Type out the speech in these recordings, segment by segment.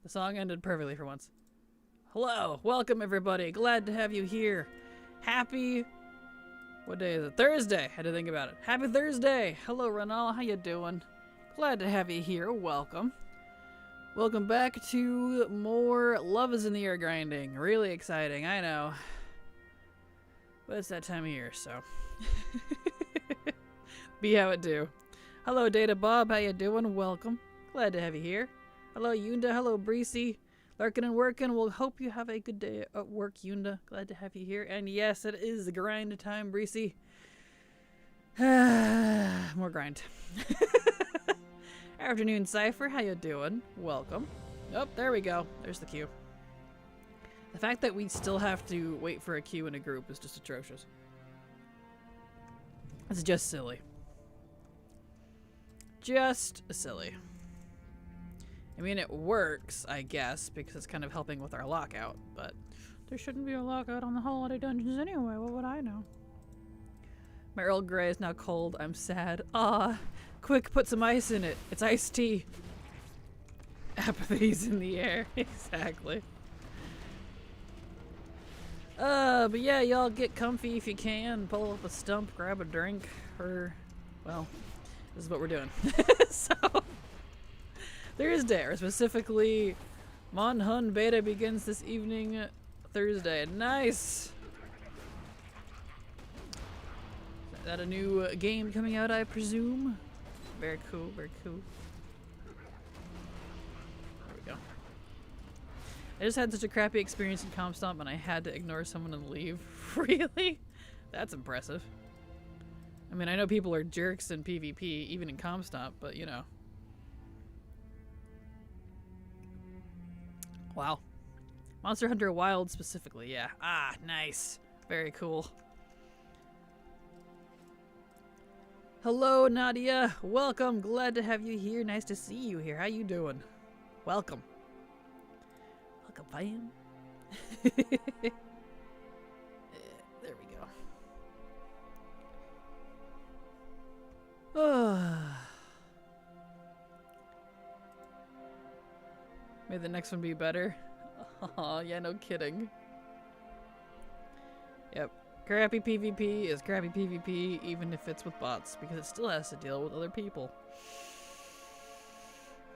The song ended perfectly for once. Hello, welcome everybody. Glad to have you here. Happy, what day is it? Thursday. Had to think about it. Happy Thursday. Hello, Renal. How you doing? Glad to have you here. Welcome. Welcome back to more Love is in the Air grinding. Really exciting, I know. But it's that time of year, so. Be how it do. Hello, Data Bob. How you doing? Welcome. Glad to have you here. Hello, Yunda. Hello, Breezy. Lurking and working. We'll hope you have a good day at work, Yunda. Glad to have you here. And yes, it is the grind time, Breezy. More grind. Afternoon, Cypher. How you doing? Welcome. Oh, there we go. There's the queue. The fact that we still have to wait for a queue in a group is just atrocious. It's just silly. Just silly. I mean, it works, I guess, because it's kind of helping with our lockout, but there shouldn't be a lockout on the holiday dungeons anyway. What would I know? My Earl Grey is now cold. I'm sad. Ah, quick, put some ice in it. It's iced tea. Apathy's in the air. Exactly. But yeah, y'all get comfy if you can. Pull up a stump, grab a drink, or, well, this is what we're doing. So, Thursday, or specifically, Mon Hun Beta begins this evening, Thursday. Nice! Is that a new game coming out, I presume? Very cool, very cool. There we go. I just had such a crappy experience in Comstomp and I had to ignore someone and leave. Really? That's impressive. I mean, I know people are jerks in PvP, even in Comstomp, but you know. Wow. Monster Hunter Wild specifically, yeah. Ah, nice. Very cool. Hello, Nadia. Welcome. Glad to have you here. Nice to see you here. How you doing? Welcome. Welcome, fam. There we go. May the next one be better. Oh, yeah, no kidding. Yep. Crappy PvP is crappy PvP even if it's with bots because it still has to deal with other people.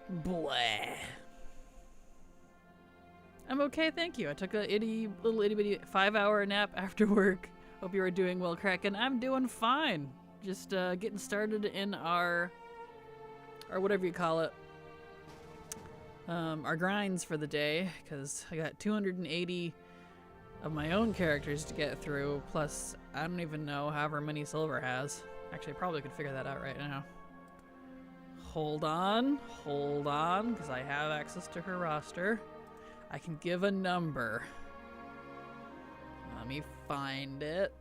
Blah. I'm okay, thank you. I took a little itty bitty 5-hour nap after work. Hope you are doing well, Kraken. I'm doing fine. Just getting started in our whatever you call it. Our grinds for the day, because I got 280 of my own characters to get through, plus I don't even know however many Silver has. Actually, I probably could figure that out right now. Hold on, because I have access to her roster. I can give a number. Let me find it.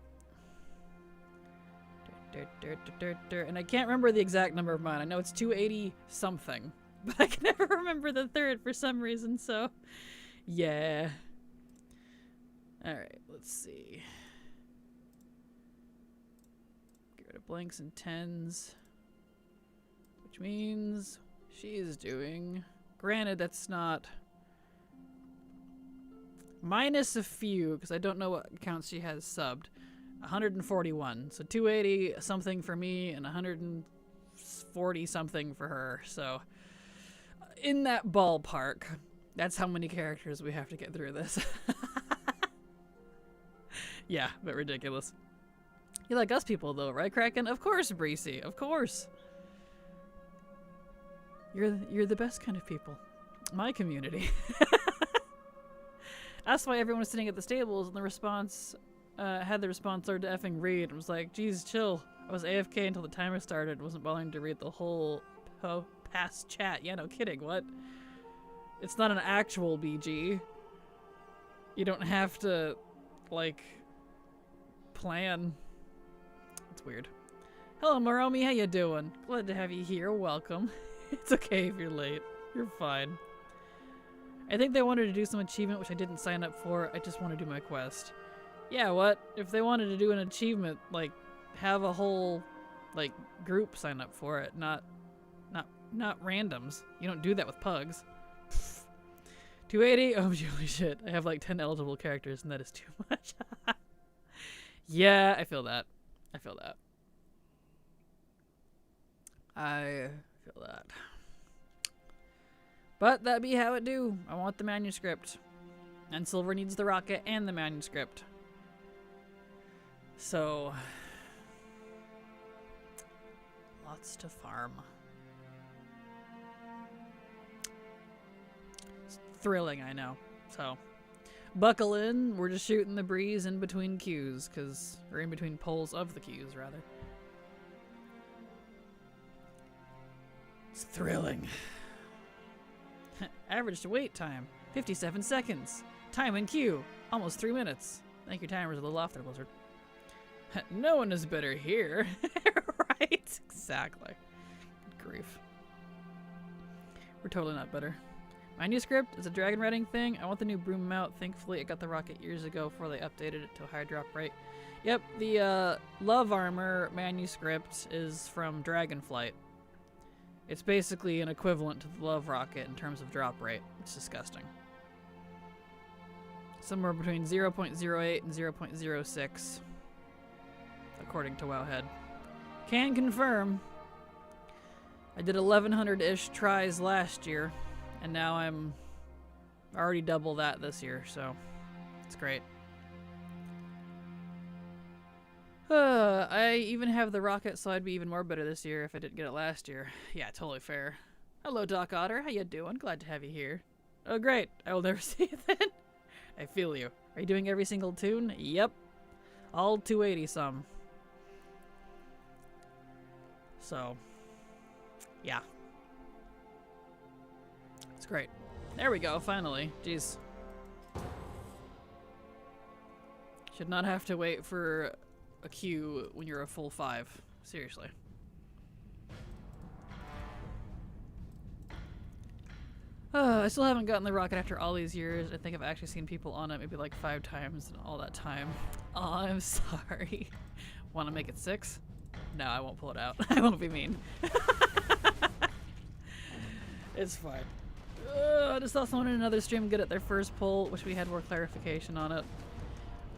And I can't remember the exact number of mine. I know it's 280 something. But I can never remember the third for some reason, so yeah. Alright, let's see. Get rid of blanks and tens. Which means she's doing... Granted, that's not... Minus a few, because I don't know what accounts she has subbed. 141. So 280 something for me and 140 something for her, so... In that ballpark, that's how many characters we have to get through this. Yeah, a bit ridiculous. You like us people though, right, Kraken? Of course, Breezy, of course. You're the best kind of people. My community. That's why everyone was sitting at the stables and the response had the response started to effing read and was like, geez, chill. I was AFK until the timer started, wasn't bothering to read the whole past chat. Yeah, no kidding, what? It's not an actual BG. You don't have to, like, plan. It's weird. Hello, Moromi, how you doing? Glad to have you here, welcome. It's okay if you're late. You're fine. I think they wanted to do some achievement, which I didn't sign up for. I just want to do my quest. Yeah, what? If they wanted to do an achievement, like, have a whole, like, group sign up for it, not randoms. You don't do that with pugs. Pfft. 280? Oh, holy shit. I have like 10 eligible characters, and that is too much. Yeah, I feel that. I feel that. I feel that. But that be how it do. I want the manuscript. And Silver needs the rocket and the manuscript. So... lots to farm. It's thrilling, I know. So... buckle in. We're just shooting the breeze in between queues, or in between poles of the queues, rather. It's thrilling. Average wait time, 57 seconds. Time in queue, almost 3 minutes. I think your timer's a little off there, Blizzard. No one is better here. Right? Exactly. Good grief. We're totally not better. Manuscript is a dragon riding thing. I want the new broom mount. Thankfully, it got the rocket years ago before they updated it to a high drop rate. Yep, the love armor manuscript is from Dragonflight. It's basically an equivalent to the love rocket in terms of drop rate. It's disgusting. Somewhere between 0.08 and 0.06, according to Wowhead. Can confirm. I did 1,100-ish tries last year, and now I'm already double that this year, so it's great. I even have the rocket, so I'd be even more better this year if I didn't get it last year. Yeah, totally fair. Hello, Doc Otter. How you doing? Glad to have you here. Oh, great. I will never see you then. I feel you. Are you doing every single tune? Yep. All 280 some. So, yeah. It's great. There we go, finally. Jeez. Should not have to wait for a queue when you're a full 5. Seriously. I still haven't gotten the rocket after all these years. I think I've actually seen people on it maybe like 5 times in all that time. Oh, I'm sorry. Want to make it 6? No, I won't pull it out. I won't be mean. It's fine. I just saw someone in another stream get at their first pull. Wish we had more clarification on it.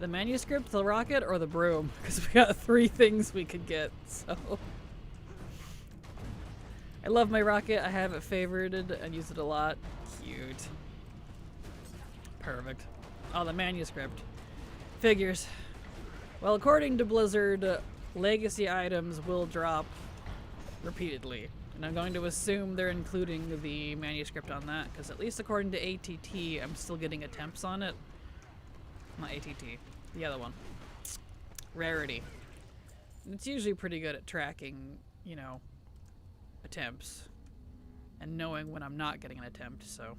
The manuscript, the rocket, or the broom? Because we got 3 things we could get, so... I love my rocket. I have it favorited and use it a lot. Cute. Perfect. Oh, the manuscript. Figures. Well, according to Blizzard, legacy items will drop repeatedly. And I'm going to assume they're including the manuscript on that, because at least according to ATT, I'm still getting attempts on it. Not ATT. The other one. Rarity. And it's usually pretty good at tracking, you know, attempts. And knowing when I'm not getting an attempt, so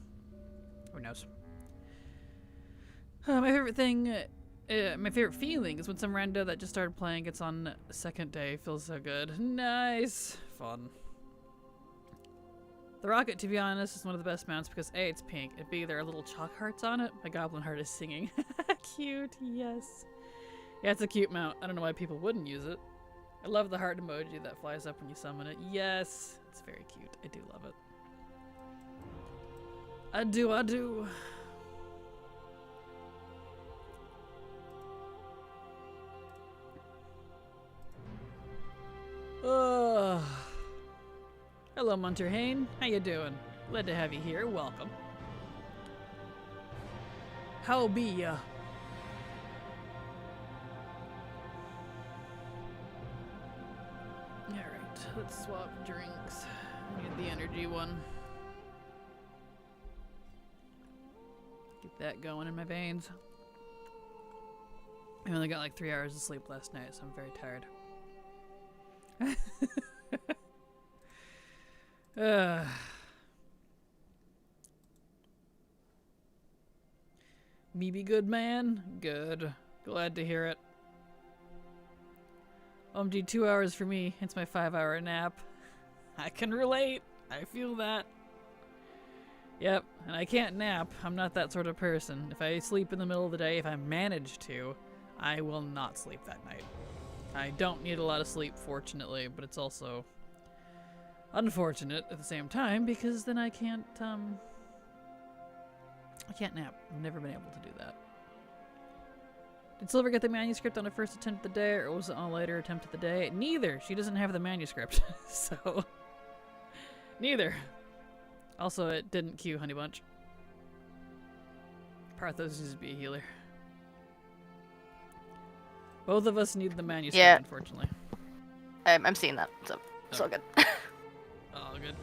who knows. My favorite thing, my favorite feeling is when some rando that just started playing gets on the second day. Feels so good. Nice. Fun. The rocket, to be honest, is one of the best mounts because A, it's pink, and B, there are little chalk hearts on it. My goblin heart is singing. Cute, yes. Yeah, it's a cute mount. I don't know why people wouldn't use it. I love the heart emoji that flies up when you summon it. Yes, it's very cute. I do love it. I do, I do. Hello, Munterhane. How you doing? Glad to have you here. Welcome. How be ya? Alright, let's swap drinks. Need the energy one. Get that going in my veins. I only got like 3 hours of sleep last night, so I'm very tired. Me be good, man? Good. Glad to hear it. OMG, 2 hours for me. It's my 5-hour nap. I can relate. I feel that. Yep, and I can't nap. I'm not that sort of person. If I sleep in the middle of the day, if I manage to, I will not sleep that night. I don't need a lot of sleep, fortunately, but it's also unfortunate at the same time because then I can't I can't nap. I've never been able to do that. Did Silver get the manuscript on her first attempt of the day, or was it on a later attempt of the day? Neither. She doesn't have the manuscript, so neither. Also, it didn't queue Honey Bunch. Parthos needs to be a healer. Both of us need the manuscript, unfortunately. I'm seeing that, so it's all good. All good.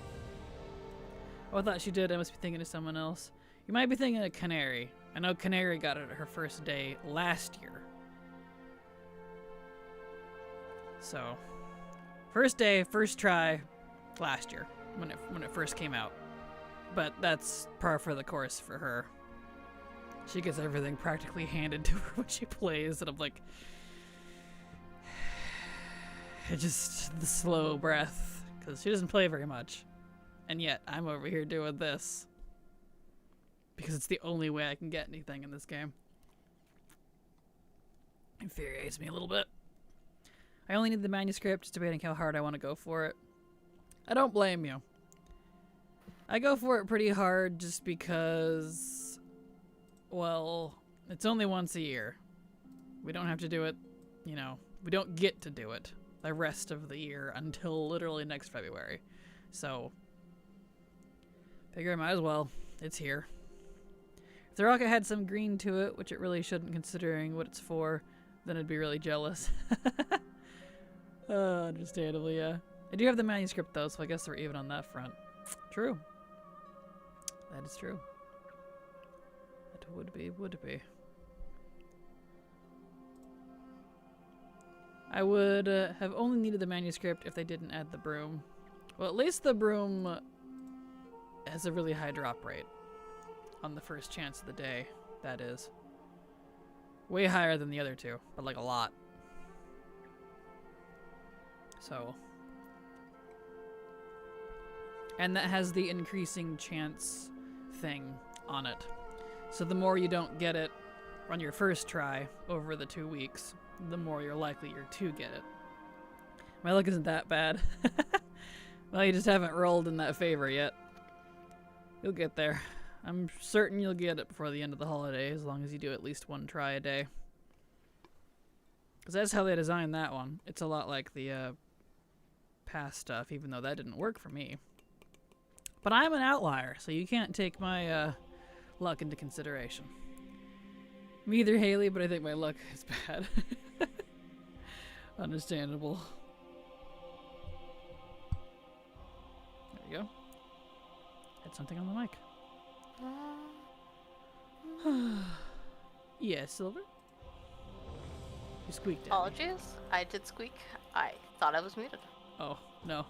Oh, I thought she did. I must be thinking of someone else. You might be thinking of Canary. I know Canary got it her first day last year. So, first day, first try, last year when it first came out. But that's par for the course for her. She gets everything practically handed to her when she plays, and I'm like, just the slow breath, because she doesn't play very much, and yet I'm over here doing this because it's the only way I can get anything in this game. Infuriates me a little bit. I only need the manuscript, just debating how hard I want to go for it. I don't blame you. I go for it pretty hard just because, well, it's only once a year. We don't have to do it, you know, we don't get to do it the rest of the year until literally next February. So, figure I might as well. It's here. If the rocket had some green to it, which it really shouldn't considering what it's for, then I'd be really jealous. Understandably, yeah. I do have the manuscript though, so I guess we're even on that front. True. That is true. That would be. I would have only needed the manuscript if they didn't add the broom. Well, at least the broom has a really high drop rate on the first chance of the day, that is. Way higher than the other two, but like a lot. So. And that has the increasing chance thing on it. So the more you don't get it on your first try over the 2 weeks, the more you're likely you're to get it. My luck isn't that bad. Well, you just haven't rolled in that favor yet. You'll get there. I'm certain you'll get it before the end of the holiday, as long as you do at least one try a day. Because that's how they designed that one. It's a lot like the past stuff, even though that didn't work for me. But I'm an outlier, so you can't take my luck into consideration. Me either, Haley, but I think my luck is bad. Understandable. There you go. Had something on the mic. Yeah, Silver? You squeaked at me. Apologies, I did squeak. I thought I was muted. Oh, no.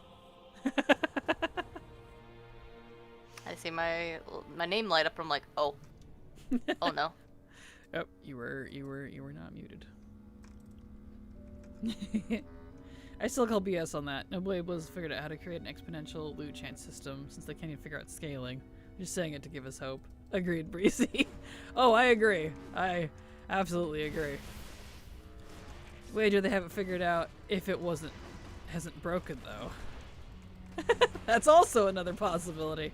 I see my name light up. I'm like, oh, oh no. Oh, you were not muted. I still call BS on that. Nobody has figured out how to create an exponential loot chance system since they can't even figure out scaling. I'm just saying it to give us hope. Agreed, Breezy. Oh, I agree. I absolutely agree. Wager they haven't figured out if it hasn't broken though. That's also another possibility.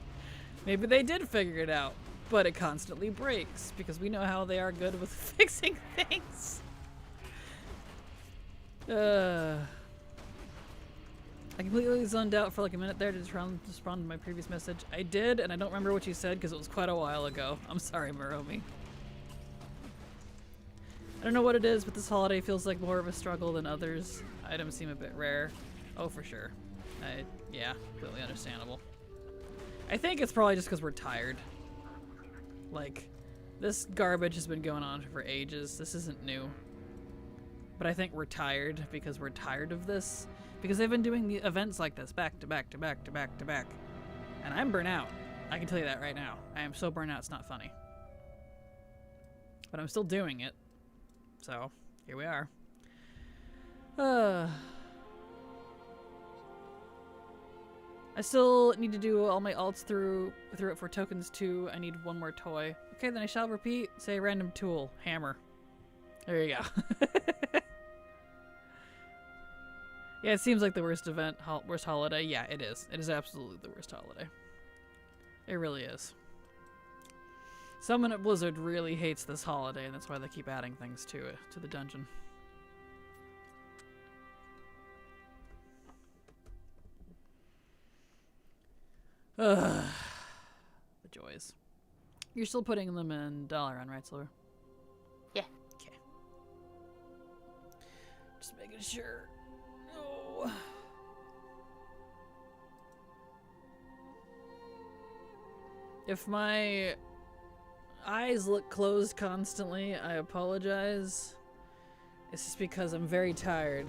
Maybe they did figure it out, but it constantly breaks because we know how they are good with fixing things. I completely zoned out for like a minute there to respond to my previous message. I did, and I don't remember what you said because it was quite a while ago. I'm sorry, Muromi. I don't know what it is, but this holiday feels like more of a struggle than others. Items seem a bit rare. Oh, for sure. Yeah, completely understandable. I think it's probably just because we're tired. Like, this garbage has been going on for ages. This isn't new. But I think we're tired because we're tired of this. Because they've been doing the events like this back to back to back to back to back. And I'm burnt out. I can tell you that right now. I am so burnt out it's not funny. But I'm still doing it. So, here we are. I still need to do all my alts through it for tokens too. I need one more toy. Okay, then I shall repeat. Say random tool. Hammer. There you go. Yeah, it seems like the worst event, worst holiday. Yeah, it is. It is absolutely the worst holiday. It really is. Someone at Blizzard really hates this holiday, and that's why they keep adding things to it, to the dungeon. Ugh. The joys. You're still putting them in Dalaran, right, Silver? Yeah. Okay. Just making sure. Oh. If my eyes look closed constantly, I apologize. It's just because I'm very tired.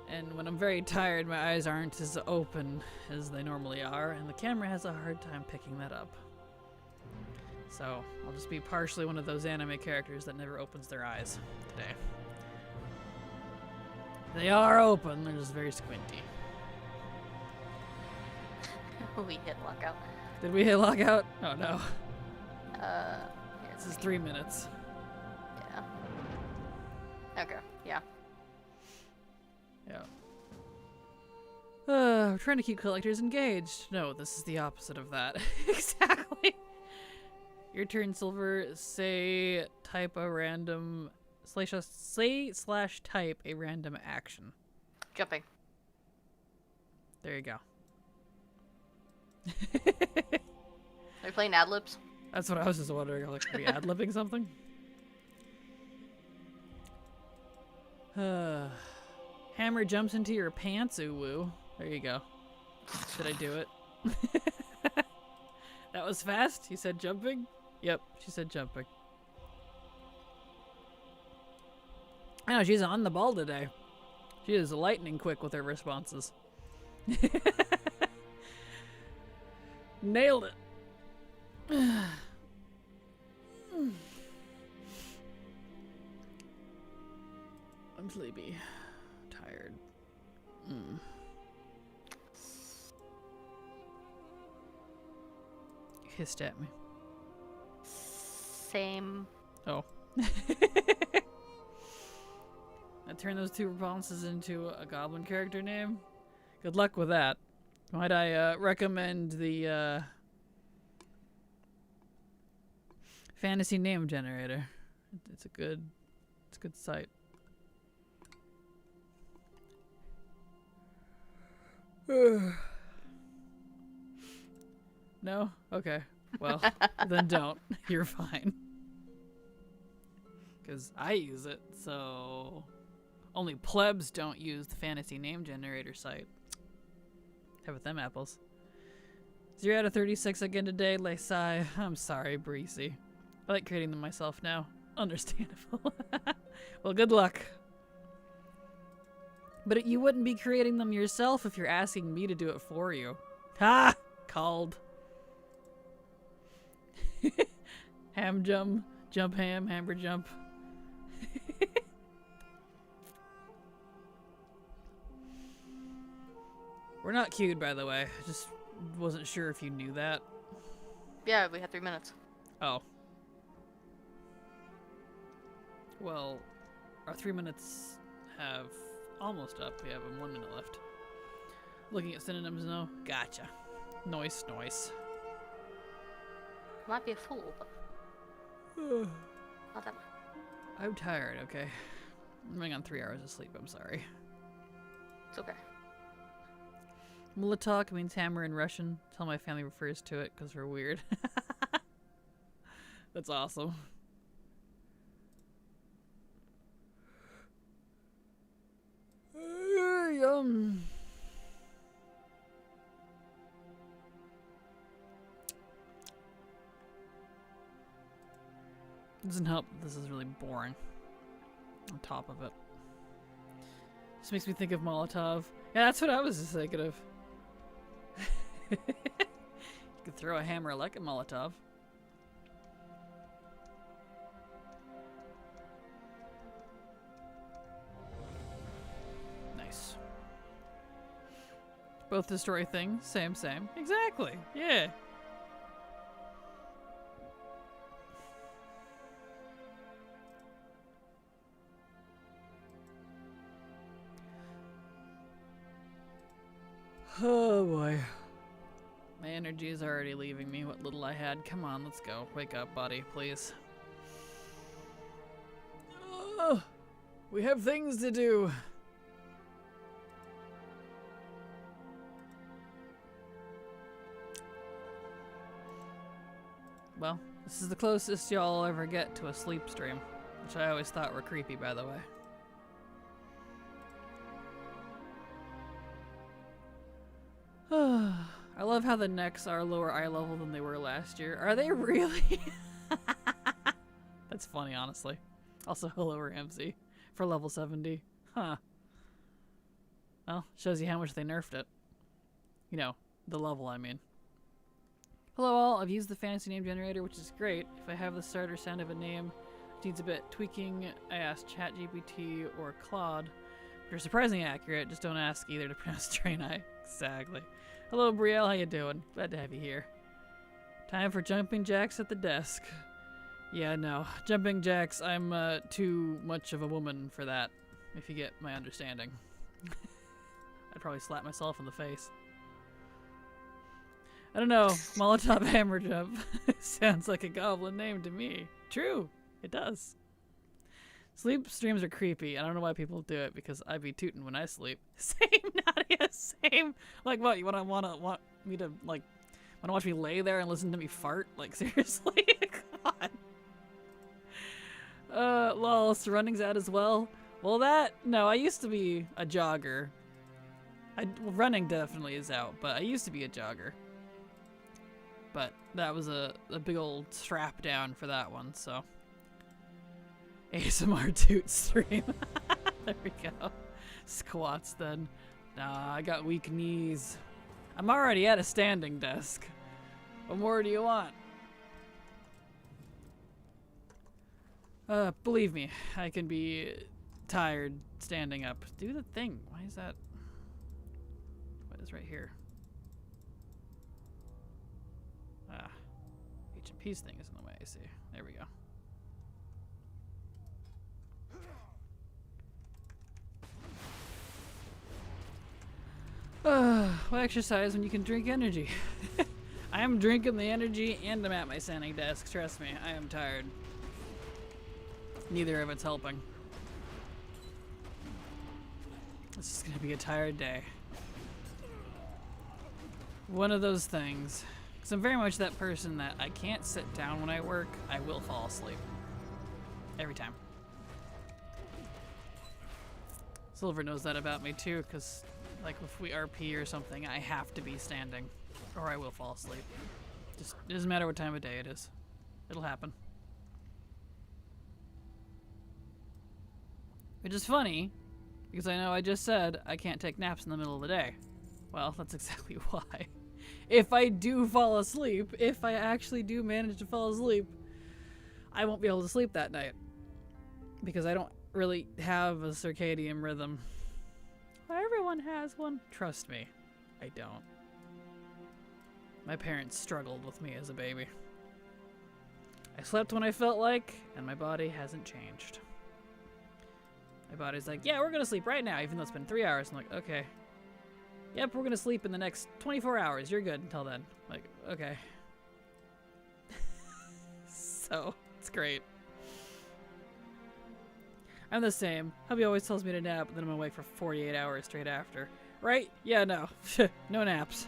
And when I'm very tired, my eyes aren't as open as they normally are, and the camera has a hard time picking that up. So, I'll just be partially one of those anime characters that never opens their eyes today. They are open, they're just very squinty. We hit lockout. Did we hit lockout? Oh no. Here, This is 3 minutes. Yeah. Okay, yeah. Yeah. We're trying to keep collectors engaged. No, this is the opposite of that. Exactly. Your turn, Silver. Say type a random / type a random action. Jumping. There you go. Are we playing ad libs? That's what I was just wondering. Like, are we ad-libbing something? Hammer jumps into your pants, ooh-woo. There you go. Did I do it? That was fast? You said jumping? Yep, she said jumping. I know, she's on the ball today. She is lightning quick with her responses. Nailed it. I'm sleepy. Tired. You hissed at me. Same. Oh. I turned those two responses into a goblin character name. Good luck with that. Might I recommend the fantasy name generator? It's a good site. No? Okay. Well, then don't. You're fine. Because I use it, so only plebs don't use the fantasy name generator site. Have with them apples. 0 out of 36 again today, Lesai. I'm sorry, Breezy. I like creating them myself now. Understandable. Well, good luck. But you wouldn't be creating them yourself if you're asking me to do it for you. Ha! Called. Ham jump, jump ham, hammer jump. We're not queued, by the way. I just wasn't sure if you knew that. Yeah, we had 3 minutes. Oh. Well, our 3 minutes have almost up. We have 1 minute left. Looking at synonyms now. Gotcha. Noise. Might be a fool, but not that much. I'm tired, okay? I'm running on 3 hours of sleep, I'm sorry. It's okay. Molotok means hammer in Russian. That's how my family refers to it, because we're weird. That's awesome. Yum. Doesn't help that this is really boring. On top of it. This makes me think of Molotov. Yeah, that's what I was just thinking of. You could throw a hammer like a Molotov. Nice. Both destroy things. Same. Exactly. Yeah. Oh boy. Man. energy is already leaving me, what little I had. Come on, let's go. Wake up, buddy, please. We have things to do. Well, this is the closest y'all ever get to a sleep stream, which I always thought were creepy, by the way. I love how the necks are lower eye level than they were last year. Are they really? That's funny, honestly. Also, hello, Ramsey, for level 70. Huh. Well, shows you how much they nerfed it. You know, the level, I mean. Hello all, I've used the fantasy name generator, which is great. If I have the starter sound of a name which needs a bit tweaking, I ask ChatGPT or Claude, which are surprisingly accurate. Just don't ask either to pronounce Draenei. Exactly. Hello, Brielle, how you doing? Glad to have you here. Time for jumping jacks at the desk. Yeah, no. Jumping jacks, I'm too much of a woman for that, if you get my understanding. I'd probably slap myself in the face. I don't know, Molotov Hammer Jump sounds like a goblin name to me. True, it does. Sleep streams are creepy. I don't know why people do it, because I be tootin' when I sleep. Same, Nadia, same. Like what, you want me to, like, wanna watch me lay there and listen to me fart? Like, seriously? Come on. Lol, so running's out as well? Well no, I used to be a jogger. Well, running definitely is out, but I used to be a jogger. But that was a big old strap down for that one, so. ASMR toot stream. There we go. Squats then. Nah, I got weak knees. I'm already at a standing desk. What more do you want? Believe me, I can be tired standing up. Do the thing. Why is that? What is right here? Ah, HMP's thing is in the way, I see. There we go. Why exercise when you can drink energy? I am drinking the energy and I'm at my standing desk. Trust me, I am tired. Neither of it's helping. This is gonna be a tired day. One of those things. Because I'm very much that person that I can't sit down when I work. I will fall asleep. Every time. Silver knows that about me too, because like if we RP or something, I have to be standing or I will fall asleep. Just, it doesn't matter what time of day it is. It'll happen. Which is funny, because I know I just said I can't take naps in the middle of the day. Well, that's exactly why. If I do fall asleep, if I actually do manage to fall asleep, I won't be able to sleep that night. Because I don't really have a circadian rhythm. Well, everyone has one. Trust me, I don't. My parents struggled with me as a baby. I slept when I felt like, and my body hasn't changed. My body's like, yeah, we're gonna sleep right now, even though it's been 3 hours. I'm like, okay. Yep, we're gonna sleep in the next 24 hours. You're good until then. Like, okay. So, it's great. I'm the same. Hubby always tells me to nap, and then I'm awake for 48 hours straight after. Right? Yeah, no. No naps.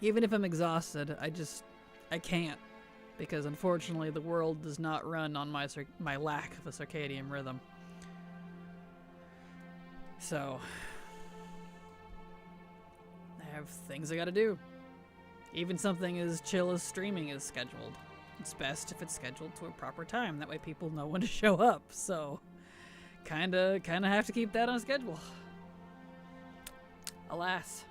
Even if I'm exhausted, I can't. Because unfortunately, the world does not run on my lack of a circadian rhythm. So, I have things I gotta do. Even something as chill as streaming is scheduled. It's best if it's scheduled to a proper time. That way people know when to show up. So, kinda have to keep that on schedule. Alas.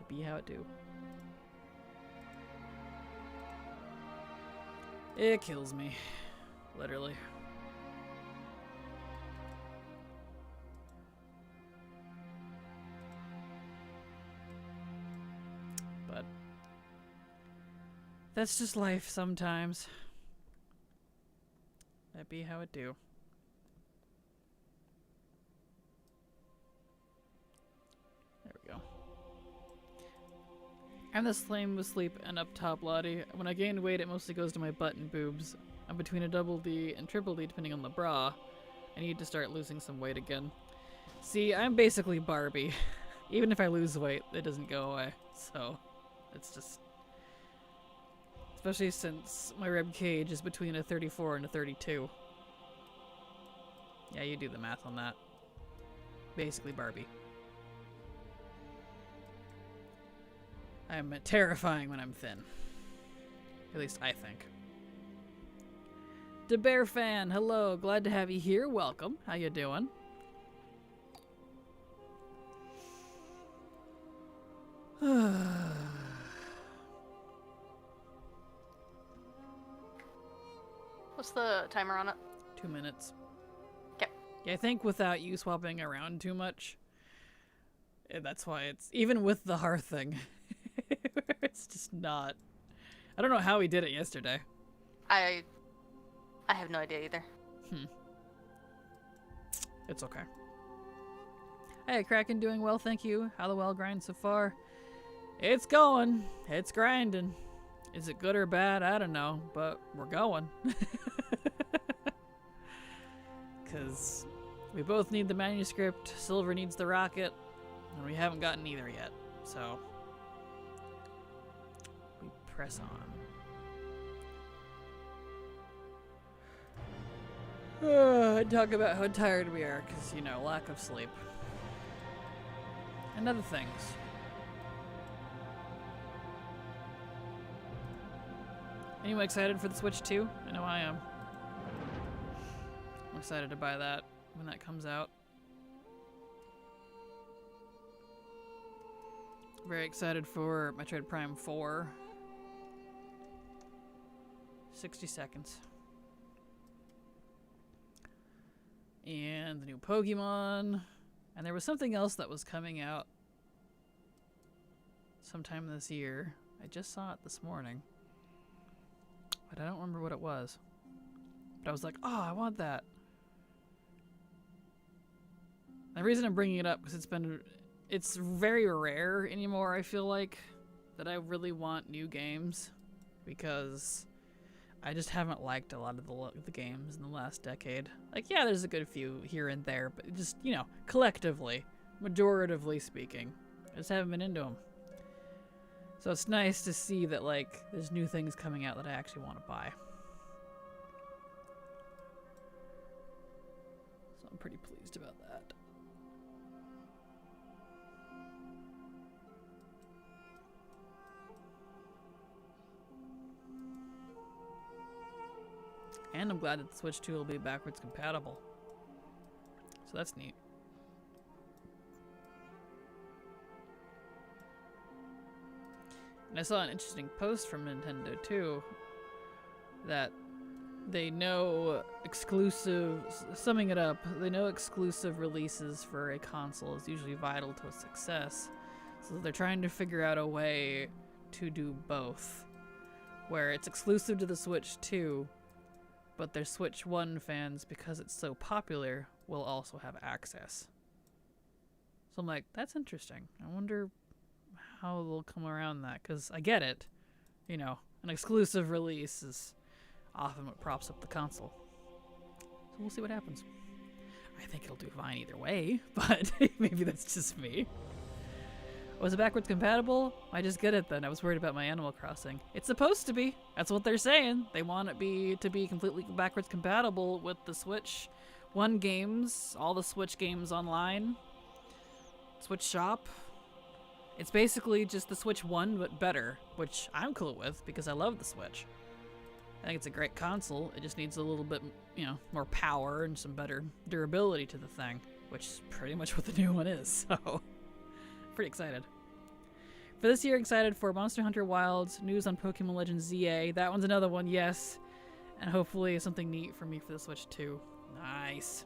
It be how it do. It kills me. Literally. But that's just life sometimes. That be how it do. There we I'm the same with sleep and up top, Latte. When I gain weight, it mostly goes to my butt and boobs. I'm between a double D and triple D depending on the bra. I need to start losing some weight again. See, I'm basically Barbie. Even if I lose weight, it doesn't go away. So, it's just... Especially since my rib cage is between a 34 and a 32. Yeah, you do the math on that. Basically Barbie. I'm terrifying when I'm thin. At least I think. The Bear Fan, hello. Glad to have you here. Welcome. How you doing? What's the timer on it? 2 minutes. Okay. Yeah, I think without you swapping around too much, that's why it's even with the hearth thing. It's just not. I don't know how he did it yesterday. I have no idea either. It's okay. Hey, Kraken, doing well, thank you. How the well grind so far? It's going. It's grinding. Is it good or bad? I don't know, but we're going. Because we both need the manuscript, Silver needs the rocket, and we haven't gotten either yet. So, we press on. Talk about how tired we are, because, you know, lack of sleep. And other things. Anyone excited for the Switch 2? I know I am. I'm excited to buy that when that comes out. Very excited for Metroid Prime 4. 60 seconds. And the new Pokemon. And there was something else that was coming out sometime this year. I just saw it this morning. But I don't remember what it was. But I was like, oh, I want that. And the reason I'm bringing it up because it's very rare anymore, I feel like, that I really want new games. Because I just haven't liked a lot of the games in the last decade. Like, yeah, there's a good few here and there, but just, you know, collectively, majoritively speaking, I just haven't been into them. So it's nice to see that, like, there's new things coming out that I actually want to buy. So I'm pretty pleased about that. And I'm glad that the Switch 2 will be backwards compatible. So that's neat. And I saw an interesting post from Nintendo too, that they know summing it up, they know exclusive releases for a console is usually vital to a success. So they're trying to figure out a way to do both, where it's exclusive to the Switch 2, but their Switch 1 fans, because it's so popular, will also have access. So I'm like, that's interesting. I wonder how they'll come around that, because I get it. You know, an exclusive release is often what props up the console. So we'll see what happens. I think it'll do fine either way, but maybe that's just me. Was it backwards compatible? I just get it then. I was worried about my Animal Crossing. It's supposed to be. That's what they're saying. They want it to be completely backwards compatible with the Switch 1 games, all the Switch games online, Switch Shop. It's basically just the Switch 1, but better, which I'm cool with because I love the Switch. I think it's a great console. It just needs a little bit, you know, more power and some better durability to the thing, which is pretty much what the new one is, so pretty excited. For this year, excited for Monster Hunter Wilds, news on Pokemon Legends ZA. That one's another one, yes. And hopefully something neat for me for the Switch 2. Nice.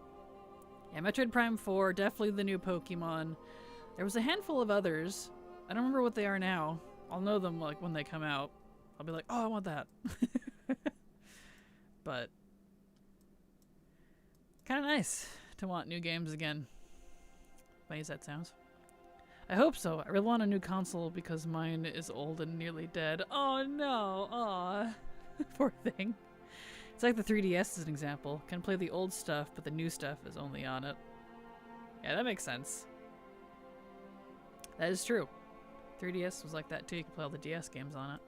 Yeah, Metroid Prime 4, definitely the new Pokemon. There was a handful of others. I don't remember what they are now. I'll know them like when they come out. I'll be like, oh, I want that. But kind of nice to want new games again. Funny as that sounds. I hope so. I really want a new console because mine is old and nearly dead. Oh no, aw. Poor thing. It's like the 3DS as an example. Can play the old stuff, but the new stuff is only on it. Yeah, that makes sense. That is true. 3DS was like that too. You can play all the DS games on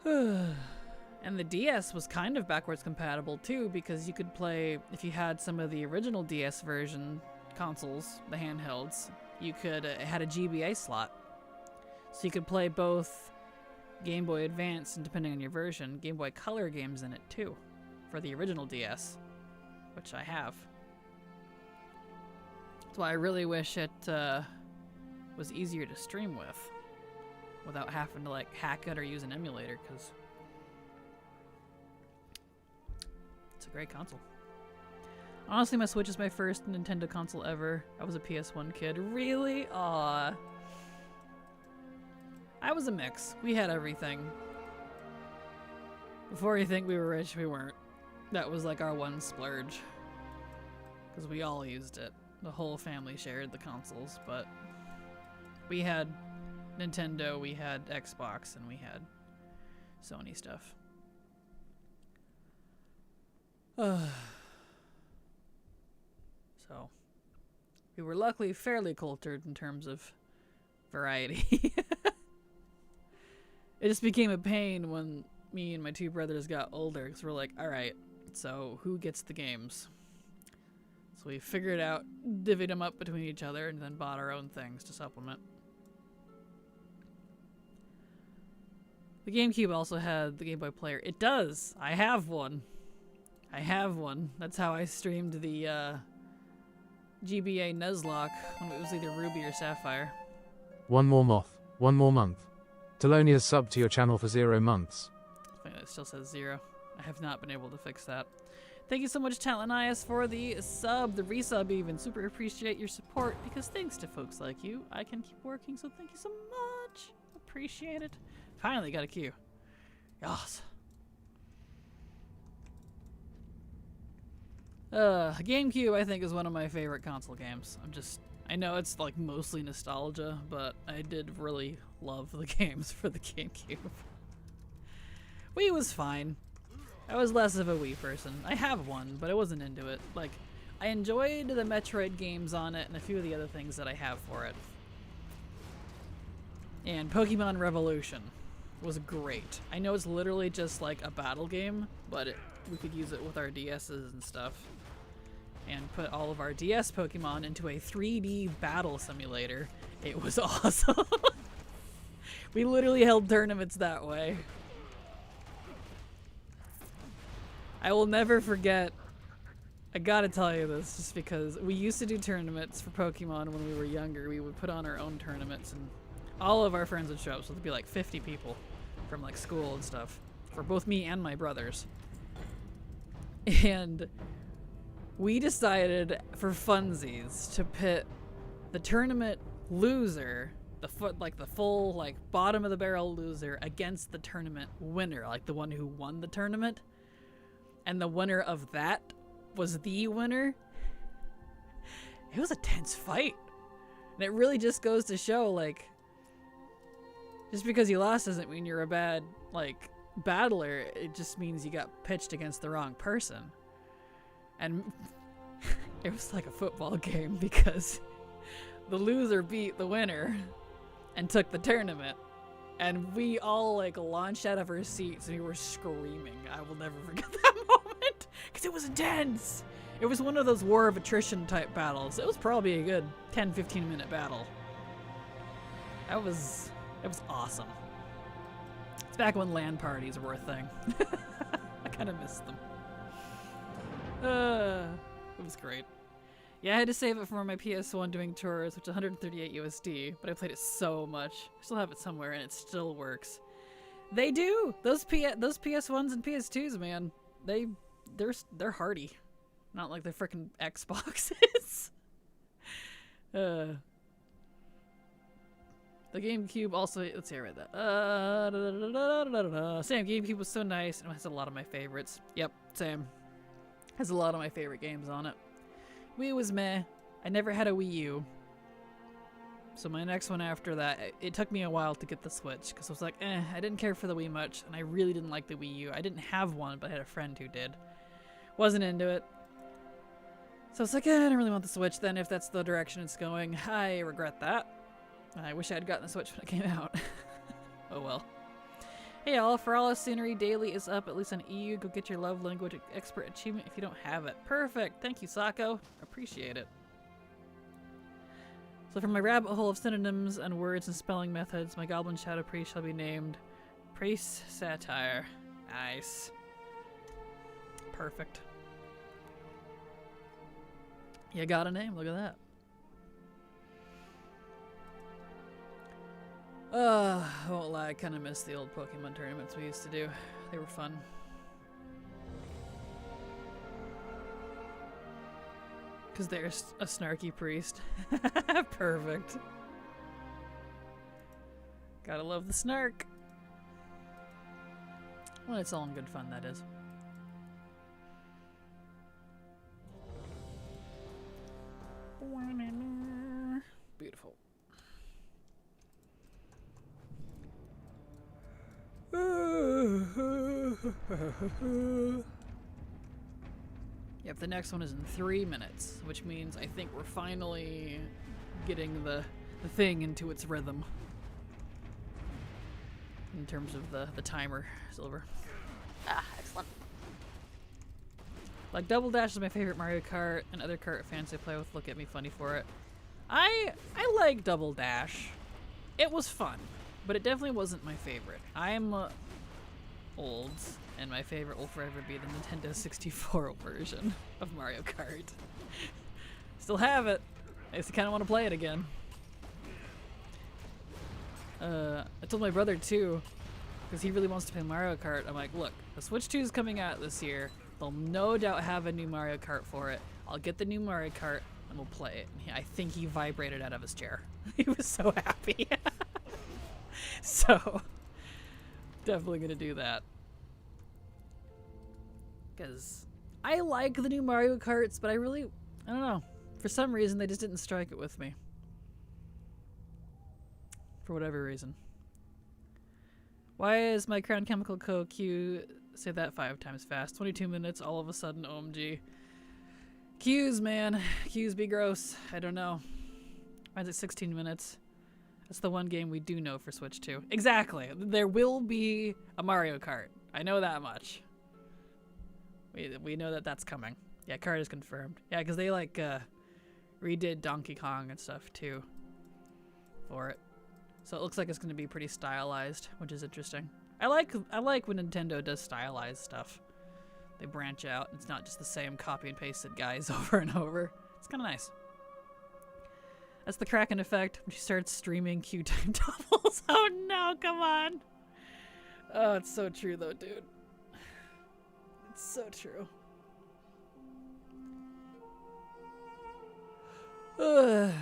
it. And the DS was kind of backwards compatible too, because you could play, if you had some of the original DS version consoles, the handhelds, you could, it had a GBA slot. So you could play both Game Boy Advance and, depending on your version, Game Boy Color games in it too, for the original DS, which I have. That's why I really wish it was easier to stream with, without having to like hack it or use an emulator, because it's a great console. Honestly, my Switch is my first Nintendo console ever. I was a PS1 kid. Really? Aw. I was a mix. We had everything. Before you think we were rich, we weren't. That was like our one splurge. Because we all used it. The whole family shared the consoles, but we had Nintendo, we had Xbox, and we had Sony stuff. So, we were luckily fairly cultured in terms of variety. It just became a pain when me and my two brothers got older, because we're like, alright, so who gets the games? So we figured out, divvied them up between each other, and then bought our own things to supplement. The GameCube also had the Game Boy player. It does! I have one. I have one. That's how I streamed the GBA Nuzlocke when it was either Ruby or Sapphire. One more moth. One more month. Talonia's subbed to your channel for 0 months. I think it still says 0. I have not been able to fix that. Thank you so much, Talonias, for the sub, the resub even. Super appreciate your support, because thanks to folks like you, I can keep working, so thank you so much. Appreciate it. Finally got a queue. Yas. GameCube, I think, is one of my favorite console games. I know it's like mostly nostalgia, but I did really love the games for the GameCube. Wii was fine. I was less of a Wii person. I have one, but I wasn't into it. Like, I enjoyed the Metroid games on it and a few of the other things that I have for it. And Pokemon Revolution was great. I know it's literally just like a battle game, but we could use it with our DS's and stuff. And put all of our DS Pokemon into a 3D battle simulator. It was awesome. We literally held tournaments that way. I will never forget, I gotta tell you this, just because we used to do tournaments for Pokemon when we were younger. We would put on our own tournaments, and all of our friends would show up, so there'd be like 50 people from like school and stuff, for both me and my brothers. And we decided for funsies to pit the tournament loser, the full like bottom of the barrel loser, against the tournament winner, like the one who won the tournament. And the winner of that was the winner. It was a tense fight. And it really just goes to show, like, just because you lost doesn't mean you're a bad, like, battler. It just means you got pitched against the wrong person. And it was like a football game, because the loser beat the winner and took the tournament. And we all like launched out of our seats and we were screaming. I will never forget that moment, because it was intense. It was one of those war of attrition type battles. It was probably a good 10-15 minute battle. It was awesome. It's back when LAN parties were a thing. I kind of missed them. It was great. Yeah, I had to save it for my PS1 doing tours, which is 138 USD, but I played it so much. I still have it somewhere, and it still works. They do! Those PS1s and PS2s, man, they're hardy. Not like the frickin' Xboxes. The GameCube also, let's see, I read that. Same, GameCube was so nice, and it has a lot of my favorites. Yep, same. Has a lot of my favorite games on it. Wii was meh. I never had a Wii U. So my next one after that, it took me a while to get the Switch because I was like, I didn't care for the Wii much, and I really didn't like the Wii U. I didn't have one, but I had a friend who did. Wasn't into it. So it's like, I don't really want the Switch then if that's the direction it's going. I regret that. I wish I had gotten the Switch when it came out. Oh well. Hey y'all, For All Us Scenery Daily is up, at least on EU. Go get your love language expert achievement if you don't have it. Perfect. Thank you, Sako. Appreciate it. So from my rabbit hole of synonyms and words and spelling methods, my Goblin Shadow Priest shall be named Praise Satire. Nice. Perfect. You got a name, look at that. I won't lie, I kind of miss the old Pokemon tournaments we used to do. They were fun. Because there's a snarky priest. Perfect. Gotta love the snark. Well, it's all in good fun, that is. Beautiful. Yep, the next one is in 3 minutes, which means I think we're finally getting the thing into its rhythm. In terms of the timer, Silver. Ah, excellent. Like, Double Dash is my favorite Mario Kart, and other kart fans I play with look at me funny for it. I like Double Dash. It was fun, but it definitely wasn't my favorite. I'm old, and my favorite will forever be the Nintendo 64 version of Mario Kart. Still have it. I just kind of want to play it again. I told my brother too, because he really wants to play Mario Kart. I'm like, look, the Switch 2 is coming out this year. They'll no doubt have a new Mario Kart for it. I'll get the new Mario Kart and we'll play it. I think he vibrated out of his chair. He was so happy. So, definitely gonna do that. Because I like the new Mario Karts, but I don't know. For some reason, they just didn't strike it with me. For whatever reason. Why is my Crown Chemical Co. Q say that 5 times fast? 22 minutes, all of a sudden, OMG. Q's, man. Q's be gross. I don't know. Mine's at 16 minutes. That's the one game we do know for Switch 2. Exactly. There will be a Mario Kart. I know that much. We know that that's coming. Yeah, Kart is confirmed. Yeah, because they like redid Donkey Kong and stuff too for it. So it looks like it's going to be pretty stylized, which is interesting. I like when Nintendo does stylized stuff. They branch out. It's not just the same copy and pasted guys over and over. It's kind of nice. That's the Kraken effect when she starts streaming Q-time doubles. Oh no, come on. Oh, it's so true though, dude. It's so true. Ugh.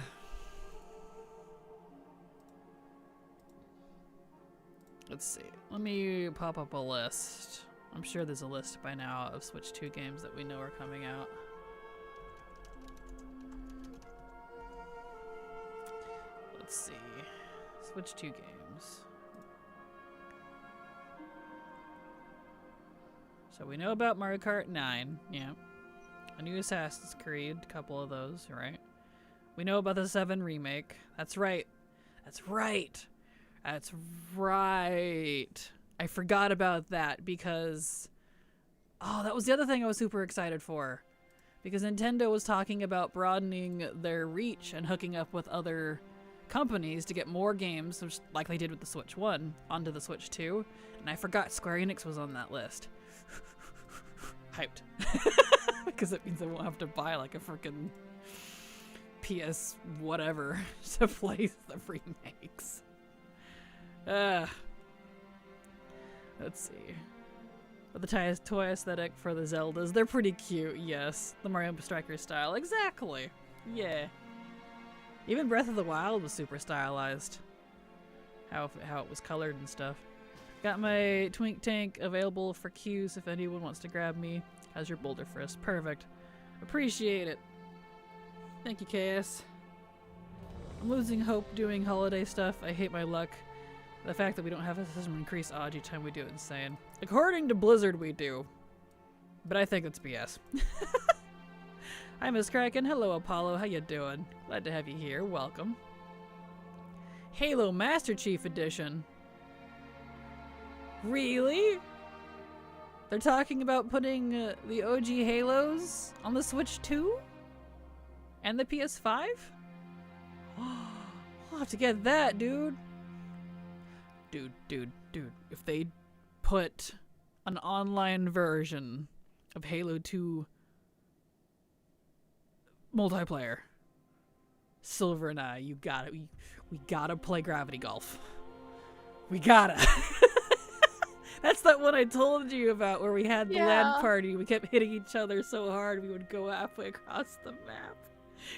Let's see. Let me pop up a list. I'm sure there's a list by now of Switch 2 games that we know are coming out. Let's see. Switch 2 games. So we know about Mario Kart 9. Yeah. A new Assassin's Creed. A couple of those, right? We know about the 7 remake. That's right. That's right. That's right. I forgot about that because... Oh, that was the other thing I was super excited for. Because Nintendo was talking about broadening their reach and hooking up with other companies to get more games, which, like they did with the Switch 1, onto the Switch 2. And I forgot Square Enix was on that list. Hyped. Because it means I won't have to buy like a freaking PS whatever to play the remakes. Let's see. But the toy aesthetic for the Zeldas, they're pretty cute, yes. The Mario Striker style, exactly. Yeah. Even Breath of the Wild was super stylized. How it was colored and stuff. Got my Twink Tank available for queues if anyone wants to grab me. How's your Boulder Frisk? Perfect. Appreciate it. Thank you, KS. I'm losing hope doing holiday stuff. I hate my luck. The fact that we don't have a system increase odds each time we do it insane. According to Blizzard, we do. But I think it's BS. Hi, Miss Kraken. Hello, Apollo. How you doing? Glad to have you here. Welcome. Halo Master Chief Edition. Really? They're talking about putting the OG Halos on the Switch 2? And the PS5? We'll have to get that, dude. Dude. If they put an online version of Halo 2 multiplayer, Silver and I, you got it. We gotta play Gravity Golf. We gotta. That's that one I told you about where we had the LAN party. We kept hitting each other so hard we would go halfway across the map.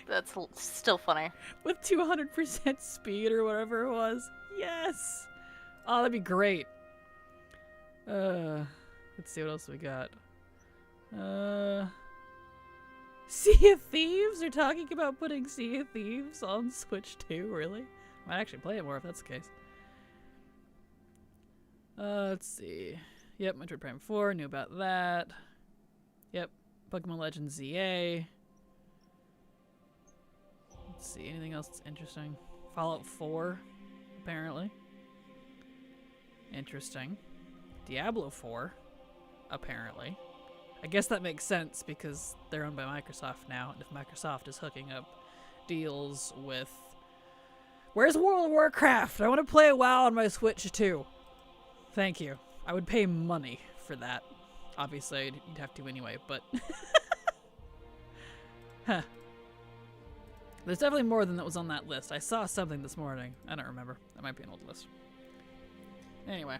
That's still funny. With 200% speed or whatever it was. Yes! Oh, that'd be great. Let's see what else we got. Sea of Thieves? They're talking about putting Sea of Thieves on Switch 2, really? Might actually play it more if that's the case. Let's see. Yep, Metroid Prime 4, knew about that. Yep, Pokemon Legends ZA. Let's see, anything else that's interesting? Fallout 4, apparently. Interesting. Diablo 4, apparently. I guess that makes sense because they're owned by Microsoft now, and if Microsoft is hooking up deals with... Where's World of Warcraft? I want to play WoW on my Switch too. Thank you. I would pay money for that. Obviously, you'd have to anyway, but... Huh. There's definitely more than that was on that list. I saw something this morning. I don't remember. That might be an old list. Anyway.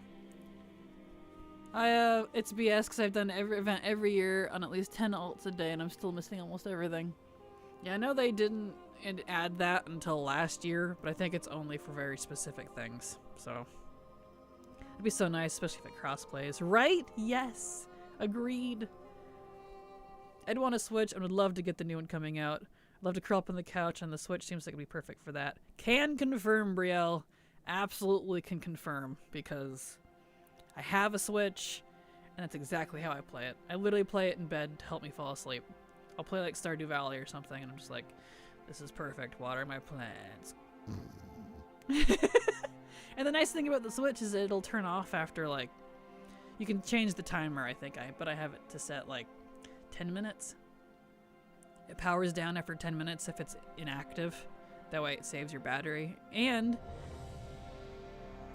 It's BS because I've done every event every year on at least 10 alts a day and I'm still missing almost everything. Yeah, I know they didn't add that until last year, but I think it's only for very specific things. So, it'd be so nice, especially if it crossplays. Right? Yes. Agreed. I'd want to Switch and would love to get the new one coming out. I'd love to curl up on the couch and the Switch seems like it'd be perfect for that. Can confirm, Brielle. Absolutely can confirm because I have a Switch and that's exactly how I play it. I literally play it in bed to help me fall asleep. I'll play like Stardew Valley or something and I'm just like, this is perfect. Water my plants. And the nice thing about the Switch is it'll turn off after like, you can change the timer I think, but I have it to set like 10 minutes. It powers down after 10 minutes if it's inactive. That way it saves your battery. And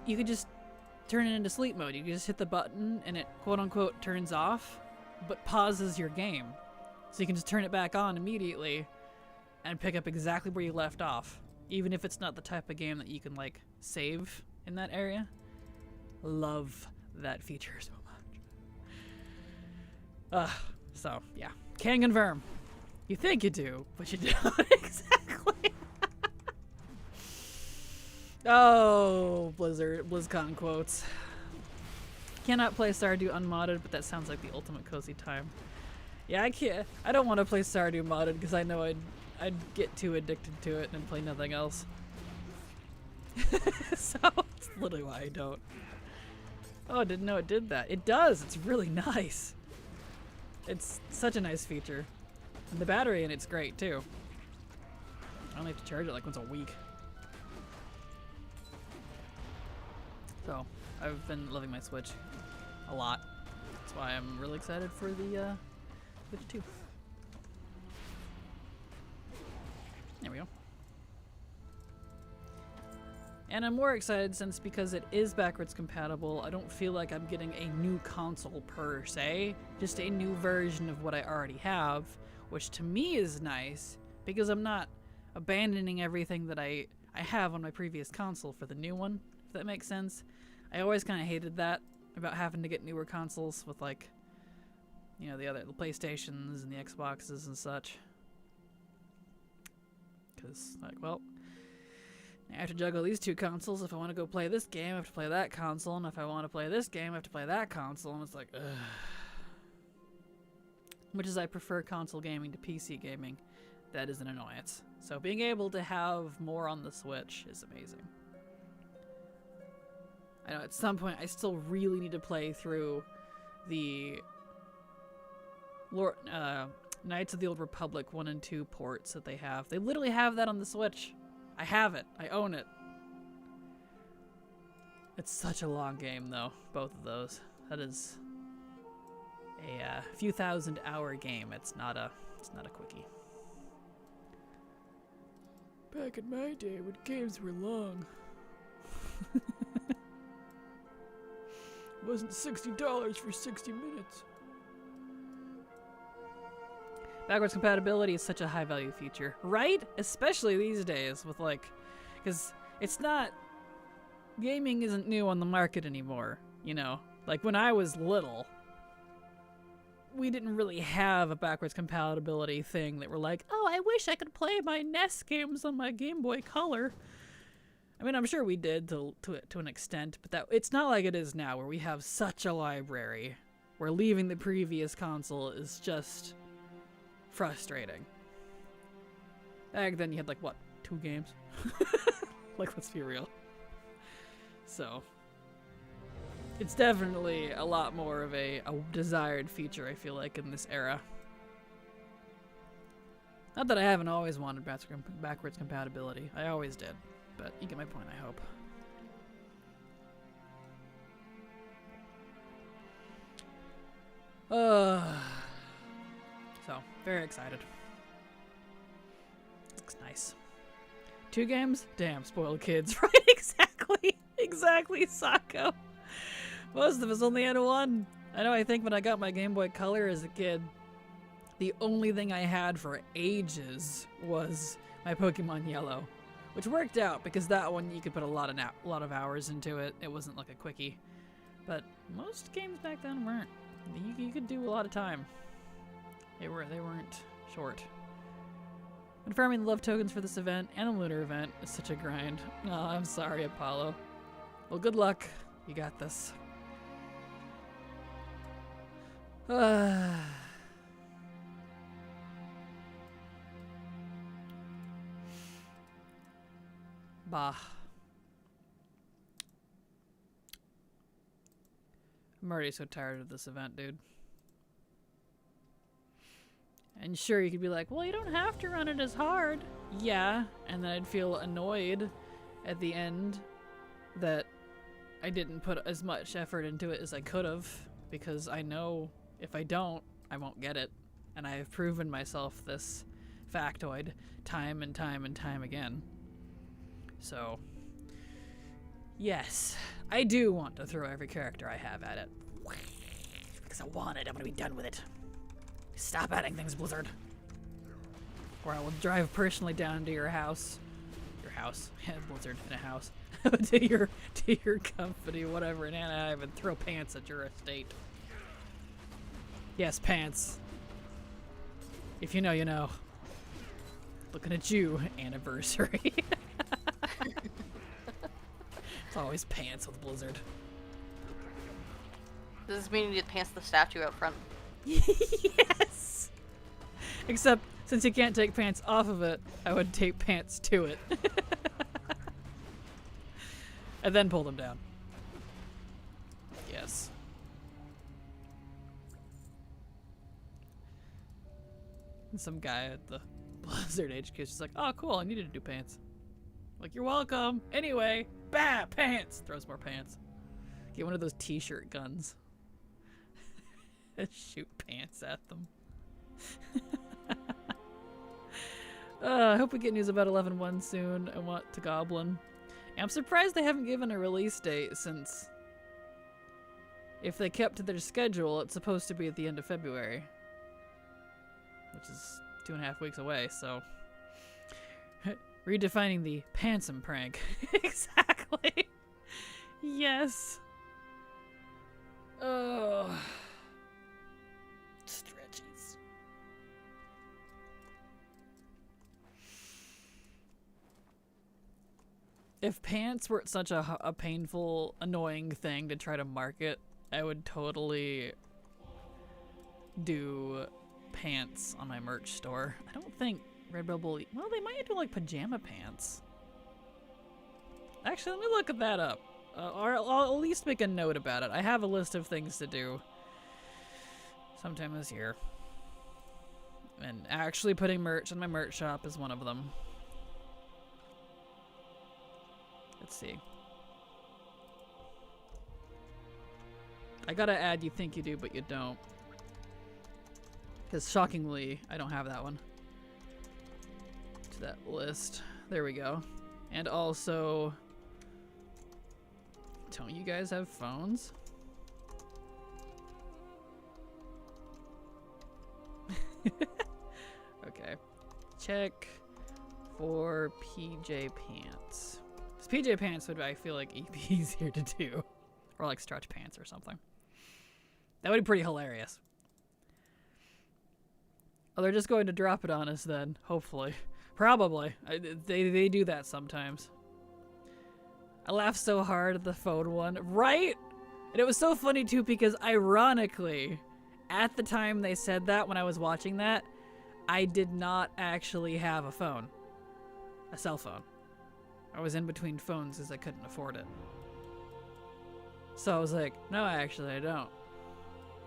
you could just turn it into sleep mode. You can just hit the button and it quote unquote turns off, but pauses your game. So you can just turn it back on immediately and pick up exactly where you left off. Even if it's not the type of game that you can like save in that area. Love that feature so much. So yeah, can confirm. You think you do, but you don't exactly. Oh, BlizzCon quotes. Cannot play Stardew unmodded, but that sounds like the ultimate cozy time. Yeah, I can't. I don't want to play Stardew modded because I know I'd get too addicted to it and play nothing else. So it's literally why I don't. Oh, I didn't know it did that. It does. It's really nice. It's such a nice feature. And the battery in it's great too. I only have to charge it like once a week. So, I've been loving my Switch a lot. That's why I'm really excited for the Switch 2. There we go. And I'm more excited since because it is backwards compatible, I don't feel like I'm getting a new console per se, just a new version of what I already have, which to me is nice because I'm not abandoning everything that I have on my previous console for the new one, if that makes sense. I always kind of hated that about having to get newer consoles with like, you know, the PlayStations and the Xboxes and such. Because like, well, I have to juggle these two consoles. If I want to go play this game, I have to play that console. And if I want to play this game, I have to play that console. And it's like, ugh. Which is I prefer console gaming to PC gaming. that is an annoyance. So being able to have more on the Switch is amazing. I know at some point I still really need to play through the Knights of the Old Republic 1 and 2 ports that they have. They literally have that on the Switch. I have it. I own it. It's such a long game, though, both of those. That is a few thousand-hour game. It's not a quickie. Back in my day, when games were long, it wasn't $60 for 60 minutes. Backwards compatibility is such a high-value feature, right? Especially these days with, like, because it's not, gaming isn't new on the market anymore, you know? Like, when I was little, we didn't really have a backwards compatibility thing that we're like, oh, I wish I could play my NES games on my Game Boy Color. I mean, I'm sure we did to an extent, but it's not like it is now, where we have such a library, where leaving the previous console is just frustrating. Back then you had, like, what, 2 games? Like, let's be real. So, it's definitely a lot more of a desired feature, I feel like, in this era. Not that I haven't always wanted backwards compatibility. I always did. But you get my point, I hope. So, very excited. Looks nice. 2 games? Damn, spoiled kids. Right, exactly. Exactly, Sako. Most of us only had 1. I know, I think when I got my Game Boy Color as a kid, the only thing I had for ages was my Pokemon Yellow. Which worked out, because that one you could put a lot of hours into it. It wasn't like a quickie. But most games back then weren't. You could do a lot of time. They weren't short. And farming the love tokens for this event and the lunar event is such a grind. Oh, I'm sorry, Apollo. Well, good luck. You got this. Bah. I'm already so tired of this event, dude. And sure, you could be like, well, you don't have to run it as hard. Yeah, and then I'd feel annoyed at the end that I didn't put as much effort into it as I could have, because I know if I don't, I won't get it. And I have proven myself this factoid time and time and time again. So, yes, I do want to throw every character I have at it. Because I want it, I'm gonna be done with it. Stop adding things, Blizzard. Or I will drive personally down to your house. Your house? Blizzard in a house. to your company, whatever, in Anaheim, and throw pants at your estate. Yes, pants. If you know, you know. Looking at you, anniversary. It's always pants with Blizzard. Does this mean you need to pants the statue out front? Yes! Except, since you can't take pants off of it, I would tape pants to it. And then pull them down. Yes. And some guy at the Blizzard HQ is just like, oh cool, I needed to do pants. Like, you're welcome. Anyway, bah, pants. Throws more pants. Get one of those t-shirt guns. Shoot pants at them. I hope we get news about 11.1 soon. I want to Goblin. I'm surprised they haven't given a release date, since if they kept to their schedule, it's supposed to be at the end of February. Which is 2.5 weeks away, so... Redefining the pantsum prank. Exactly. Yes. Oh. Stretchies. If pants were such a painful, annoying thing to try to market, I would totally do pants on my merch store. I don't think Redbubble. Well, they might do like pajama pants. Actually, let me look at that up. Or I'll at least make a note about it. I have a list of things to do sometime this year. And actually putting merch in my merch shop is one of them. Let's see. I gotta add You Think You Do, but you don't. Because shockingly, I don't have that one. To that list. There we go. And also... Don't you guys have phones? Okay. Check for PJ pants. Because PJ pants would, I feel like, be easier to do. Or like stretch pants or something. That would be pretty hilarious. Oh, they're just going to drop it on us then, hopefully. Probably. They do that sometimes. I laughed so hard at the phone one. Right? And it was so funny too because ironically, at the time they said that when I was watching that, I did not actually have a phone. A cell phone. I was in between phones as I couldn't afford it. So I was like, no, actually I don't.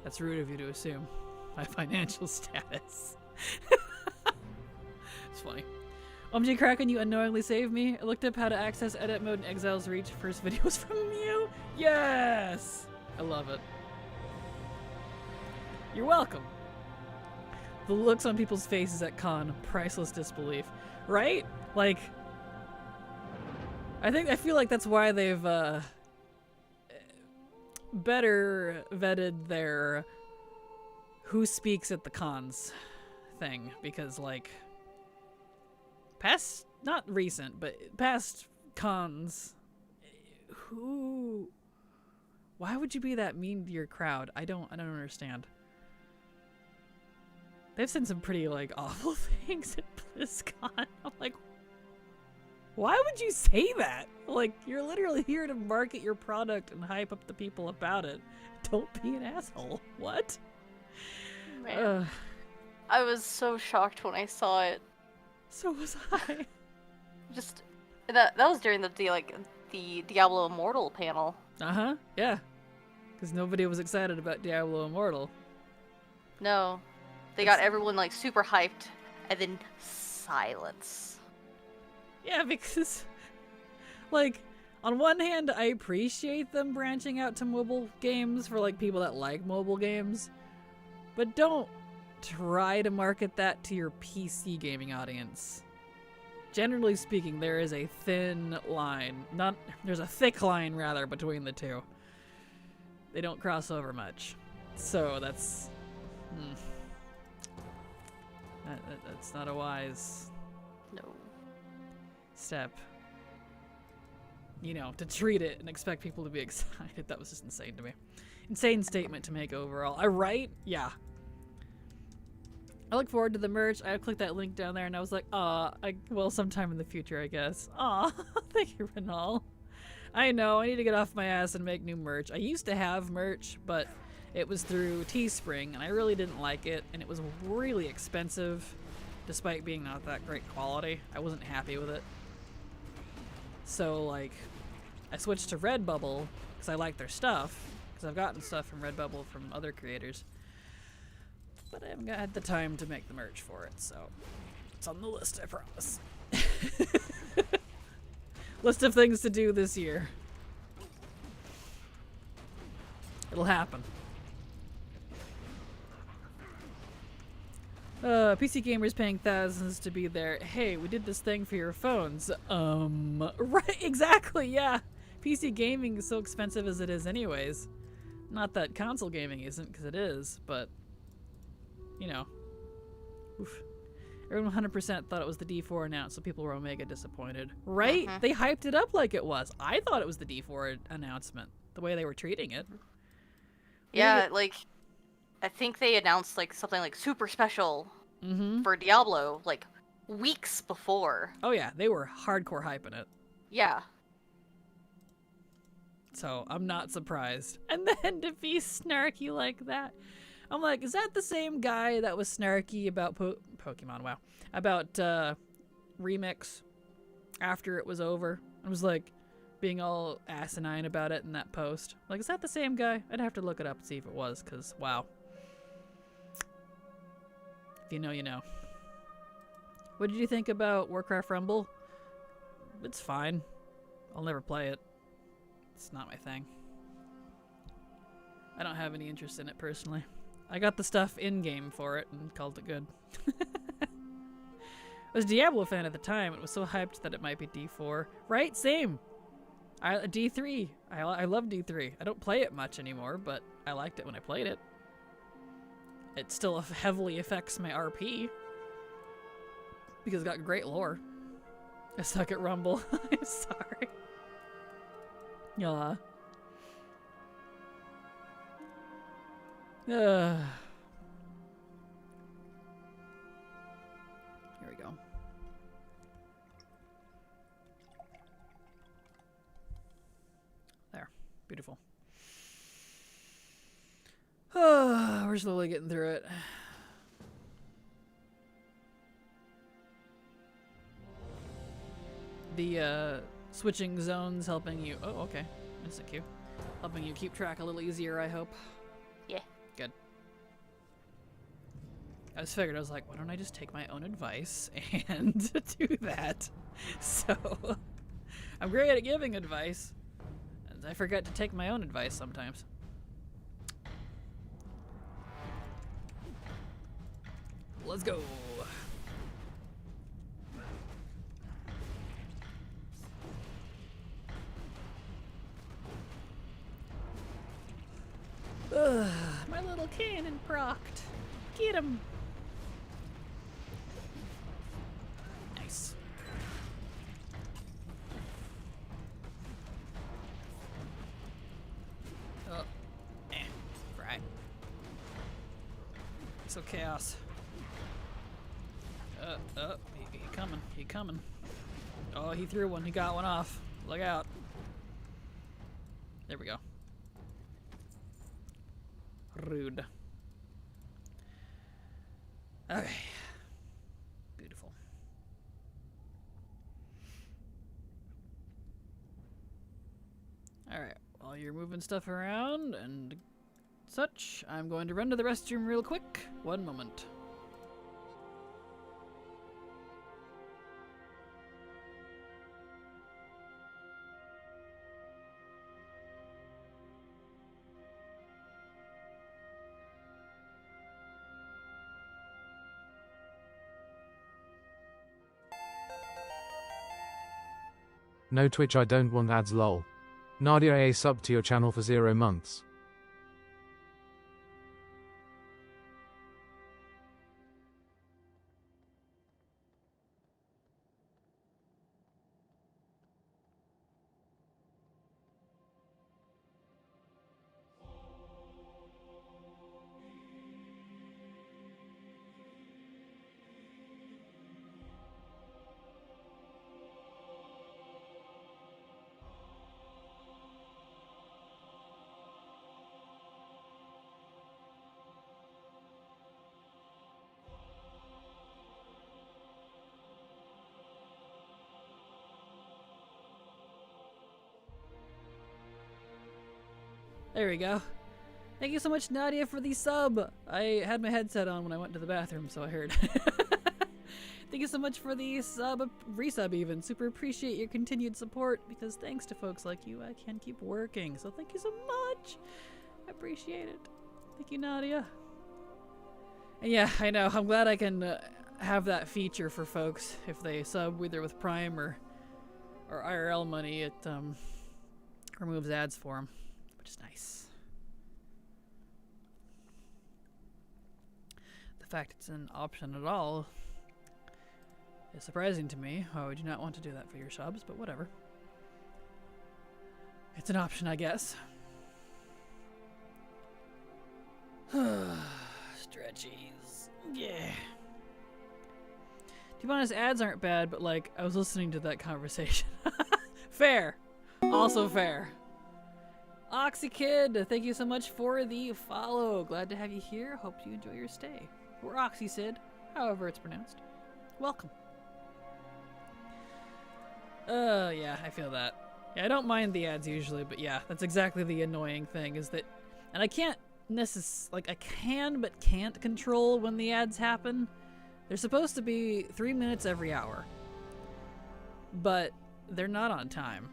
That's rude of you to assume my financial status. It's funny. OMG Kraken, you unknowingly saved me. I looked up how to access edit mode in Exile's Reach. First video was from you. Yes! I love it. You're welcome. The looks on people's faces at con, priceless disbelief. Right? Like, I feel like that's why they've better vetted their who speaks at the cons thing, because like past, not recent, but past cons, why would you be that mean to your crowd? I don't understand. They've said some pretty like awful things at BlizzCon. I'm like, why would you say that? Like, you're literally here to market your product and hype up the people about it. Don't be an asshole. What? Man. I was so shocked when I saw it. So was I. Just that was during the Diablo Immortal panel. Uh-huh. Yeah. Because nobody was excited about Diablo Immortal. No. They got everyone like super hyped and then silence. Yeah, because like on one hand I appreciate them branching out to mobile games for like people that like mobile games, but don't try to market that to your PC gaming audience. Generally speaking, there is a thin line. There's a thick line rather between the two. They don't cross over much. So that's that's not a wise step. You know, to treat it and expect people to be excited. That was just insane to me. Insane statement to make overall. I right? Yeah. I look forward to the merch. I clicked that link down there and I was like, well, sometime in the future, I guess. Aw, thank you, Renal. I know, I need to get off my ass and make new merch. I used to have merch, but it was through Teespring, and I really didn't like it, and it was really expensive, despite being not that great quality. I wasn't happy with it. So, like, I switched to Redbubble, because I like their stuff, because I've gotten stuff from Redbubble from other creators. But I haven't had the time to make the merch for it, so it's on the list, I promise. List of things to do this year. It'll happen. PC gamers paying thousands to be there. Hey, we did this thing for your phones. Right, exactly, yeah. PC gaming is so expensive as it is anyways. Not that console gaming isn't, because it is, but, you know. Oof. Everyone 100% thought it was the D4 announced, so people were mega disappointed. Right? They hyped it up like it was. I thought it was the D4 announcement, the way they were treating it. Yeah, like, I think they announced, like, something, like, super special for Diablo, like, weeks before. Oh, yeah. They were hardcore hyping it. Yeah. So, I'm not surprised. And then to be snarky like that. I'm like, is that the same guy that was snarky about Pokemon? Wow, about Remix after it was over? I was like, being all asinine about it in that post. Like, is that the same guy? I'd have to look it up and see if it was, because wow. If you know, you know. What did you think about Warcraft Rumble? It's fine. I'll never play it. It's not my thing. I don't have any interest in it personally. I got the stuff in-game for it and called it good. I was a Diablo fan at the time. It was so hyped that it might be D4. Right? Same. D3. I love D3. I don't play it much anymore, but I liked it when I played it. It still heavily affects my RP. Because it's got great lore. I suck at Rumble. I'm sorry. Aw. Here we go. There. Beautiful. We're slowly getting through it. The switching zones helping you. Oh, okay. That's a cue. Helping you keep track a little easier, I hope. Yeah. Good. I was figured, I was like, why don't I just take my own advice and do that? So, I'm great at giving advice, and I forget to take my own advice sometimes. Let's go. Ugh, my little cannon procced. Get him. Nice. Oh, right. So chaos. He coming. He coming. Oh, he threw one. He got one off. Look out. There we go. Rude. Okay. Beautiful. Alright, while you're moving stuff around and such, I'm going to run to the restroom real quick. One moment. No Twitch, I don't want ads, lol. Nadia, a sub to your channel for 0 months. There we go. Thank you so much, Nadia, for the sub. I had my headset on when I went to the bathroom, so I heard. Thank you so much for the sub, resub even. Super appreciate your continued support, because thanks to folks like you, I can keep working. So thank you so much. I appreciate it. Thank you, Nadia. And yeah, I know. I'm glad I can have that feature for folks if they sub either with Prime or IRL money. It removes ads for them, which is nice. The fact it's an option at all is surprising to me. Why would you not want to do that for your subs? But whatever. It's an option, I guess. Stretchies. Yeah. To be honest, ads aren't bad, but like, I was listening to that conversation. Fair. Also fair. OxyKid, thank you so much for the follow. Glad to have you here. Hope you enjoy your stay. Or OxySid, however it's pronounced. Welcome. Yeah, I feel that. Yeah, I don't mind the ads usually, but yeah, that's exactly the annoying thing is that, and I can't I can but can't control when the ads happen. They're supposed to be 3 minutes every hour, but they're not on time.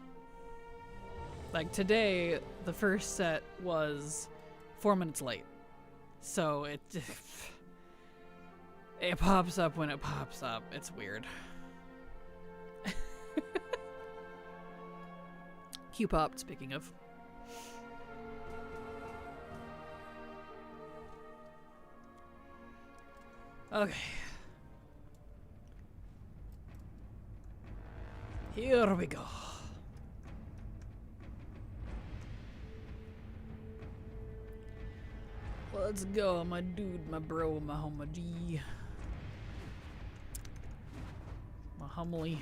Like today, the first set was 4 minutes late, so it pops up when it pops up. It's weird. Q-popped, speaking of. Okay. Here we go. Let's go, my dude, my bro, my homie G. My homely.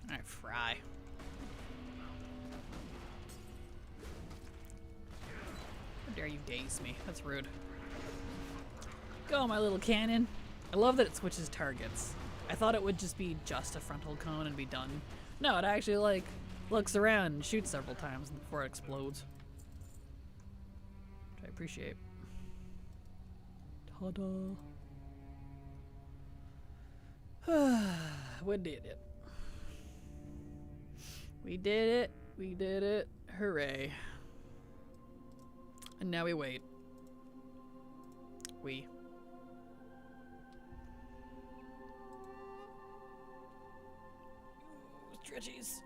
Alright, fry. How dare you daze me? That's rude. Go, my little cannon. I love that it switches targets. I thought it would just be just a frontal cone and be done. No, it actually, like, looks around and shoots several times before it explodes. Which I appreciate. Ta-da. We did it. We did it. We did it. Hooray. And now we wait. Stretchies.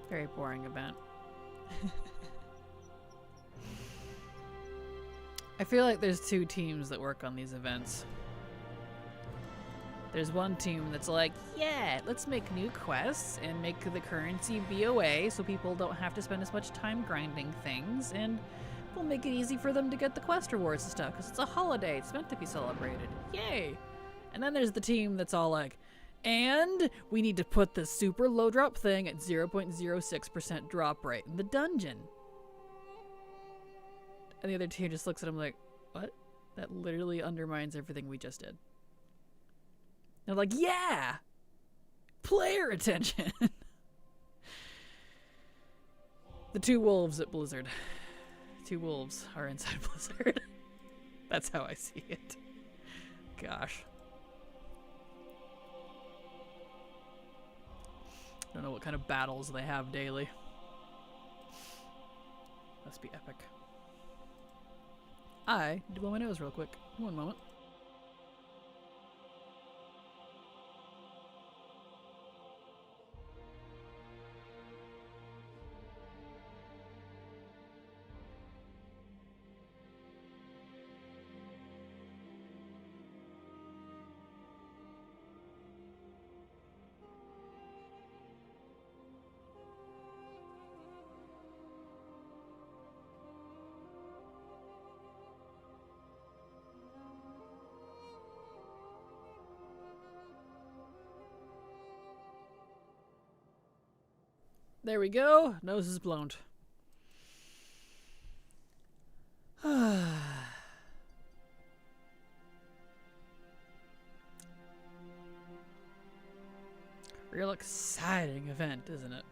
Very boring event. I feel like there's two teams that work on these events. There's one team that's like, yeah, let's make new quests and make the currency BOA so people don't have to spend as much time grinding things, and we'll make it easy for them to get the quest rewards and stuff because it's a holiday. It's meant to be celebrated. Yay! And then there's the team that's all like, and we need to put the super low drop thing at 0.06% drop rate in the dungeon. And the other team just looks at him like, what? That literally undermines everything we just did. They're like, yeah! Player attention! The two wolves at Blizzard. Two wolves are inside Blizzard. That's how I see it. Gosh. I don't know what kind of battles they have daily. Must be epic. I need to blow my nose real quick. One moment. There we go. Nose is blown. Real exciting event, isn't it?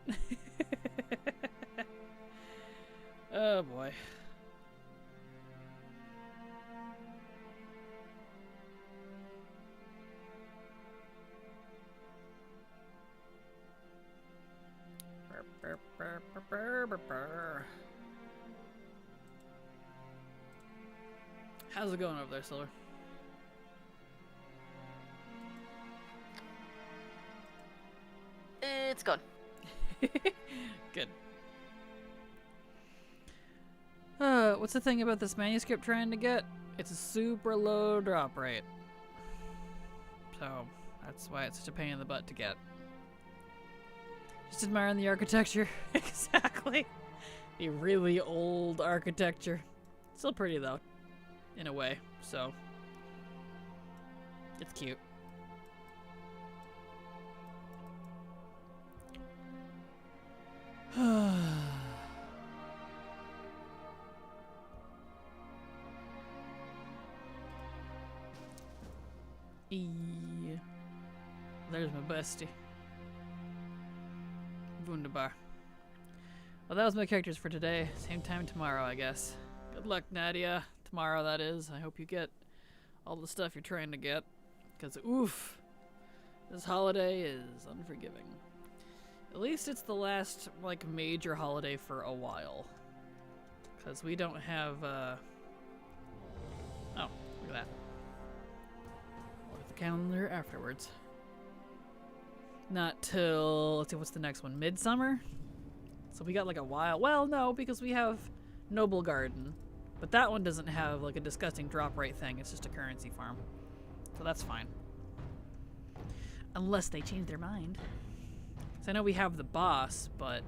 Oh boy. How's it going over there, Silver? It's good. Good. what's the thing about this manuscript trying to get? It's a super low drop rate. So, that's why it's such a pain in the butt to get. Just admiring the architecture. Exactly. The really old architecture. Still pretty though, in a way, so. It's cute. There's my bestie. Wunderbar. Well, that was my characters for today. Same time tomorrow, I guess. Good luck, Nadia. Tomorrow, that is. I hope you get all the stuff you're trying to get. Because, oof, this holiday is unforgiving. At least it's the last, like, major holiday for a while. Because we don't have, oh, look at that. Look at the calendar afterwards. Not till, let's see, what's the next one? Midsummer? So we got like a while. Well, no, because we have Noble Garden. But that one doesn't have like a disgusting drop rate thing. It's just a currency farm. So that's fine. Unless they change their mind. So I know we have the boss, but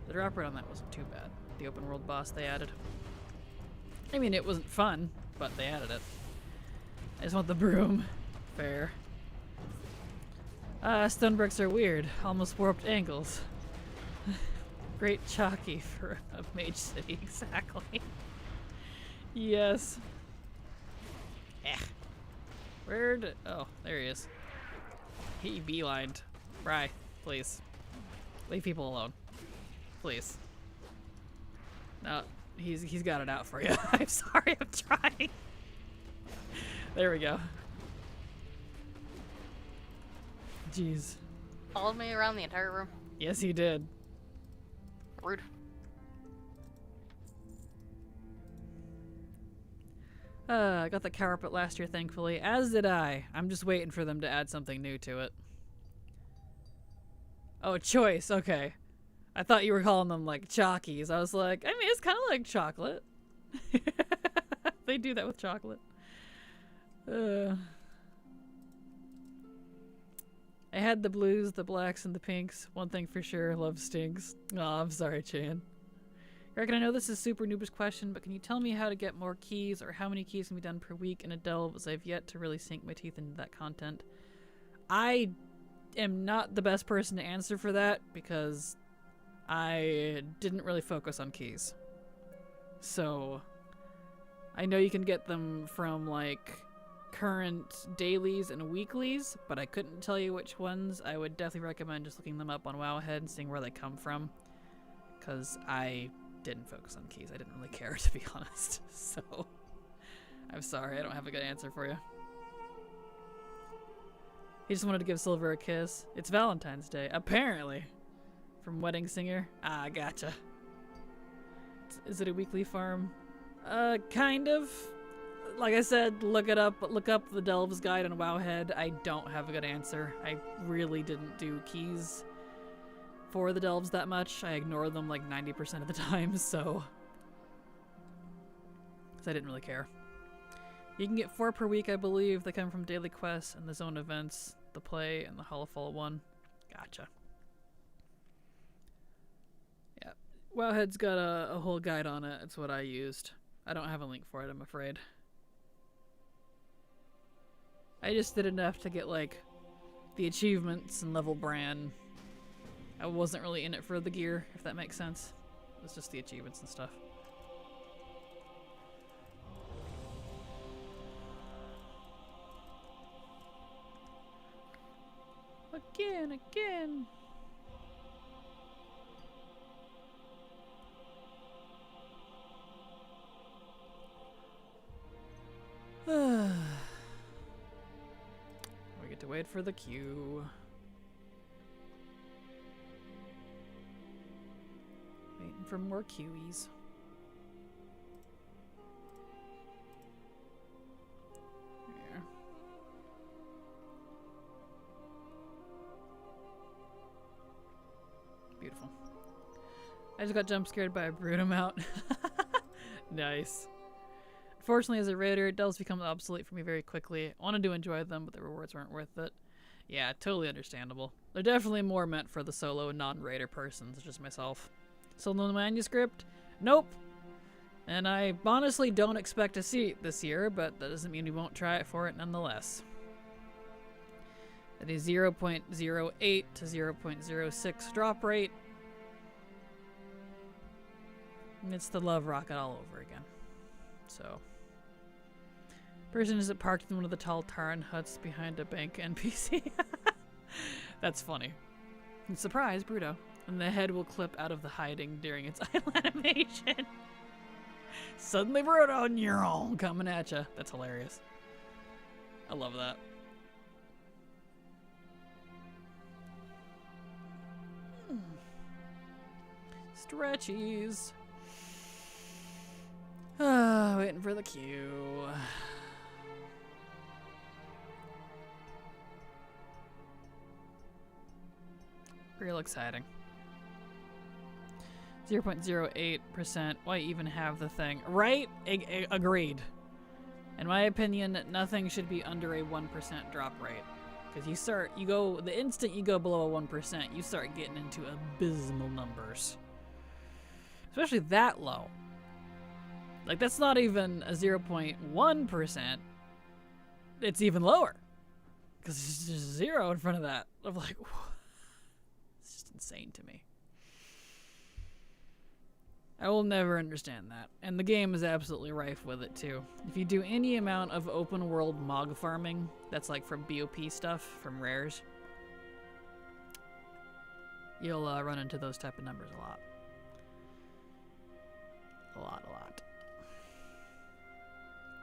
the drop rate on that wasn't too bad. The open world boss they added. I mean, it wasn't fun, but they added it. I just want the broom. Fair. Stone bricks are weird. Almost warped angles. Great chalky for a mage city, exactly. Yes. Eh. Where'd... Oh, there he is. He beelined. Bri, please. Leave people alone. Please. No, he's got it out for you. I'm sorry, I'm trying. There we go. Jeez. Followed me around the entire room. Yes, he did. Rude. I got the carpet last year, thankfully. As did I. I'm just waiting for them to add something new to it. Oh, choice. Okay. I thought you were calling them, like, chalkies. I was like, I mean, it's kind of like chocolate. They do that with chocolate. I had the blues, the blacks, and the pinks. One thing for sure, love stinks. Oh, I'm sorry, Chan. Reckon I know this is super noobish question, but can you tell me how to get more keys or how many keys can be done per week in a delve, as I've yet to really sink my teeth into that content? I am not the best person to answer for that because I didn't really focus on keys. So I know you can get them from like current dailies and weeklies, but I couldn't tell you which ones. I would definitely recommend just looking them up on Wowhead and seeing where they come from, because I didn't focus on keys. I didn't really care, to be honest. So I'm sorry, I don't have a good answer for you. He just wanted to give Silver a kiss. It's Valentine's Day, apparently. From Wedding Singer. Ah, gotcha. Is it a weekly farm? Kind of. Like I said, look it up. Look up the Delves Guide on Wowhead. I don't have a good answer. I really didn't do keys for the Delves that much. I ignore them like 90% of the time, so... because I didn't really care. You can get 4 per week, I believe. They come from daily quests and the zone events, the play, and the Hollowfall one. Gotcha. Yeah. Wowhead's got a whole guide on it. It's what I used. I don't have a link for it, I'm afraid. I just did enough to get, like, the achievements and level Bran. I wasn't really in it for the gear, if that makes sense. It was just the achievements and stuff. Again. We get to wait for the queue. Waiting for more queuies. Here. Beautiful. I just got jump scared by a Brutum out. Nice. Unfortunately, as a raider, it does become obsolete for me very quickly. I wanted to enjoy them, but the rewards weren't worth it. Yeah, totally understandable. They're definitely more meant for the solo and non-raider persons, such as myself. Solo Manuscript? Nope. And I honestly don't expect to see it this year, but that doesn't mean we won't try it for it nonetheless. That is 0.08 to 0.06 drop rate. And it's the love rocket all over again. So, person isn't parked in one of the tall Taran huts behind a bank NPC. That's funny. And surprise, Bruto. And the head will clip out of the hiding during its idle animation. Suddenly Bruto, and you're all coming at ya. That's hilarious. I love that. Stretchies. Waiting for the queue. Real exciting. 0.08%. Why even have the thing? Right? Agreed. In my opinion, nothing should be under a 1% drop rate. Because the instant you go below a 1%, you start getting into abysmal numbers. Especially that low. Like, that's not even a 0.1%. It's even lower. Because it's just 0 in front of that. I'm like, whoa. It's just insane to me. I will never understand that. And the game is absolutely rife with it, too. If you do any amount of open world mog farming, that's like from BOP stuff, from rares, you'll run into those type of numbers a lot. A lot.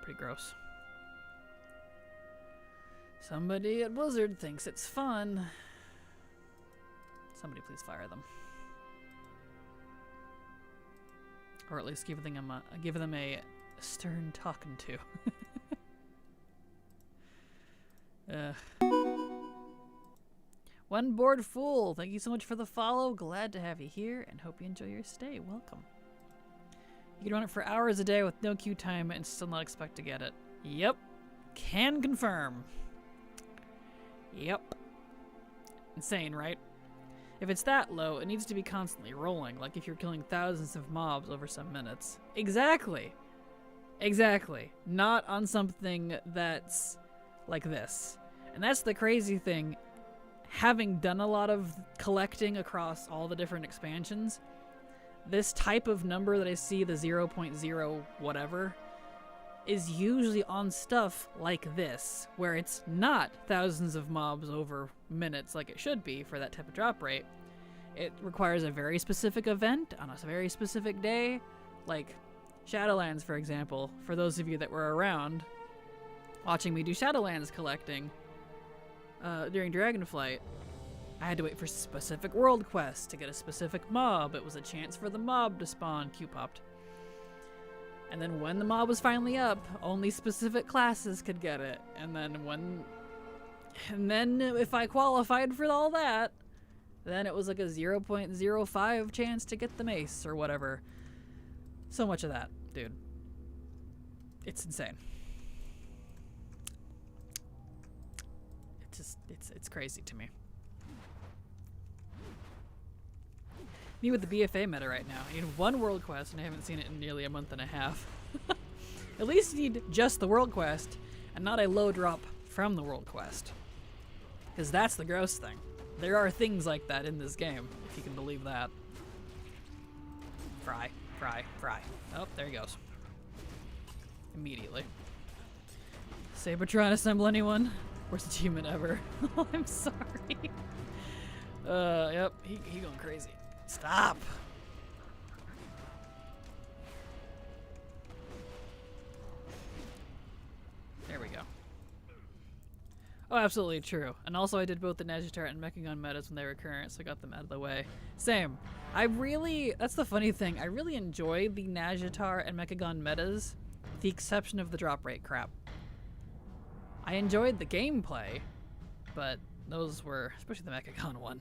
Pretty gross. Somebody at Blizzard thinks it's fun. Somebody please fire them. Or at least give them a stern talking to. One bored fool. Thank you so much for the follow. Glad to have you here and hope you enjoy your stay. Welcome. You can run it for hours a day with no queue time and still not expect to get it. Yep. Can confirm. Yep. Insane, right? If it's that low, it needs to be constantly rolling, like if you're killing thousands of mobs over some minutes. Exactly. Exactly. Not on something that's like this. And that's the crazy thing. Having done a lot of collecting across all the different expansions, this type of number that I see, the 0.0 whatever, is usually on stuff like this, where it's not thousands of mobs over minutes like it should be for that type of drop rate. It requires a very specific event on a very specific day, like Shadowlands, for example. For those of you that were around watching me do Shadowlands collecting during Dragonflight, I had to wait for specific world quests to get a specific mob. It was a chance for the mob to spawn. Q popped. And then when the mob was finally up, only specific classes could get it. And then if I qualified for all that, then it was like a 0.05 chance to get the mace or whatever. So much of that, dude. It's insane. It's crazy to me. Me with the BFA meta right now. I need one world quest, and I haven't seen it in nearly a month and a half. At least you need just the world quest, and not a low drop from the world quest. Because that's the gross thing. There are things like that in this game, if you can believe that. Fry. Oh, there he goes. Immediately. Sabertron assemble anyone? Worst achievement ever. Oh, I'm sorry. Yep, he going crazy. Stop! There we go. Oh, absolutely true. And also I did both the Nagitar and Mechagon metas when they were current, so I got them out of the way. Same. That's the funny thing. I really enjoy the Nagitar and Mechagon metas, with the exception of the drop rate crap. I enjoyed the gameplay, but those were, especially the Mechagon one,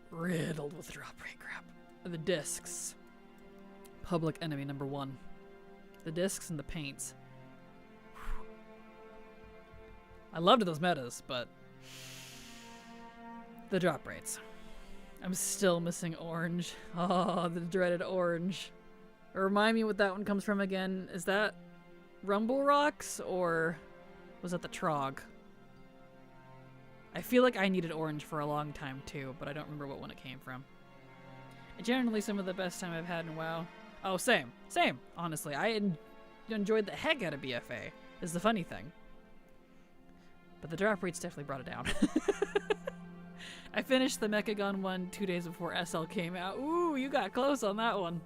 riddled with drop rate crap. The discs. Public enemy number 1. The discs and the paints. I loved those metas, but the drop rates. I'm still missing orange. Oh, the dreaded orange. Remind me what that one comes from again. Is that Rumble Rocks or was that the Trog? I feel like I needed orange for a long time too, but I don't remember what one it came from. Generally some of the best time I've had in WoW. Oh, same. Honestly, I enjoyed the heck out of BFA, is the funny thing. But the drop rates definitely brought it down. I finished the Mechagon one 2 days before SL came out. Ooh, you got close on that one.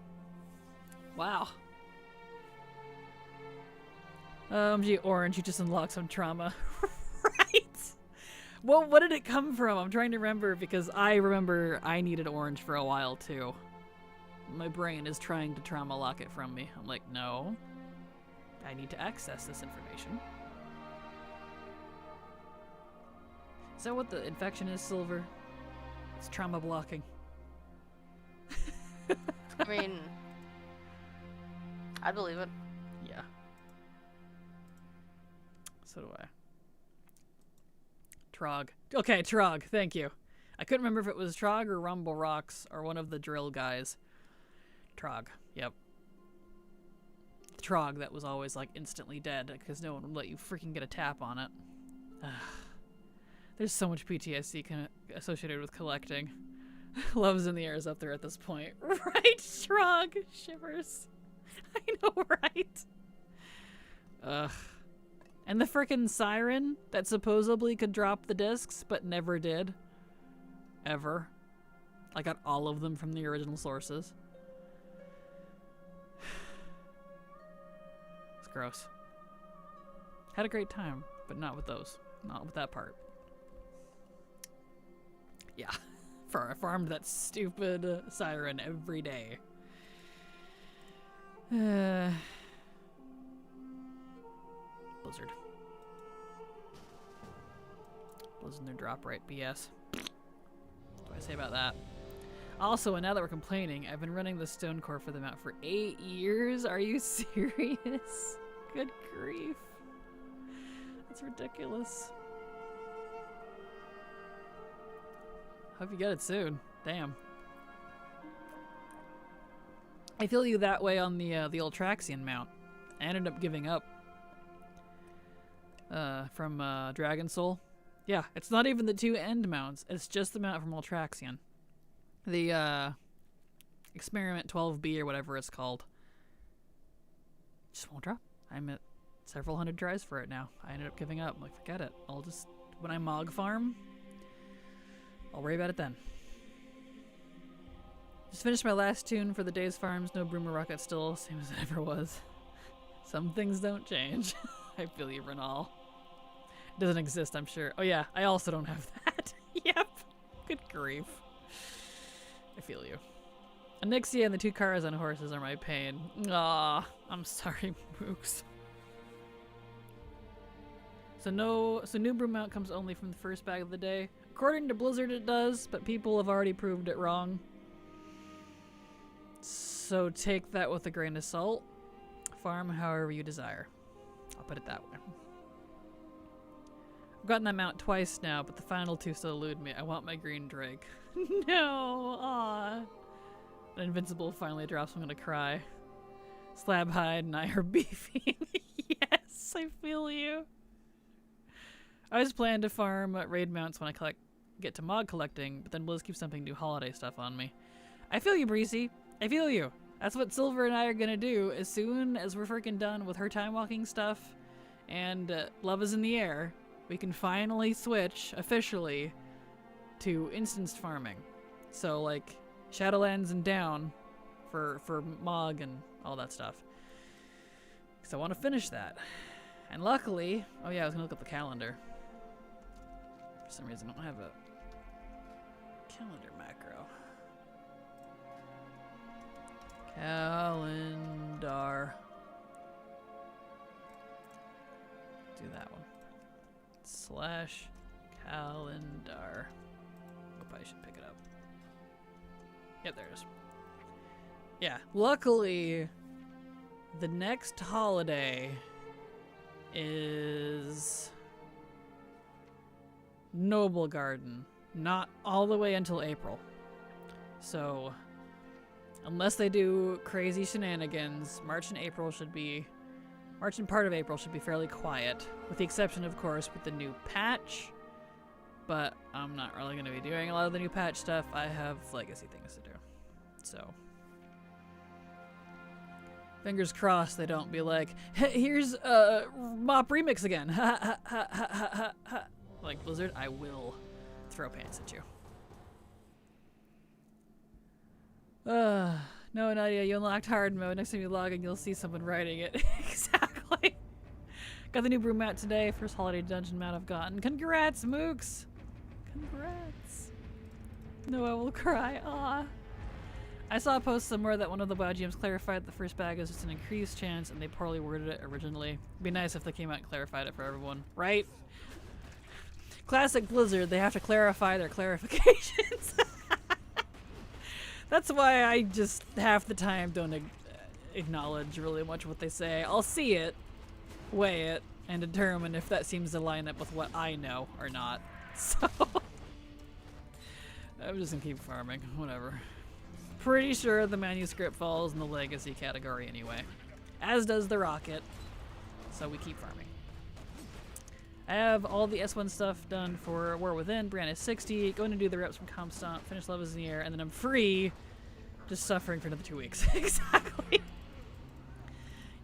Wow. Gee, orange, you just unlocked some trauma. Right? Well, what did it come from? I'm trying to remember because I remember I needed orange for a while too. My brain is trying to trauma lock it from me. I'm like, no. I need to access this information. Is that what the infection is, Silver? It's trauma blocking. I mean, I believe it. Yeah. So do I. Trog. Okay, Trog, thank you. I couldn't remember if it was Trog or Rumble Rocks or one of the drill guys. Trog, yep. Trog that was always like instantly dead because no one would let you freaking get a tap on it. There's so much PTSD associated with collecting. Love's in the air is up there at this point. Right, Trog? Shivers. I know, right? Ugh. And the frickin' siren that supposedly could drop the discs, but never did. Ever. I got all of them from the original sources. It's gross. Had a great time, but not with those. Not with that part. Yeah. I farmed that stupid siren every day. Blizzard. Blizzard their drop rate BS. What do I say about that? Also, and now that we're complaining, I've been running the Stone Core for them out for 8 years. Are you serious? Good grief. That's ridiculous. Hope you get it soon. Damn. I feel you that way on the Ultraxian mount. I ended up giving up from Dragon Soul. Yeah, it's not even the 2 end mounts. It's just the mount from Ultraxian. The Experiment 12B or whatever it's called. Just won't drop. I'm at several hundred tries for it now. I ended up giving up. I'm like, forget it. I'll just, when I Mog farm, I'll worry about it then. Just finished my last tune for the day's farms. No Broomer Rocket still, same as it ever was. Some things don't change. I feel you, Renal. It doesn't exist, I'm sure. Oh yeah, I also don't have that. Yep. Good grief. I feel you. Anixia and the 2 cars on horses are my pain. Aw, I'm sorry, Mooks. So new brew mount comes only from the first bag of the day. According to Blizzard it does, but people have already proved it wrong. So take that with a grain of salt. Farm however you desire. I'll put it that way. I've gotten that mount twice now, but the final 2 still elude me. I want my green Drake. No, aw. When Invincible finally drops, I'm gonna cry. Slabhide and I are beefing. Yes, I feel you. I was planning to farm raid mounts when I get to mod collecting, but then Blizz keeps dumping new holiday stuff on me. I feel you, Breezy. I feel you. That's what Silver and I are gonna do as soon as we're freaking done with her time walking stuff and Love is in the Air. We can finally switch officially to instanced farming. So like Shadowlands and down for Mog and all that stuff. Because I want to finish that. And luckily, oh yeah, I was gonna look up the calendar. For some reason I don't have a calendar macro. Calendar. Do that one. /calendar. Hope I should pick it up. Yep, there it is. Yeah, luckily, the next holiday is Noble Garden, not all the way until April. So, unless they do crazy shenanigans, March and part of April should be fairly quiet, with the exception, of course, with the new patch. But I'm not really going to be doing a lot of the new patch stuff. I have legacy things to do. So, fingers crossed they don't be like, hey, here's Mop Remix again. Ha ha ha ha ha ha ha. Like, Blizzard, I will throw pants at you. No, Nadia, you unlocked hard mode. Next time you log in, you'll see someone writing it. Exactly. Got the new broom mat today. First holiday dungeon mat I've gotten. Congrats, Mooks. Congrats. No, I will cry. Aw. I saw a post somewhere that one of the WoW GMs clarified the first bag is just an increased chance and they poorly worded it originally. It'd be nice if they came out and clarified it for everyone, right? Classic Blizzard, they have to clarify their clarifications. That's why I just half the time don't acknowledge really much what they say. I'll see it, weigh it, and determine if that seems to line up with what I know or not. So, I'm just gonna keep farming, whatever. Pretty sure the Manuscript falls in the Legacy category anyway. As does the Rocket. So we keep farming. I have all the S1 stuff done for War Within, Brand 60, going to do the reps from Comstomp, finish levels in the air, and then I'm free, just suffering for another 2 weeks. Exactly.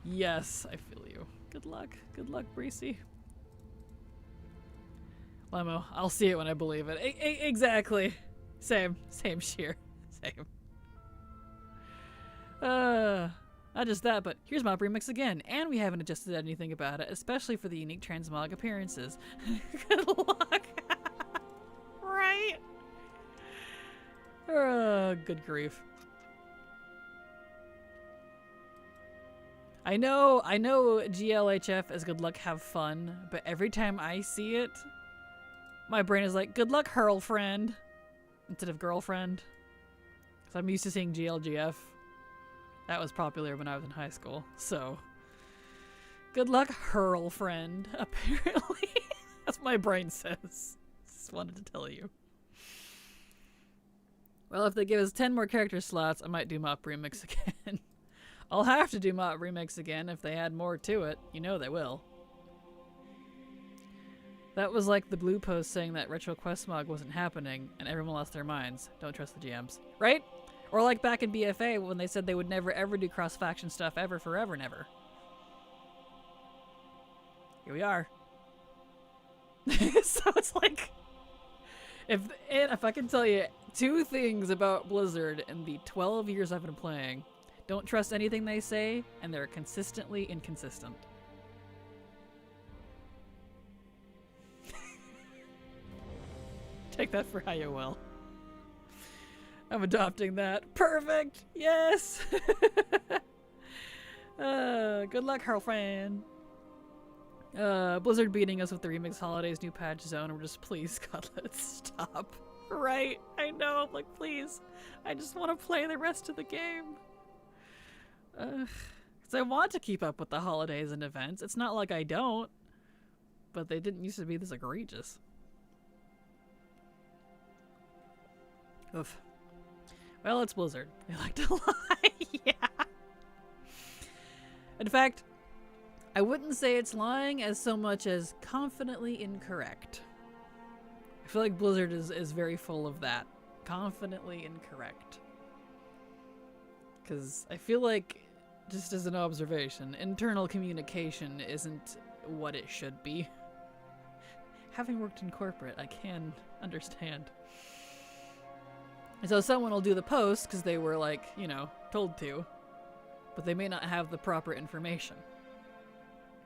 Yes, I feel you. Good luck, Breezy. Lemo, I'll see it when I believe it. Exactly. Same sheer. Same. Not just that, but here's Mob Remix again, and we haven't adjusted anything about it, especially for the unique transmog appearances. Good luck. Right? Good grief. I know GLHF is good luck, have fun, but every time I see it, my brain is like, good luck, hurl friend, instead of girlfriend. Because I'm used to seeing GLGF. That was popular when I was in high school, so. Good luck, hurl friend, apparently. That's what my brain says. Just wanted to tell you. Well, if they give us 10 more character slots, I might do Mop Remix again. I'll have to do Mop Remix again if they add more to it. You know they will. That was like the blue post saying that Retro Quest Mog wasn't happening, and everyone lost their minds. Don't trust the GMs. Right? Or like back in BFA when they said they would never ever do cross-faction stuff ever, forever, never. Here we are. So it's like, if I can tell you 2 things about Blizzard in the 12 years I've been playing, don't trust anything they say, and they're consistently inconsistent. Take that for how you will. I'm adopting that. Perfect! Yes! Good luck, girlfriend. Blizzard beating us with the Remix Holidays new patch zone. We're just, please, God, let's stop. Right? I know. I'm like, please. I just want to play the rest of the game. Because I want to keep up with the holidays and events. It's not like I don't. But they didn't used to be this egregious. Oof. Well, it's Blizzard. They like to lie. Yeah. In fact, I wouldn't say it's lying as so much as confidently incorrect. I feel like Blizzard is very full of that. Confidently incorrect. Because I feel like, just as an observation, internal communication isn't what it should be. Having worked in corporate, I can understand. And so someone will do the post because they were, like, you know, told to, but they may not have the proper information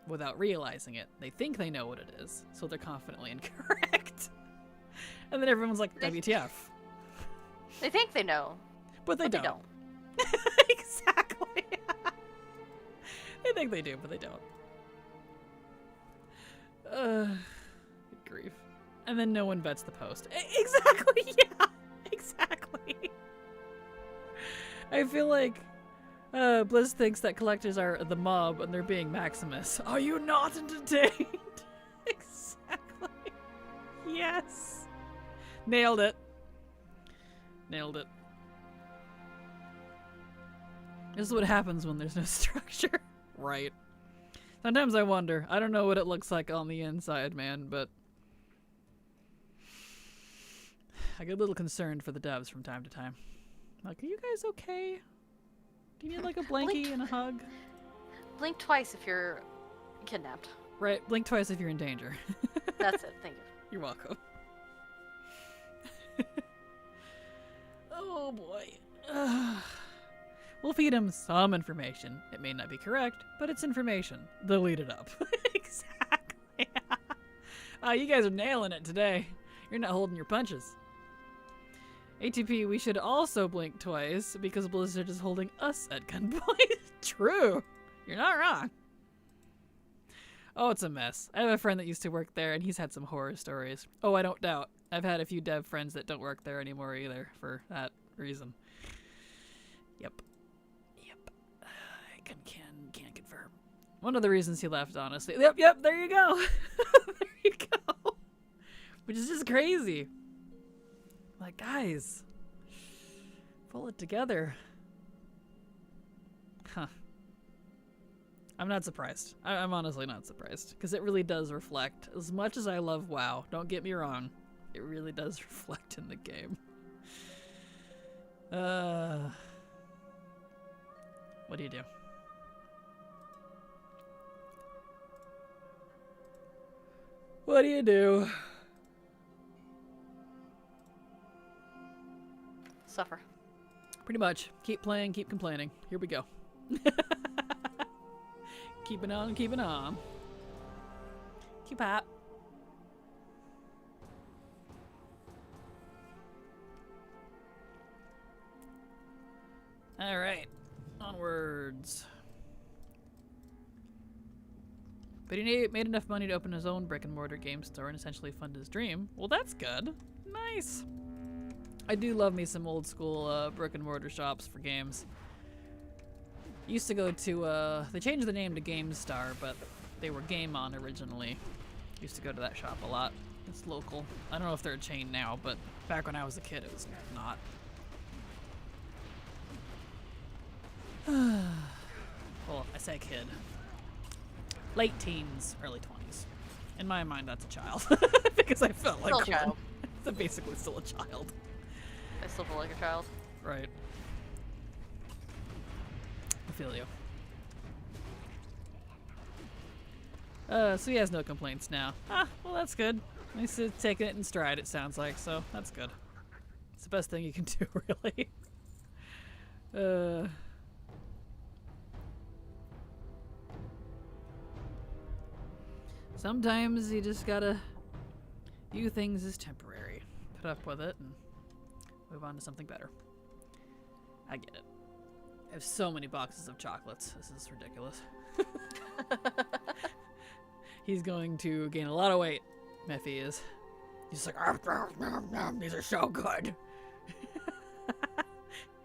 without realizing it. They think they know what it is, so they're confidently incorrect. And then everyone's like, WTF. They think they know. But they don't. They don't. Exactly. They think they do, but they don't. Good grief. And then no one vets the post. Exactly, yeah. Exactly. I feel like Blizz thinks that collectors are the mob and they're being Maximus. Are you not entertained? Exactly. Yes. Nailed it. Nailed it. This is what happens when there's no structure. Right. Sometimes I wonder. I don't know what it looks like on the inside, man, but I get a little concerned for the devs from time to time. Like, are you guys okay? Do you need like a blankie and a hug? Blink twice if you're kidnapped. Right, blink twice if you're in danger. That's it, thank you. You're welcome. Oh boy. We'll feed him some information. It may not be correct, but it's information. They'll eat it up. Exactly. You guys are nailing it today. You're not holding your punches. ATP, we should also blink twice because Blizzard is holding us at gunpoint. True. You're not wrong. Oh, it's a mess. I have a friend that used to work there, and he's had some horror stories. Oh, I don't doubt. I've had a few dev friends that don't work there anymore either for that reason. Yep. I can confirm. One of the reasons he left, honestly. Yep, there you go. There you go. Which is just crazy. Like, guys, pull it together. Huh. I'm not surprised. I'm honestly not surprised. Because it really does reflect. As much as I love WoW, don't get me wrong, it really does reflect in the game. What do you do? What do you do? Suffer. Pretty much. Keep playing, keep complaining. Here we go. Keeping on, keeping on. Keep up. Alright. Onwards. But he made enough money to open his own brick-and-mortar game store and essentially fund his dream. Well, that's good. Nice. I do love me some old-school brick-and-mortar shops for games. Used to go to, they changed the name to GameStar, but they were Game On originally. Used to go to that shop a lot. It's local. I don't know if they're a chain now, but back when I was a kid, it was not. Well, I say kid. Late teens, early 20s. In my mind, that's a child. Because I felt like Still a child. I'm basically still a child. I still feel like a child. Right. I feel you. So he has no complaints now. Ah, well that's good. He's taking it in stride, it sounds like, so that's good. It's the best thing you can do, really. Sometimes you just gotta view things as temporary. Put up with it and move on to something better. I get it. I have so many boxes of chocolates. This is ridiculous. He's going to gain a lot of weight. Mephi is. He's like, these are so good.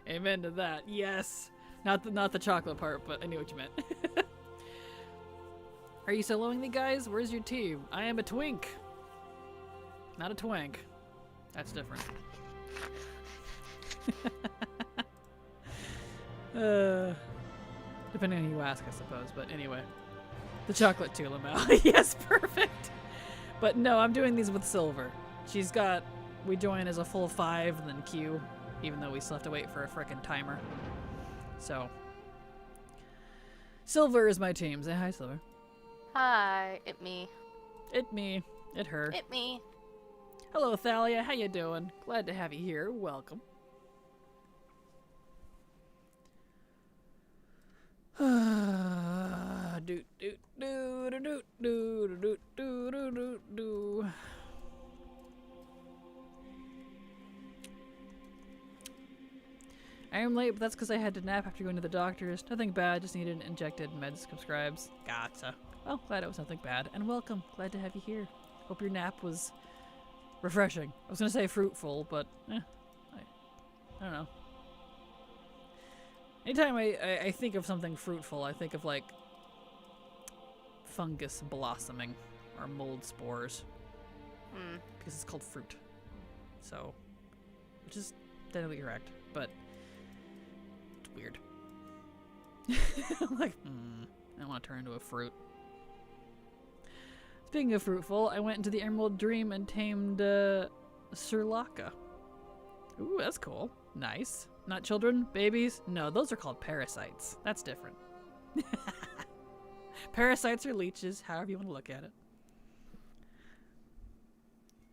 Amen to that. Yes. Not the chocolate part, but I knew what you meant. Are you soloing the guys? Where's your team? I am a twink. Not a twank. That's different. Depending on who you ask, I suppose. But anyway. The chocolate Tulamau. Yes, perfect. But no, I'm doing these with Silver. She's got... We join as a full 5 and then Q. Even though we still have to wait for a frickin' timer. So. Silver is my team. Say hi, Silver. Hi, it me. It me. It her. It me. Hello, Thalia. How you doing? Glad to have you here. Welcome. do do do do do do do do do do. I am late, but that's because I had to nap after going to the doctor's. Nothing bad, just needed injected meds subscribes. Gotcha. Well, glad it was nothing bad. And welcome. Glad to have you here. Hope your nap was refreshing. I was going to say fruitful, but I don't know. Anytime I think of something fruitful, I think of like fungus blossoming or mold spores. Because it's called fruit. So, which is technically correct, but it's weird. Like, I want to turn into a fruit. Speaking of fruitful, I went into the Emerald Dream and tamed Surlaka. Ooh, that's cool. Nice. Not children? Babies? No, those are called parasites. That's different. Parasites are leeches, however you want to look at it.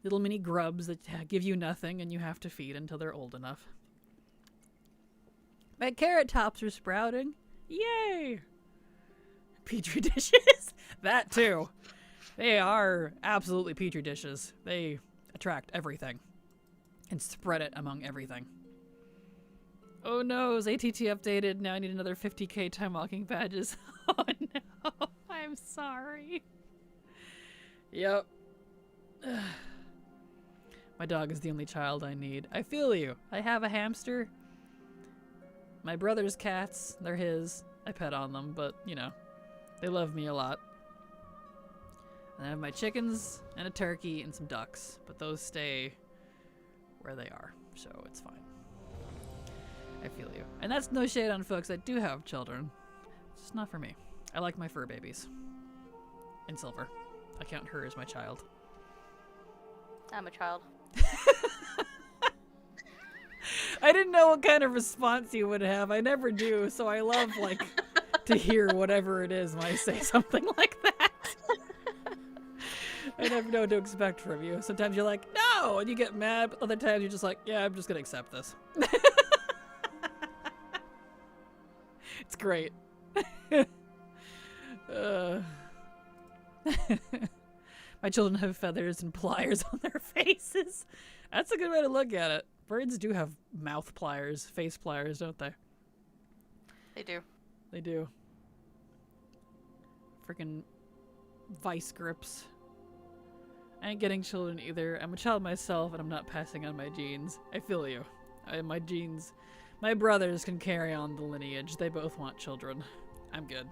Little mini grubs that give you nothing and you have to feed until they're old enough. My carrot tops are sprouting. Yay! Petri dishes? That too. They are absolutely petri dishes. They attract everything and spread it among everything. Oh no, is ATT updated? Now I need another 50k time walking badges. Oh no, I'm sorry. Yep. My dog is the only child I need. I feel you. I have a hamster. My brother's cats, they're his. I pet on them, but, you know, they love me a lot. And I have my chickens and a turkey and some ducks, but those stay where they are, so it's fine. I feel you. And that's no shade on folks that do have children. It's just not for me. I like my fur babies. And Silver. I count her as my child. I'm a child. I didn't know what kind of response you would have. I never do, so I love, like, to hear whatever it is when I say something like that. I never know what to expect from you. Sometimes you're like, no, and you get mad, but other times you're just like, yeah, I'm just gonna accept this. It's great. My children have feathers and pliers on their faces. That's a good way to look at it. Birds do have mouth pliers, face pliers, don't they? They do. They do. Freaking vice grips. I ain't getting children either. I'm a child myself, and I'm not passing on my genes. I feel you. My genes... My brothers can carry on the lineage. They both want children. I'm good.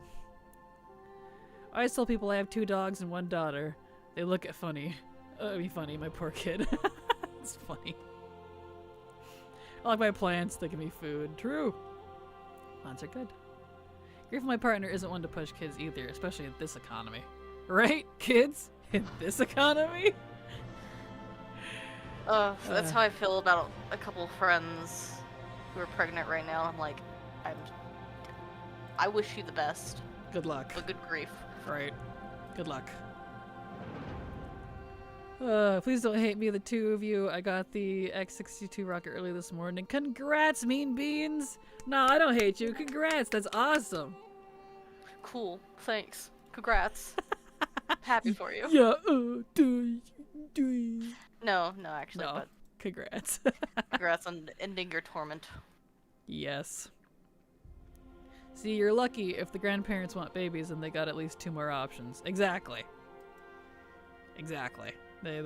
I always tell people I have 2 dogs and 1 daughter. They look at funny. Funny, my poor kid. It's funny. I like my plants. They give me food. True. Plants are good. Grief, my partner, isn't one to push kids either, especially in this economy. Right, kids? In this economy? That's how I feel about a couple friends who are pregnant right now. I'm like, I wish you the best. Good luck. But good grief. Right. Good luck. Please don't hate me, the 2 of you. I got the X62 rocket early this morning. Congrats, Mean Beans! No, I don't hate you. Congrats, that's awesome. Cool. Thanks. Congrats. Happy for you. Yeah, No, actually, no. But Congrats. congrats on ending your torment. Yes. See, you're lucky if the grandparents want babies and they got at least 2 more options. Exactly. Exactly. They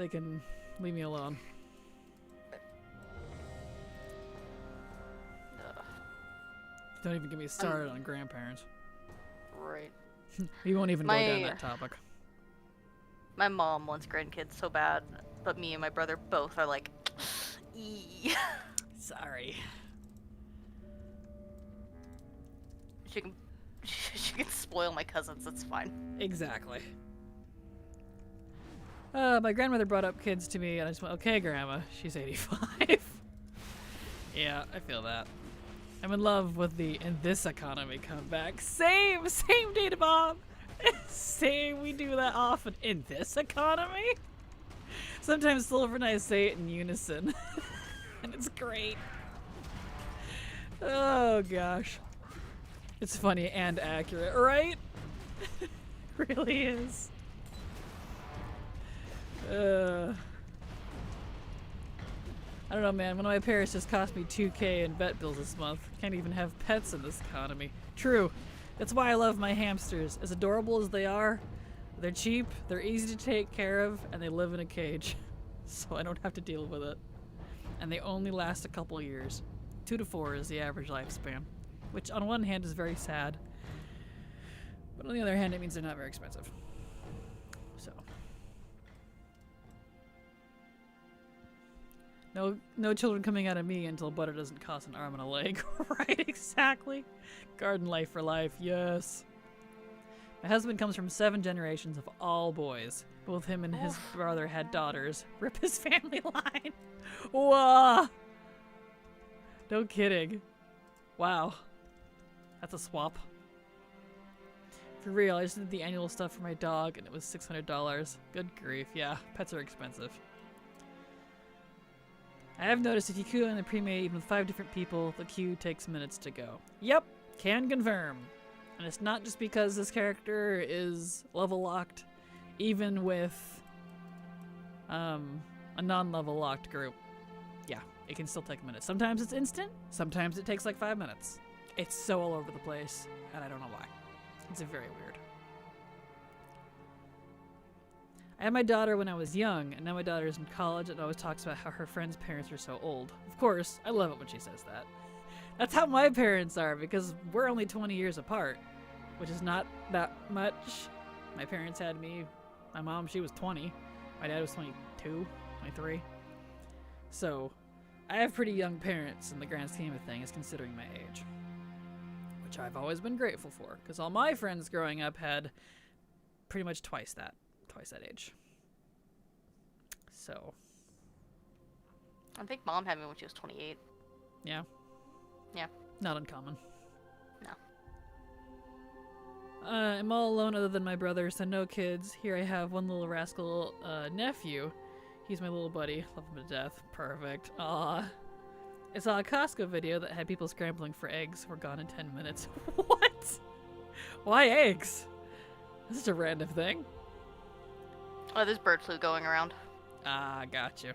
can leave me alone. Don't even get me started on grandparents. Right. We won't even go down that topic. My mom wants grandkids so bad, but me and my brother both are like, eee. Sorry. She can spoil my cousins, that's fine. Exactly. My grandmother brought up kids to me, and I just went, okay, Grandma. She's 85. Yeah, I feel that. I'm in love with the "in this economy" comeback. Same data bomb. Same, we do that often. In this economy? Sometimes Silver and I say it in unison. And it's great. Oh, gosh. It's funny and accurate, right? Really is. I don't know, man. One of my parents just cost me $2,000 in vet bills this month. Can't even have pets in this economy. True. That's why I love my hamsters. As adorable as they are, they're cheap, they're easy to take care of, and they live in a cage. So I don't have to deal with it. And they only last a couple years. 2 to 4 is the average lifespan, which on one hand is very sad, but on the other hand, it means they're not very expensive. So, no children coming out of me until butter doesn't cost an arm and a leg. Right, exactly. Garden life for life, yes. My husband comes from 7 generations of all boys. Both him and his brother had daughters. Rip his family line. Whoa. No kidding. Wow. That's a swap. For real, I just did the annual stuff for my dog and it was $600. Good grief. Yeah, pets are expensive. I have noticed if you queue in the pre-made even with 5 different people, the queue takes minutes to go. Yep, can confirm. And it's not just because this character is level locked, even with a non-level locked group. Yeah, it can still take minutes. Sometimes it's instant, sometimes it takes like 5 minutes. It's so all over the place, and I don't know why. It's very weird. I had my daughter when I was young, and now my daughter's in college and always talks about how her friends' parents are so old. Of course, I love it when she says that. That's how my parents are, because we're only 20 years apart, which is not that much. My parents had me, my mom, she was 20. My dad was 22, 23. So, I have pretty young parents in the grand scheme of things, considering my age. Which I've always been grateful for, because all my friends growing up had pretty much twice that age. So. I think Mom had me when she was 28. Yeah. Yeah. Not uncommon. No. I'm all alone other than my brother, so no kids. Here I have one little rascal nephew. He's my little buddy. Love him to death. Perfect. Aw. I saw a Costco video that had people scrambling for eggs. We're gone in 10 minutes. What? Why eggs? This is a random thing. Oh, there's bird flu going around. Ah, gotcha.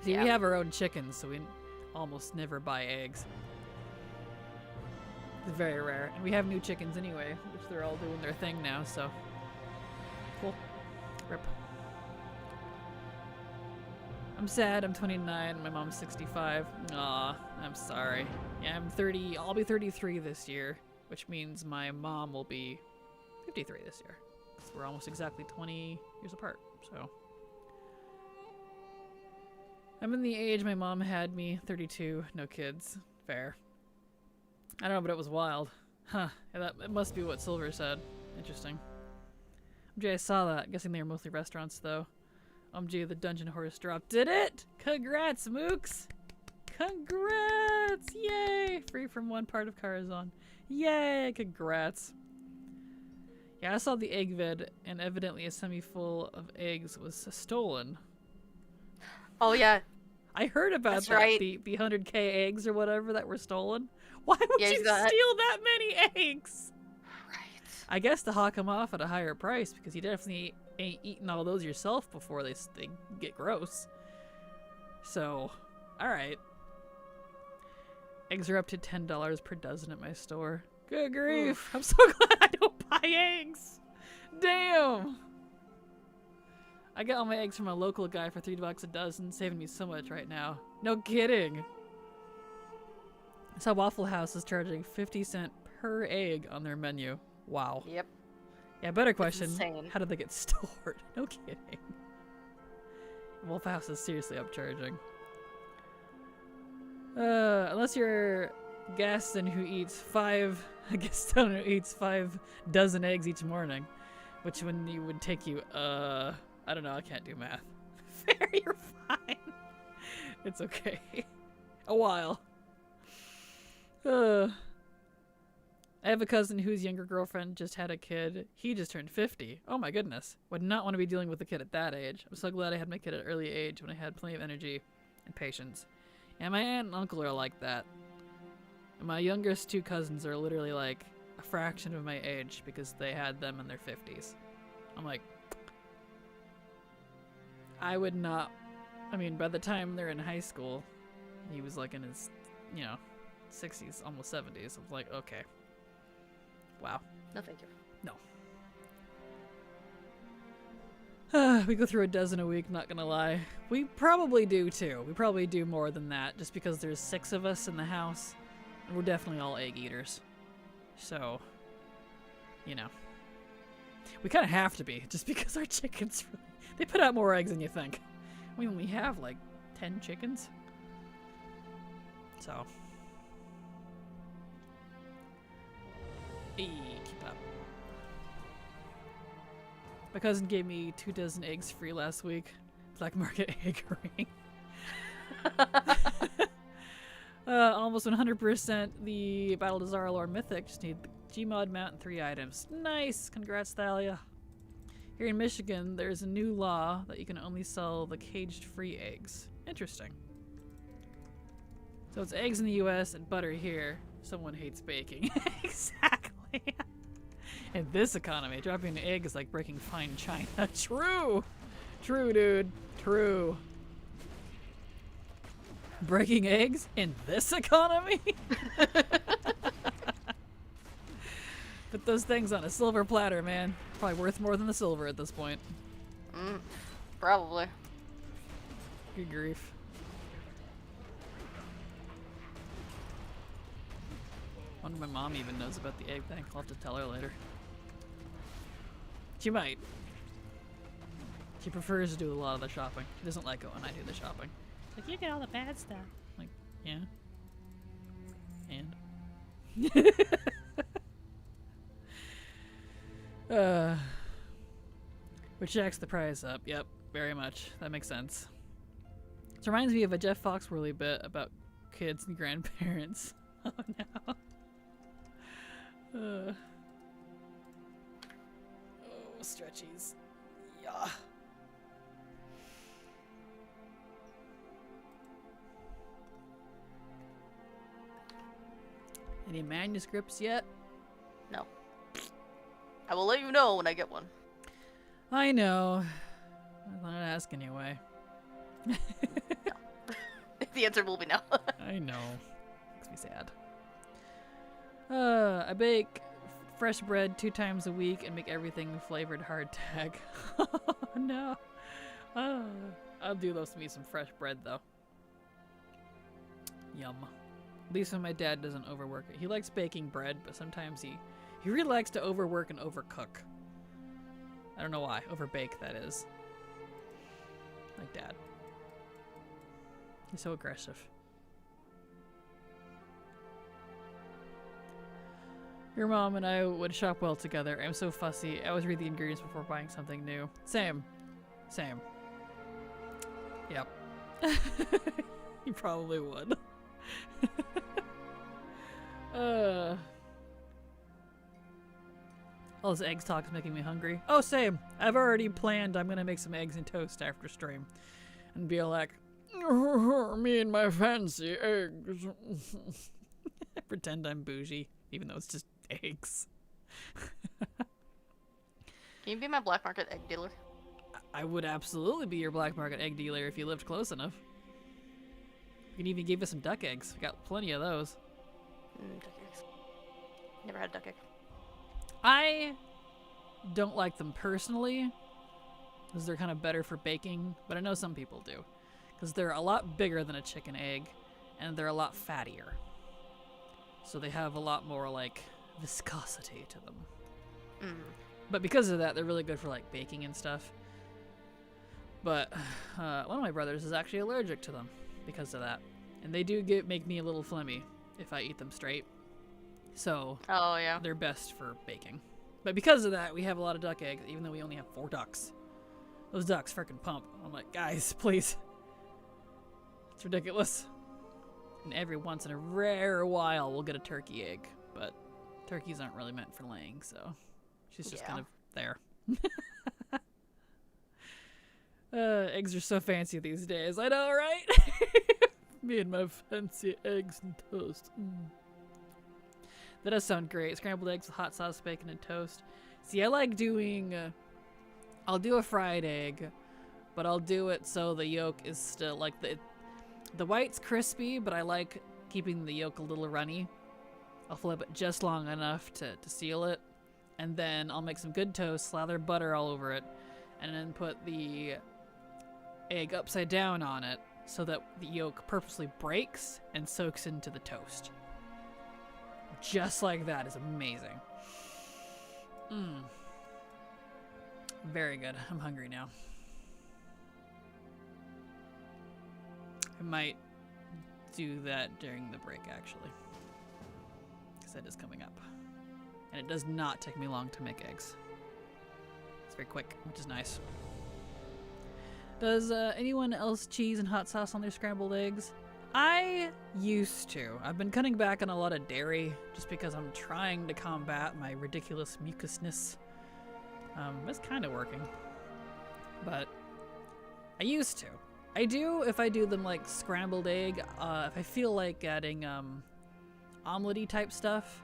See, Yeah. we have our own chickens, so we almost never buy eggs. It's very rare. And we have new chickens anyway, which they're all doing their thing now, so. Cool. Rip. I'm sad, I'm 29, my mom's 65. Aw, I'm sorry. Yeah, I'm 30, I'll be 33 this year, which means my mom will be 53 this year. So we're almost exactly 20 years apart, so. I'm in the age my mom had me, 32, no kids. Fair. I don't know, but it was wild. Huh, yeah, it must be what Silver said. Interesting. I saw that. Guessing they were mostly restaurants, though. The Dungeon Horse drop. Did it? Congrats, Mooks! Congrats! Yay! Free from one part of Karazhan. Yay! Congrats. Yeah, I saw the egg vid, and evidently a semi-full of eggs was stolen. Oh, yeah. I heard about That's that. right. The 100k eggs or whatever that were stolen. Why would Yeah, you he's got- steal that many eggs? Right. I guess to hawk them off at a higher price, because you definitely ain't eating all those yourself before they get gross. So, alright. Eggs are up to $10 per dozen at my store. Good grief. Oof. I'm so glad I don't buy eggs. Damn. I got all my eggs from a local guy for $3 a dozen, saving me so much right now. No kidding. I saw Waffle House is charging 50 cents per egg on their menu. Wow. Yep. Yeah, better question. insane. How did they get stored? No kidding. Waffle House is seriously upcharging. Unless you're Gaston who eats 5 dozen eggs each morning, which one you would take you, I don't know, I can't do math. Fair, you're fine. It's okay. A while. I have a cousin whose younger girlfriend just had a kid. He just turned 50. Oh my goodness. Would not want to be dealing with a kid at that age. I'm so glad I had my kid at an early age when I had plenty of energy and patience. And my aunt and uncle are like that. And my youngest 2 cousins are literally like a fraction of my age because they had them in their 50s. I'm like, I would not, I mean, by the time they're in high school, he was like in his, 60s, almost 70s. I was like, okay. Wow. No, thank you. No. We go through a dozen a week, not gonna lie. We probably do too. We probably do more than that, just because there's 6 of us in the house, and we're definitely all egg eaters. So, you know. We kind of have to be, just because our chickens, they put out more eggs than you think. We only have like 10 chickens. So. Hey, keep up. My cousin gave me 2 dozen eggs free last week. Black market egg ring. Almost 100% the Battle to Zarlor Mythic. Just need the Gmod mount and 3 items. Nice! Congrats, Thalia. Here in Michigan, there's a new law that you can only sell the caged-free eggs. Interesting. So it's eggs in the US and butter here. Someone hates baking. Exactly. In this economy, dropping an egg is like breaking fine china. True! True, dude. True. Breaking eggs in this economy? Put those things on a silver platter, man. Probably worth more than the silver at this point. Probably. Good grief. I wonder if my mom even knows about the egg thing. I'll have to tell her later. She might. She prefers to do a lot of the shopping. She doesn't like it when I do the shopping. Like, you get all the bad stuff. Like, yeah. And? Which jacks the price up. Yep, very much. That makes sense. This reminds me of a Jeff Foxworthy bit about kids and grandparents. Oh no. Oh, stretchies. Yeah. Any manuscripts yet? No. I will let you know when I get one. I know. I'm not ask anyway. No. The answer will be no. I know. Makes me sad. I bake fresh bread 2 times a week and make everything flavored hardtack. Oh no. Oh, I'll do those to me some fresh bread though. Yum. At least when my dad doesn't overwork it. He likes baking bread, but sometimes he really likes to overwork and overcook. I don't know why. Overbake, that is. Like Dad. He's so aggressive. Your mom and I would shop well together. I'm so fussy. I always read the ingredients before buying something new. Same. Same. Yep. You probably would. All this eggs talk is making me hungry. Oh, same. I've already planned I'm gonna make some eggs and toast after stream. And be like, me and my fancy eggs. Pretend I'm bougie, even though it's just eggs. Can you be my black market egg dealer? I would absolutely be your black market egg dealer if you lived close enough. You can even give us some duck eggs. We got plenty of those. Duck eggs. Never had duck egg. I don't like them personally, because they're kind of better for baking, but I know some people do. Because they're a lot bigger than a chicken egg, and they're a lot fattier. So they have a lot more, like, viscosity to them. But because of that, they're really good for, like, baking and stuff. But one of my brothers is actually allergic to them because of that. And they do make me a little phlegmy if I eat them straight. So oh yeah, they're best for baking. But because of that, we have a lot of duck eggs, even though we only have 4 ducks. Those ducks freaking pump. I'm like, guys, please. It's ridiculous. And every once in a rare while, we'll get a turkey egg. But turkeys aren't really meant for laying, so she's just kind of there. Eggs are so fancy these days. I know, right? Me and my fancy eggs and toast. That does sound great. Scrambled eggs with hot sauce, bacon, and toast. See, I like doing... I'll do a fried egg, but I'll do it so the yolk is still... like the white's crispy, but I like keeping the yolk a little runny. I'll flip it just long enough to seal it. And then I'll make some good toast, slather butter all over it, and then put the egg upside down on it so that the yolk purposely breaks and soaks into the toast. Just like that is amazing. Very good. I'm hungry now. I might do that during the break, actually. Because that is coming up. And it does not take me long to make eggs. It's very quick, which is nice. Does anyone else cheese and hot sauce on their scrambled eggs? I used to. I've been cutting back on a lot of dairy just because I'm trying to combat my ridiculous mucousness. It's kind of working. But I used to. I do if I do them like scrambled egg. If I feel like adding omelette-y type stuff,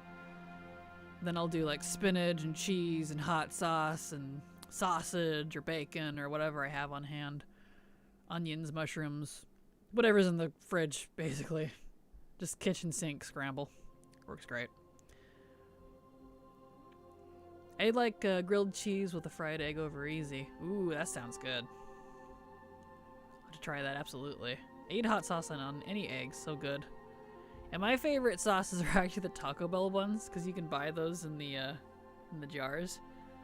then I'll do like spinach and cheese and hot sauce and sausage or bacon or whatever I have on hand. Onions, mushrooms, whatever's in the fridge, basically. Just kitchen sink scramble. Works great. I like grilled cheese with a fried egg over easy. Ooh, that sounds good. I'll have to try that, absolutely. I eat hot sauce on any egg, so good. And my favorite sauces are actually the Taco Bell ones, because you can buy those in the jars.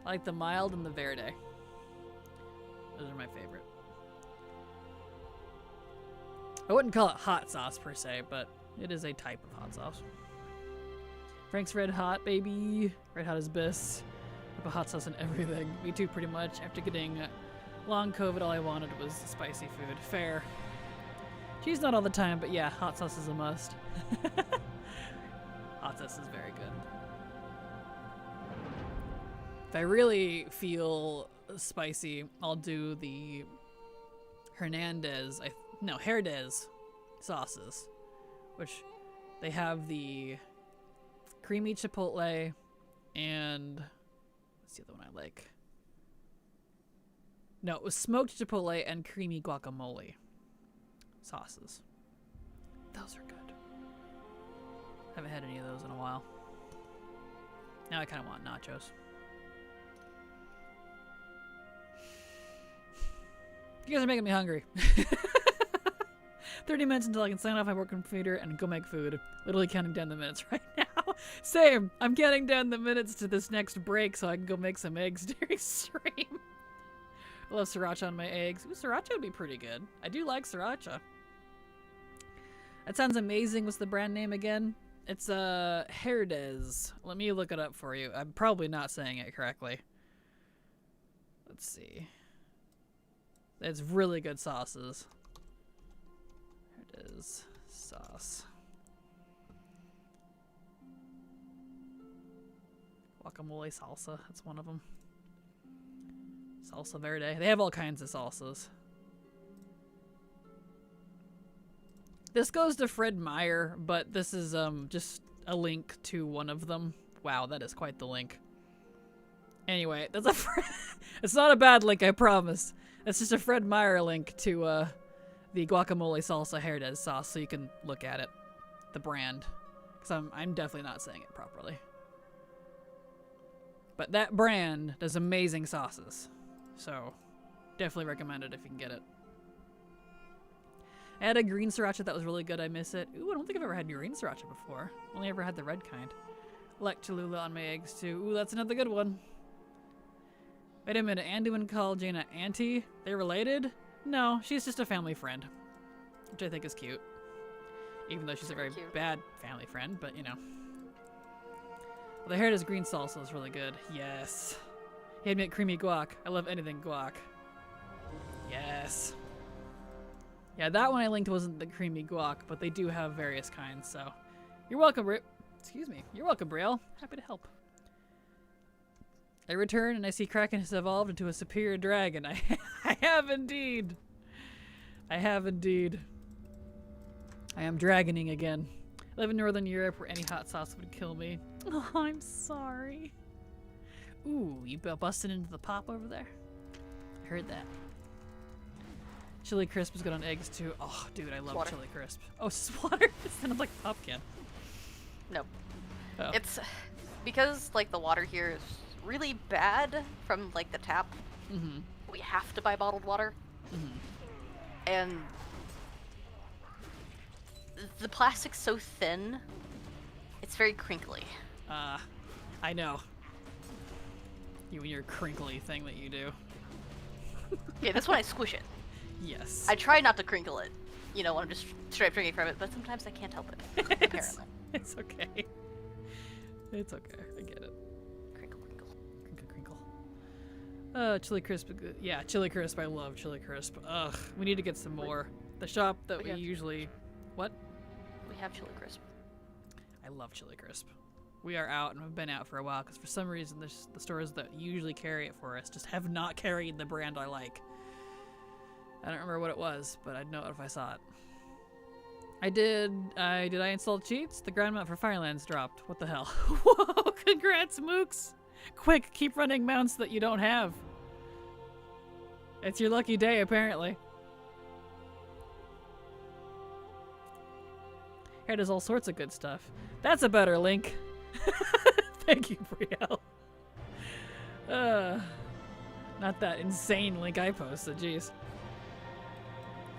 I like the mild and the verde. Those are my favorite. I wouldn't call it hot sauce per se, but it is a type of hot sauce. Frank's Red Hot, baby. Red Hot is best. I put hot sauce in everything. Me too, pretty much. After getting long COVID, all I wanted was spicy food. Fair. Cheese not all the time, but yeah, hot sauce is a must. Hot sauce is very good. If I really feel spicy, I'll do the Herdez sauces, which they have the creamy chipotle and what's the other one I like? No, it was smoked chipotle and creamy guacamole sauces. Those are good. Haven't had any of those in a while. Now I kind of want nachos. You guys are making me hungry. 30 minutes until I can sign off my work computer and go make food. Literally counting down the minutes right now. Same. I'm counting down the minutes to this next break so I can go make some eggs during stream. I love sriracha on my eggs. Ooh, sriracha would be pretty good. I do like sriracha. That sounds amazing. What's the brand name again? It's Herdez. Let me look it up for you. I'm probably not saying it correctly. Let's see. It's really good sauces. Herdez sauce. Guacamole salsa. That's one of them. Salsa verde. They have all kinds of salsas. This goes to Fred Meyer, but this is just a link to one of them. Wow, that is quite the link. Anyway, that's a it's not a bad link, I promise. It's just a Fred Meyer link to the guacamole salsa Herdez sauce, so you can look at it, the brand, because I'm definitely not saying it properly. But that brand does amazing sauces, so definitely recommend it if you can get it. I had a green sriracha that was really good. I miss it. Ooh, I don't think I've ever had green sriracha before. Only ever had the red kind. I like Cholula on my eggs too. Ooh, that's another good one. Wait a minute. Andy would call Jaina Auntie. They related? No, she's just a family friend, which I think is cute. Even though she's a very bad family friend, but you know. Well, the Herdez green salsa is really good. Yes. He had me at creamy guac. I love anything guac. Yes. Yeah, that one I linked wasn't the creamy guac, but they do have various kinds, so. You're welcome, excuse me. You're welcome, Brielle. Happy to help. I return and I see Kraken has evolved into a superior dragon. I have indeed. I have indeed. I am dragoning again. I live in Northern Europe where any hot sauce would kill me. Oh, I'm sorry. Ooh, you busted into the pop over there? I heard that. Chili crisp is good on eggs too. Oh, dude, I love chili crisp. Oh, it's water. It sounds like pumpkin. Nope. Oh. It's because like the water here is really bad from like the tap. Mm-hmm. we have to buy bottled water. And the plastic's so thin, it's very crinkly. I know. You and your crinkly thing that you do. Yeah, that's when I squish it. Yes. I try not to crinkle it, you know, when I'm just straight up drinking from it, but sometimes I can't help it, apparently. It's okay. It's okay. I get it. Crinkle, crinkle. Crinkle, crinkle. Chili Crisp. Yeah, Chili Crisp. I love Chili Crisp. Ugh, we need to get some more. The shop that we usually... What? We have Chili Crisp. I love Chili Crisp. We are out, and we've been out for a while, because for some reason the stores that usually carry it for us just have not carried the brand I like. I don't remember what it was, but I'd know it if I saw it. Did I install cheats? The ground mount for Firelands dropped. What the hell? Whoa, congrats, Mooks! Quick, keep running mounts that you don't have. It's your lucky day, apparently. Here does all sorts of good stuff. That's a better link. Thank you, Brielle. Not that insane link I posted, jeez.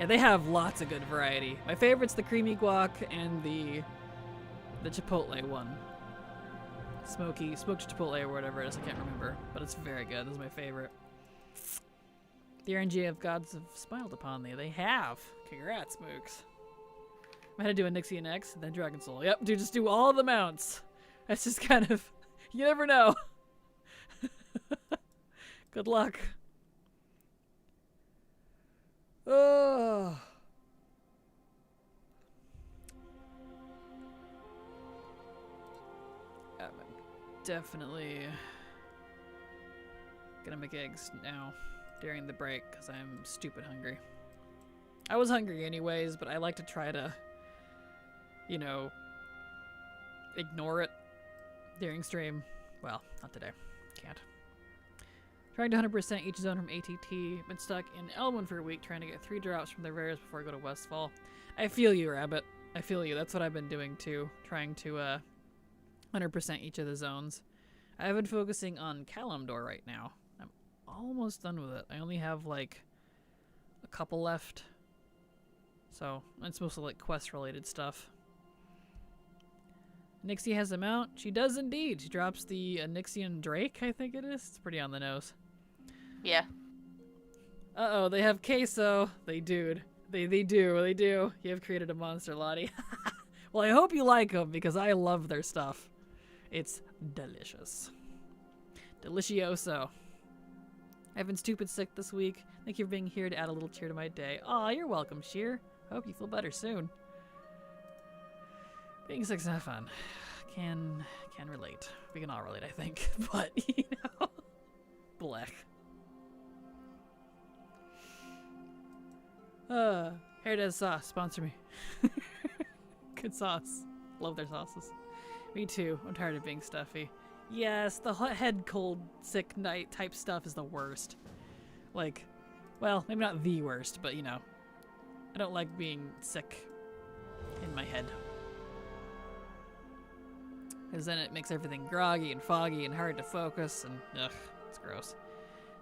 Yeah, they have lots of good variety. My favorite's the creamy guac and the chipotle one. Smoked chipotle or whatever it is, I can't remember. But it's very good. This is my favorite. The RNG gods have smiled upon thee. They have. Congrats, Mooks. I had to do a Nixie and X, and then Dragon Soul. Yep, dude, just do all the mounts. That's just kind of... You never know. Good luck. Oh. I'm definitely gonna make eggs now during the break because I'm stupid hungry. I was hungry anyways, but I like to try to, you know, ignore it during stream. Well, not today. Can't. Trying to 100% each zone from ATT. Been stuck in Elwyn for a week trying to get 3 drops from the rares before I go to Westfall. I feel you, Rabbit. I feel you. That's what I've been doing too. Trying to 100% each of the zones. I've been focusing on Kalimdor right now. I'm almost done with it. I only have like a couple left. So it's mostly like quest related stuff. Nixie has a mount. She does indeed. She drops the Nixian Drake, I think it is. It's pretty on the nose. Yeah. Uh-oh, they have queso. They do. They do. You have created a monster, Lottie. Well, I hope you like them, because I love their stuff. It's delicious. Delicioso. I've been stupid sick this week. Thank you for being here to add a little cheer to my day. Aw, you're welcome, Sheer. Hope you feel better soon. Being sick's not fun. Can relate. We can all relate, I think. But, you know. Blech. Here it is, sauce. Sponsor me. Good sauce. Love their sauces. Me too. I'm tired of being stuffy. Yes, the head cold, sick night type stuff is the worst. Like, well, maybe not the worst, but you know. I don't like being sick in my head. Because then it makes everything groggy and foggy and hard to focus, and ugh, it's gross.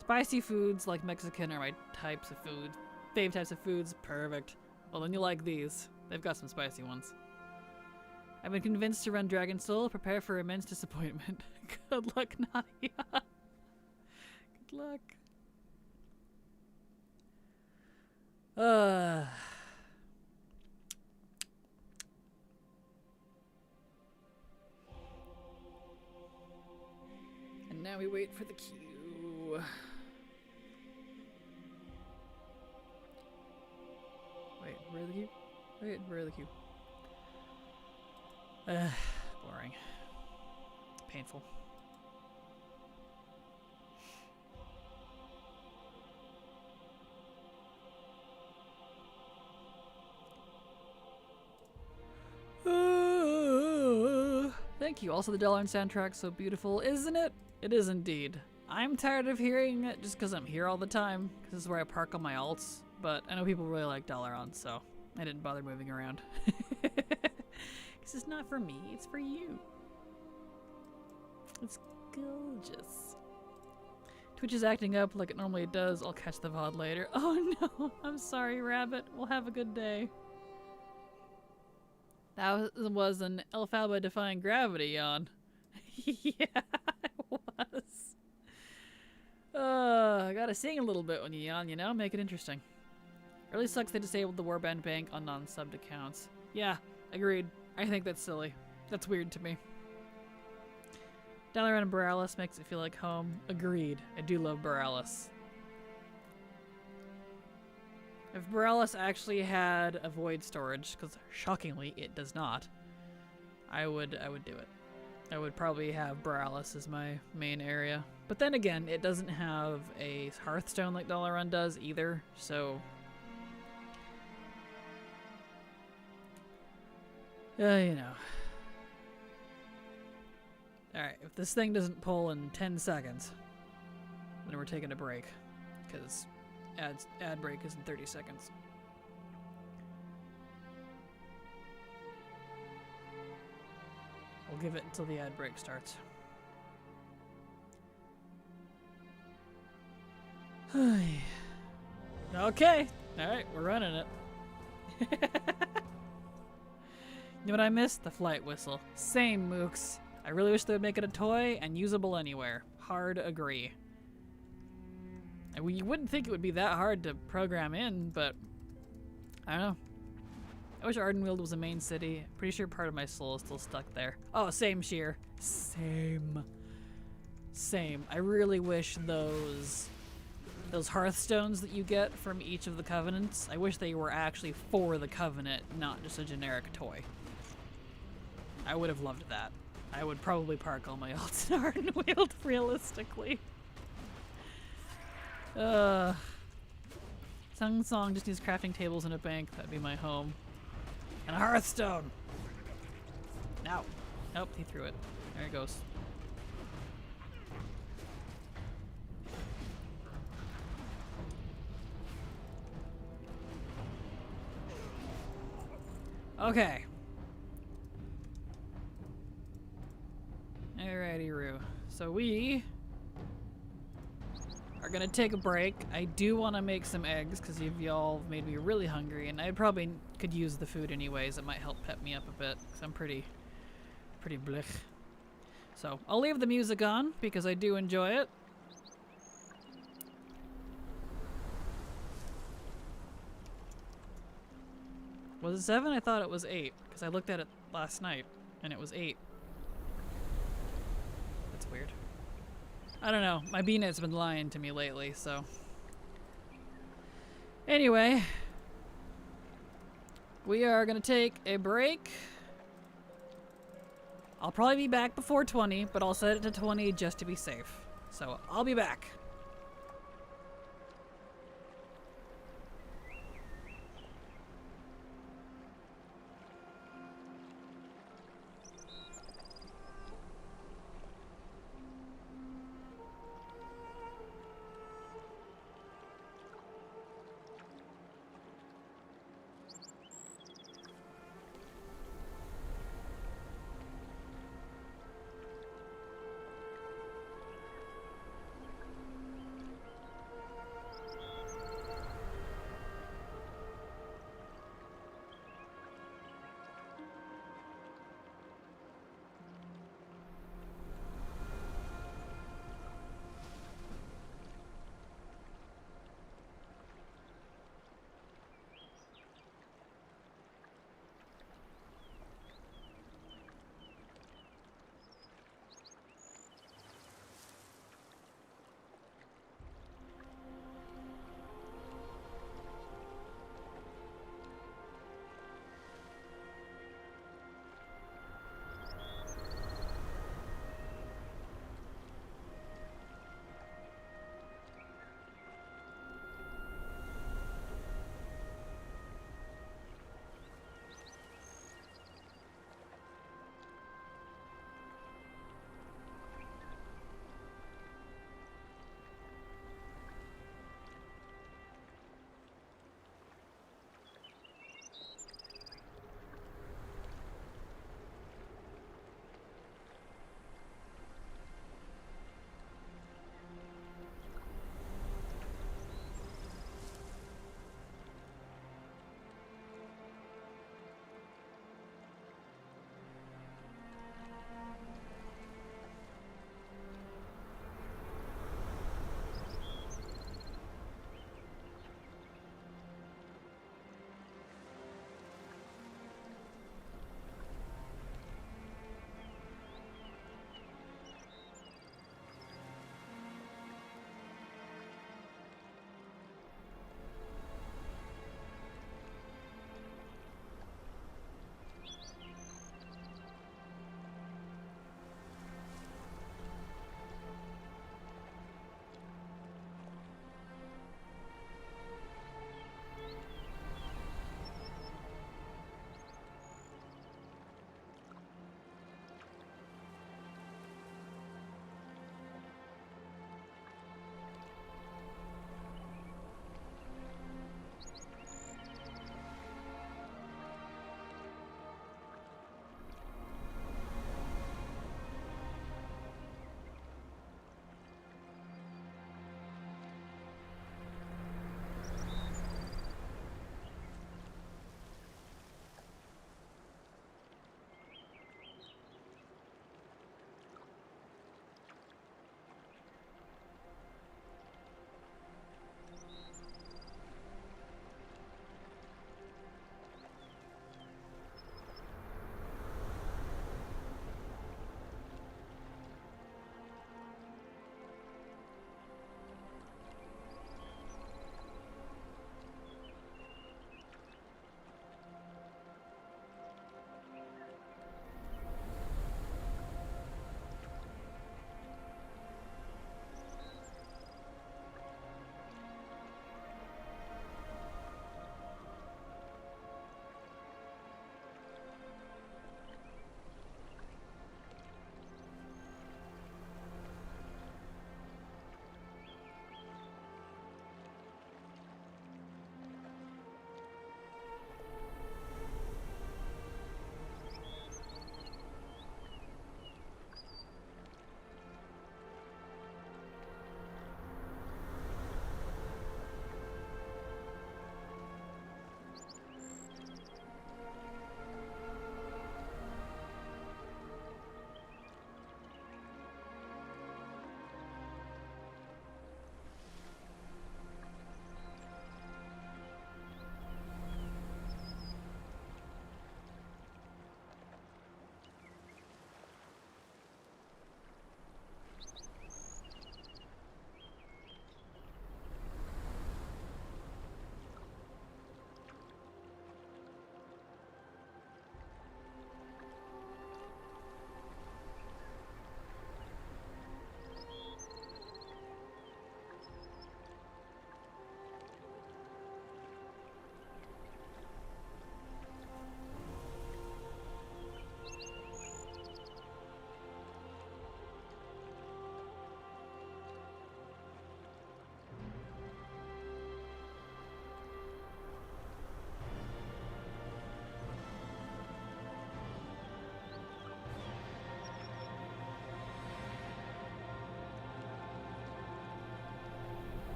Spicy foods like Mexican are my types of food. Fave types of foods, perfect. Well, then you like these. They've got some spicy ones. I've been convinced to run Dragon Soul. Prepare for immense disappointment. Good luck, Nadia. Good luck. And now we wait for the queue. Wait, where's the queue? Wait, where's the queue? Boring. Painful. Thank you. Also, the Delaran soundtrack's so beautiful, isn't it? It is indeed. I'm tired of hearing it just because I'm here all the time, because this is where I park all my alts, but I know people really like Delaran, so I didn't bother moving around. Because it's not for me, it's for you. It's gorgeous. Twitch is acting up like it normally does. I'll catch the VOD later. Oh no, I'm sorry, Rabbit. We'll have a good day. That was an Elphaba defying gravity yawn. Yeah, it was. I gotta sing a little bit when you yawn, you know? Make it interesting. It really sucks they disabled the Warband Bank on non-subbed accounts. Yeah, agreed. I think that's silly. That's weird to me. Dalaran and Borealis makes it feel like home. Agreed. I do love Borealis. If Borealis actually had a void storage, because shockingly it does not, I would do it. I would probably have Borealis as my main area. But then again, it doesn't have a Hearthstone like Dalaran does either, so... you know. Alright, if this thing doesn't pull in 10 seconds, then we're taking a break, because ad break is in 30 seconds. We'll give it until the ad break starts. Okay, alright, we're running it. You know what I missed? The flight whistle. Same, Mooks. I really wish they would make it a toy and usable anywhere. Hard agree. You wouldn't think it would be that hard to program in, but I don't know. I wish Ardenweald was a main city. Pretty sure part of my soul is still stuck there. Oh, same, Sheer. Same. Same. I really wish those Hearthstones that you get from each of the Covenants, I wish they were actually for the Covenant, not just a generic toy. I would have loved that. I would probably park all my alts in Ardenweald, realistically. Sung Song just needs crafting tables and a bank. That'd be my home. And a Hearthstone! No. Nope, he threw it. There it goes. Okay. Alrighty, Roo. So we are gonna take a break. I do want to make some eggs because y'all made me really hungry, and I probably could use the food anyways. It might help pep me up a bit because I'm pretty blech. So I'll leave the music on because I do enjoy it. Was it 7? I thought it was 8 because I looked at it last night and it was 8. That's weird. I don't know. My BNet's been lying to me lately, so. Anyway, we are gonna take a break. I'll probably be back before 20, but I'll set it to 20 just to be safe. So I'll be back.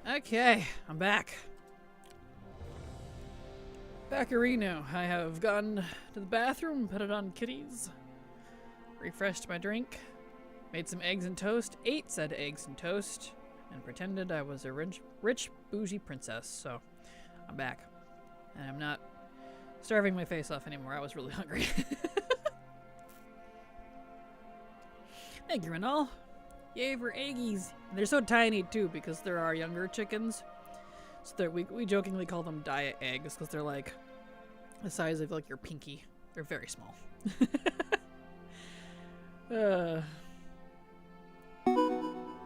Okay, I'm back. Baccarino. I have gone to the bathroom, put it on kitties, refreshed my drink, made some eggs and toast, ate said eggs and toast, and pretended I was a rich bougie princess. So, I'm back. And I'm not starving my face off anymore. I was really hungry. Thank you, Renal. Yay for eggies. And they're so tiny, too, because there are younger chickens. So we jokingly call them diet eggs, because they're like the size of like your pinky. They're very small.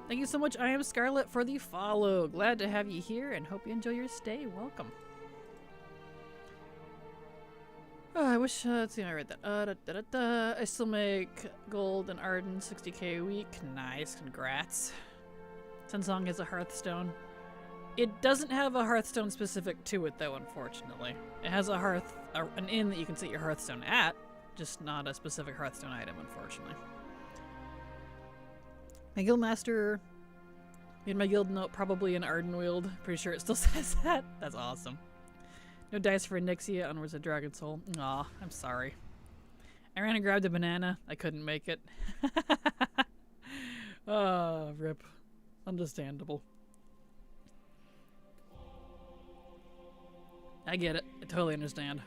Thank you so much, I am Scarlet, for the follow. Glad to have you here and hope you enjoy your stay. Welcome. I wish, let's see if I read that. I still make gold and Arden 60k a week. Nice, congrats. Tensong has a Hearthstone. It doesn't have a Hearthstone specific to it, though, unfortunately. It has an inn that you can set your Hearthstone at, just not a specific Hearthstone item, unfortunately. My guildmaster made my guild note probably in Ardenweald. Pretty sure it still says that. That's awesome. No dice for Nixia, onwards a Dragon Soul. Aw, I'm sorry. I ran and grabbed a banana. I couldn't make it. Oh, rip. Understandable. I get it. I totally understand.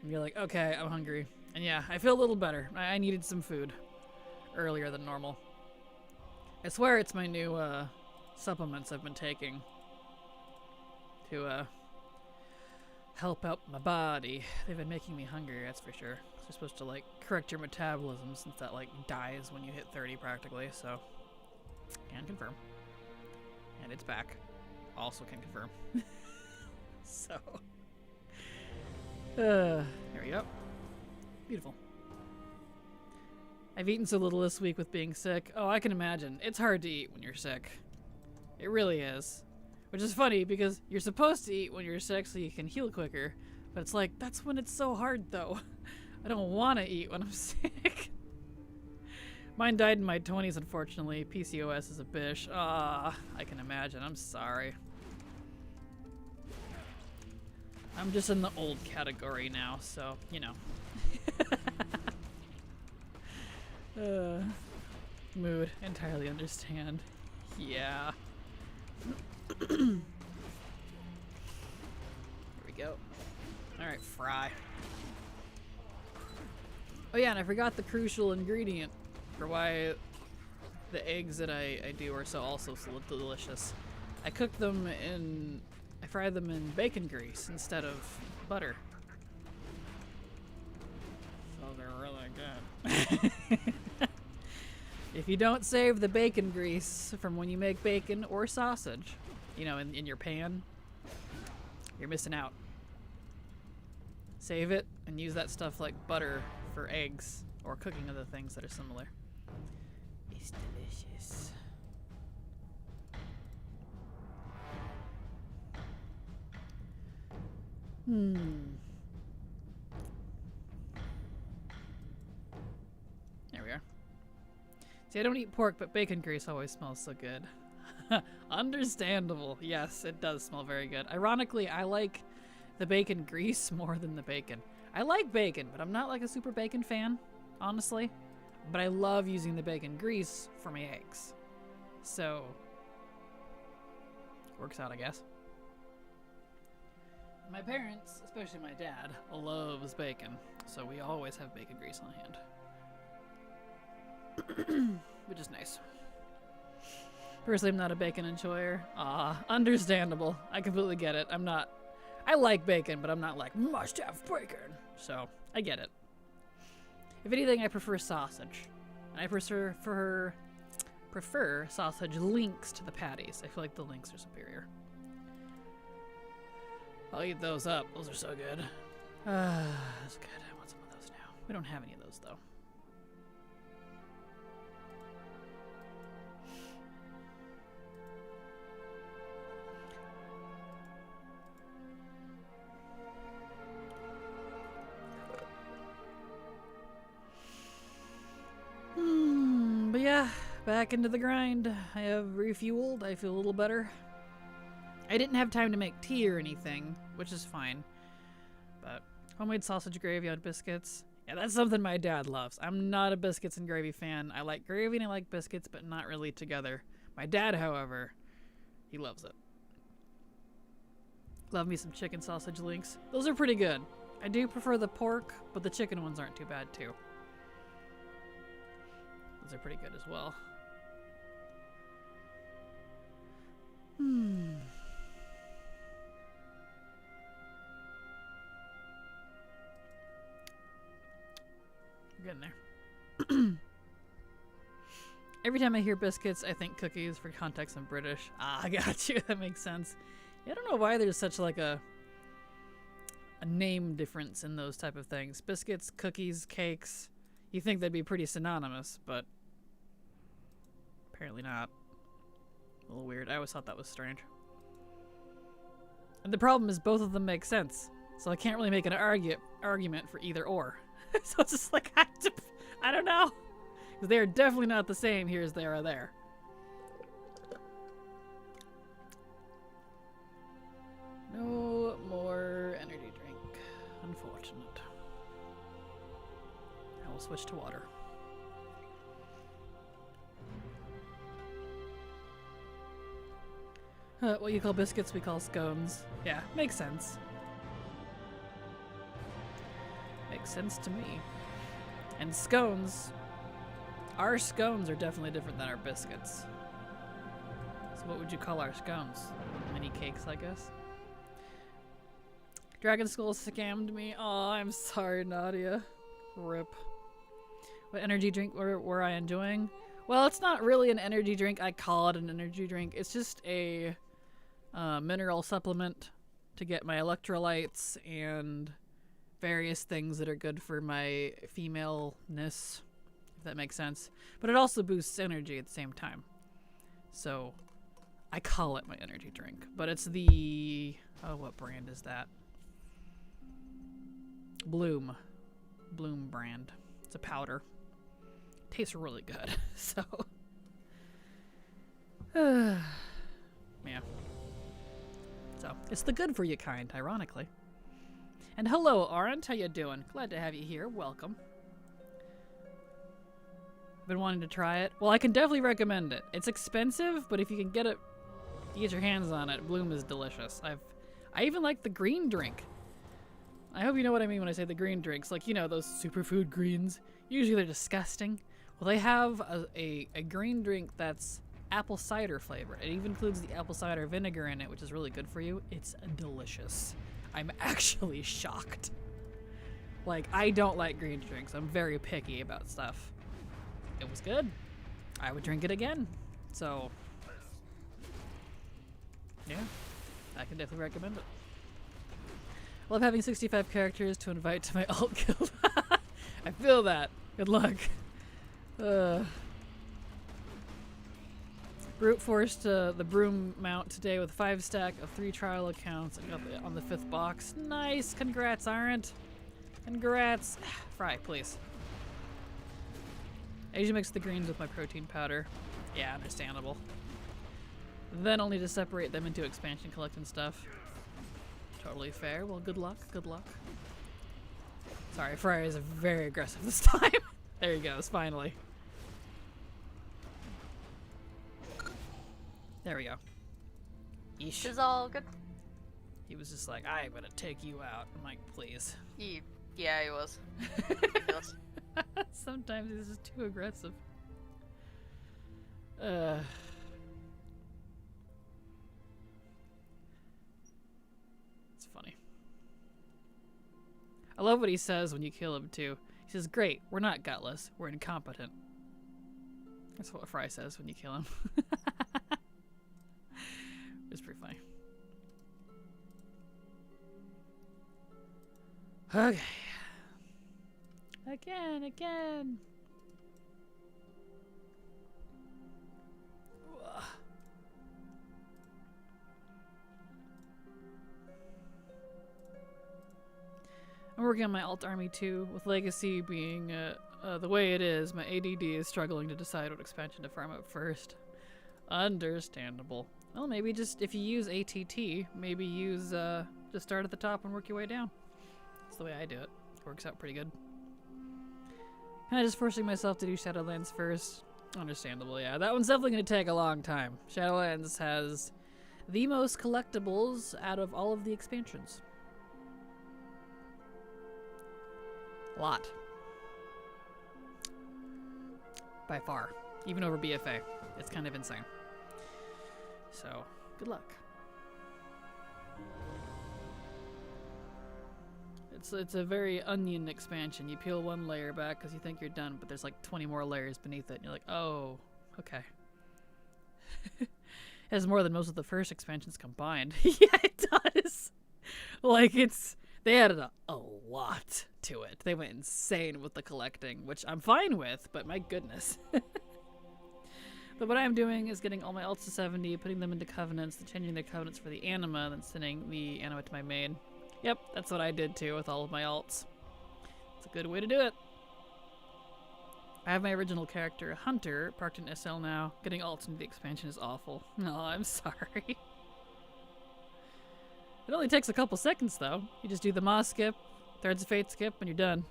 And you're like, okay, I'm hungry. And yeah, I feel a little better. I needed some food earlier than normal. I swear it's my new supplements I've been taking to help out my body. They've been making me hungry, that's for sure. They're supposed to like correct your metabolism since that like dies when you hit 30 practically, so can confirm. And it's back. Also can confirm. So there we go. Beautiful. I've eaten so little this week with being sick. Oh, I can imagine. It's hard to eat when you're sick. It really is. Which is funny because you're supposed to eat when you're sick so you can heal quicker. But it's like, that's when it's so hard though. I don't want to eat when I'm sick. Mine died in my 20s, unfortunately. PCOS is a bitch. Ah, I can imagine. I'm sorry. I'm just in the old category now, so, you know. Mood. Entirely understand. Yeah. Here we go. Alright, fry. Oh yeah, and I forgot the crucial ingredient for why the eggs that I do are also so delicious. I cook them in... I fry them in bacon grease instead of butter. So they're really good. If you don't save the bacon grease from when you make bacon or sausage, you know, in your pan, you're missing out. Save it and use that stuff like butter for eggs or cooking other things that are similar. It's delicious. There we are. See, I don't eat pork, but bacon grease always smells so good. Understandable. Yes, it does smell very good. Ironically, I like the bacon grease more than the bacon. I like bacon, but I'm not like a super bacon fan, honestly. But I love using the bacon grease for my eggs. So, works out, I guess. My parents, especially my dad, loves bacon, so we always have bacon grease on hand. Which is nice. Personally, I'm not a bacon enjoyer. Understandable. I completely get it. I like bacon, but I'm not like, must have bacon. So, I get it. If anything, I prefer sausage. And I prefer sausage links to the patties. I feel like the links are superior. I'll eat those up. Those are so good. That's good. I want some of those now. We don't have any of those, though. But yeah, Back into the grind. I have refueled. I feel a little better. I didn't have time to make tea or anything, which is fine. But homemade sausage gravy on biscuits. Yeah, that's something my dad loves. I'm not a biscuits and gravy fan. I like gravy and I like biscuits, but not really together. My dad, however, he loves it. Love me some chicken sausage links. Those are pretty good. I do prefer the pork, but the chicken ones aren't too bad too. Those are pretty good as well. We're getting there. Every time I hear biscuits, I think cookies. For context, I'm British. Ah, I got you. That makes sense. Yeah, I don't know why there's such like a name difference in those type of things. Biscuits, cookies, cakes. You think they'd be pretty synonymous, but apparently not. A little weird. I always thought that was strange. And the problem is both of them make sense. So I can't really make an argument for either or. So it's just like, I don't know. Because they are definitely not the same here as they are there. No more energy drink. Unfortunate. I will switch to water. What you call biscuits, we call scones. Yeah, makes sense. Makes sense to me. And scones, our scones are definitely different than our biscuits. So what would you call our scones? Mini cakes, I guess. Dragon Skull scammed me. Oh, I'm sorry, Nadia. Rip. What energy drink were I enjoying? Well, it's not really an energy drink. I call it an energy drink. It's just a mineral supplement to get my electrolytes and various things that are good for my femaleness, if that makes sense. But it also boosts energy at the same time. So I call it my energy drink. But it's the... oh, what brand is that? Bloom brand. It's a powder. Tastes really good. So yeah. So it's the good for you kind, ironically. And hello, Arendt. How you doing? Glad to have you here. Welcome. Been wanting to try it. Well, I can definitely recommend it. It's expensive, but if you can get it, you get your hands on it. Bloom is delicious. I even like the green drink. I hope you know what I mean when I say the green drinks. Like, you know, those superfood greens. Usually they're disgusting. Well, they have a green drink that's apple cider flavor. It even includes the apple cider vinegar in it, which is really good for you. It's delicious. I'm actually shocked. Like, I don't like green drinks. I'm very picky about stuff. It was good. I would drink it again. So, yeah, I can definitely recommend it. Love having 65 characters to invite to my alt guild. I feel that. Good luck. Brute forced the broom mount today with 5 stack of 3 trial accounts and got on the 5th box. Nice. Congrats, Arendt. Congrats. Fry, please. I usually mix the greens with my protein powder. Yeah, understandable. Then I'll need to separate them into expansion collecting stuff. Totally fair. Well, good luck. Good luck. Sorry, Fryer is very aggressive this time. There he goes, finally. There we go. Yeesh. This is all good. He was just like, I'm gonna take you out. I'm like, please. Yeah, he was. Ridiculous. Sometimes he's just too aggressive. It's funny. I love what he says when you kill him too. He says, great, we're not gutless, we're incompetent. That's what Fry says when you kill him. It's pretty funny. Okay. Again. I'm working on my alt army too, with legacy being the way it is, my ADD is struggling to decide what expansion to farm up first. Understandable. Well, maybe just, if you use ATT, maybe use, just start at the top and work your way down. That's the way I do it. Works out pretty good. Kind of just forcing myself to do Shadowlands first. Understandable, yeah. That one's definitely going to take a long time. Shadowlands has the most collectibles out of all of the expansions. A lot. By far. Even over BFA. It's kind of insane. So, good luck. It's a very onion expansion. You peel one layer back because you think you're done, but there's like 20 more layers beneath it, and you're like, oh, okay. It has more than most of the first expansions combined. Yeah, it does. Like, they added a lot to it. They went insane with the collecting, which I'm fine with, but my goodness. But what I'm doing is getting all my alts to 70, putting them into covenants, then changing their covenants for the anima, then sending the anima to my main. Yep, that's what I did too with all of my alts. It's a good way to do it. I have my original character, Hunter, parked in SL now. Getting alts into the expansion is awful. No, I'm sorry. It only takes a couple seconds though. You just do the Moss skip, Threads of Fate skip, and you're done.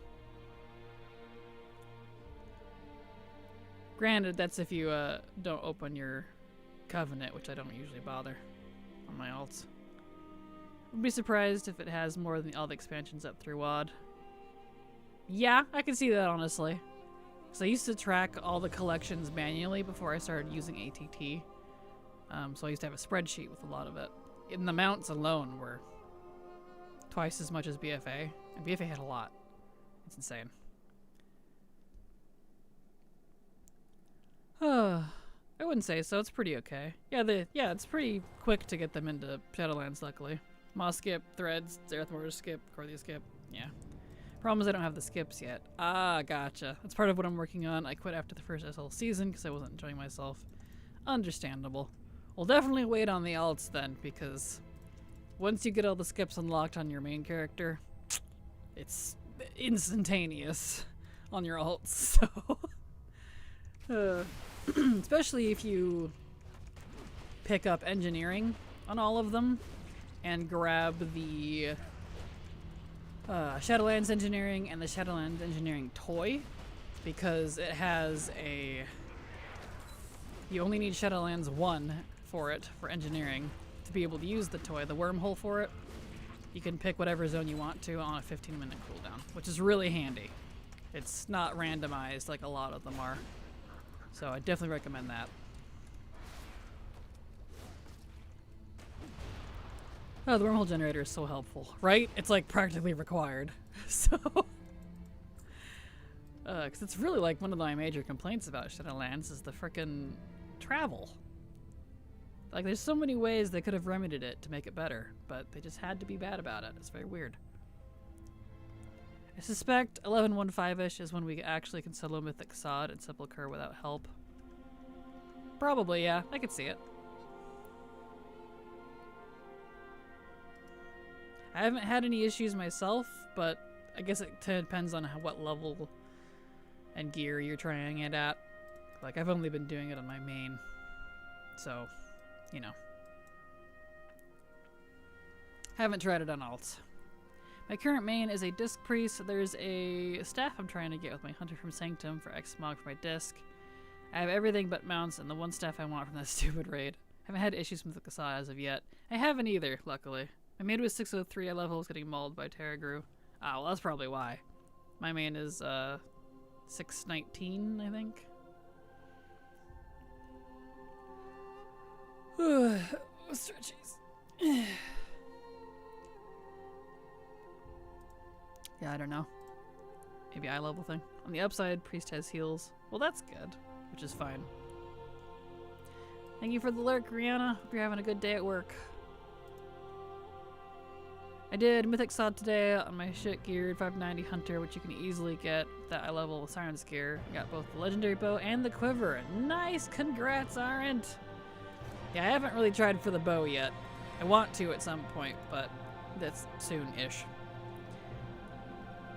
Granted, that's if you don't open your covenant, which I don't usually bother on my alts. Would be surprised if it has more than all the expansions up through WoD. Yeah, I can see that honestly. Because I used to track all the collections manually before I started using ATT. So I used to have a spreadsheet with a lot of it. And the mounts alone were twice as much as BFA. And BFA had a lot. It's insane. I wouldn't say so. It's pretty okay. Yeah, it's pretty quick to get them into Shadowlands, luckily. Moss skip, Threads, Zerathmortar skip, Corthia skip. Yeah. Problem is I don't have the skips yet. Ah, gotcha. That's part of what I'm working on. I quit after the first SL season because I wasn't enjoying myself. Understandable. We'll definitely wait on the alts then, because once you get all the skips unlocked on your main character, it's instantaneous on your alts, so... especially if you pick up engineering on all of them and grab the Shadowlands engineering and the Shadowlands engineering toy, because it has you only need Shadowlands 1 for it, for engineering, to be able to use the toy, the wormhole for it. You can pick whatever zone you want to on a 15-minute cooldown, which is really handy. It's not randomized like a lot of them are. So I definitely recommend that. Oh, the wormhole generator is so helpful, right? It's like practically required. So, because it's really like one of my major complaints about Shadowlands is the frickin' travel. Like, there's so many ways they could have remedied it to make it better, but they just had to be bad about it. It's very weird. I suspect 11.15-ish is when we actually can solo Mythic Sod and Sepulchre without help. Probably, yeah. I could see it. I haven't had any issues myself, but I guess it depends on what level and gear you're trying it at. Like, I've only been doing it on my main, so, you know. Haven't tried it on alts. My current main is a Disc Priest. There's a staff I'm trying to get with my Hunter from Sanctum for Xmog for my Disc. I have everything but mounts and the one staff I want from that stupid raid. Haven't had issues with the Kasai as of yet. I haven't either, luckily. My main was 603 at level, was getting mauled by Terragru. Ah, well, that's probably why. My main is 619, I think. Stretchies. Yeah, I don't know. Maybe eye level thing. On the upside, Priest has heals. Well, that's good, which is fine. Thank you for the lurk, Rihanna. Hope you're having a good day at work. I did Mythic Sod today on my shit geared 590 Hunter, which you can easily get with that eye level Siren's gear. I got both the Legendary Bow and the Quiver. Nice! Congrats, Aren't! Yeah, I haven't really tried for the bow yet. I want to at some point, but that's soon-ish.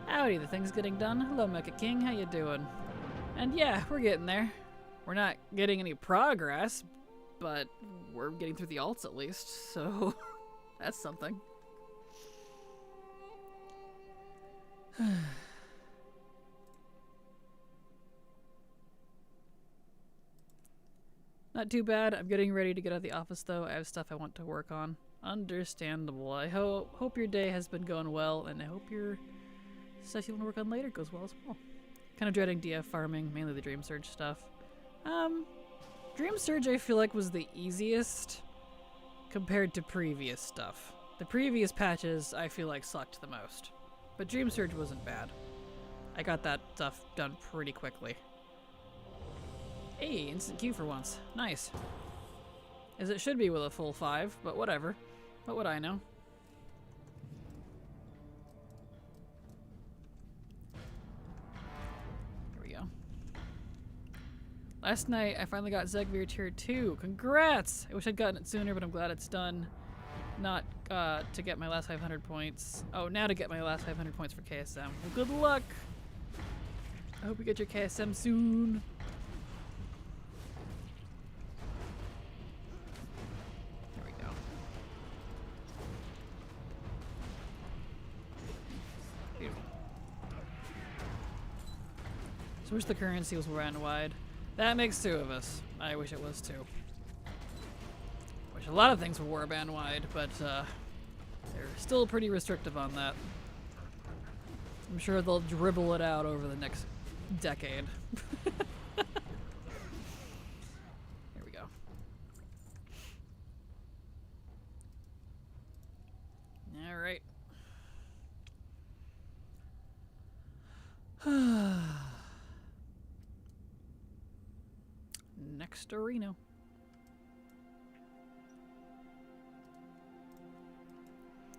Howdy, the thing's getting done. Hello, Mecha King, how you doing? And yeah, we're getting there. We're not getting any progress, but we're getting through the alts at least, so that's something. Not too bad. I'm getting ready to get out of the office though. I have stuff I want to work on. Understandable. I hope your day has been going well, and I hope your stuff you want to work on later goes well as well. Kind of dreading DF farming, mainly the Dream Surge stuff. Dream Surge I feel like was the easiest compared to previous stuff. The previous patches I feel like sucked the most. But Dream Surge wasn't bad. I got that stuff done pretty quickly. Hey, instant queue for once. Nice. As it should be with a full 5, but whatever. What would I know? Here we go. Last night, I finally got Zegvir Tier 2. Congrats! I wish I'd gotten it sooner, but I'm glad it's done. Not to get my last 500 points. Oh, now to get my last 500 points for KSM. Well, good luck! I hope you get your KSM soon. There we go. Beautiful. So wish the currency was ran wide. That makes 2 of us. I wish it was 2. Wish a lot of things were warband wide, but they're still pretty restrictive on that. I'm sure they'll dribble it out over the next decade. Here we go. All right. Next arena.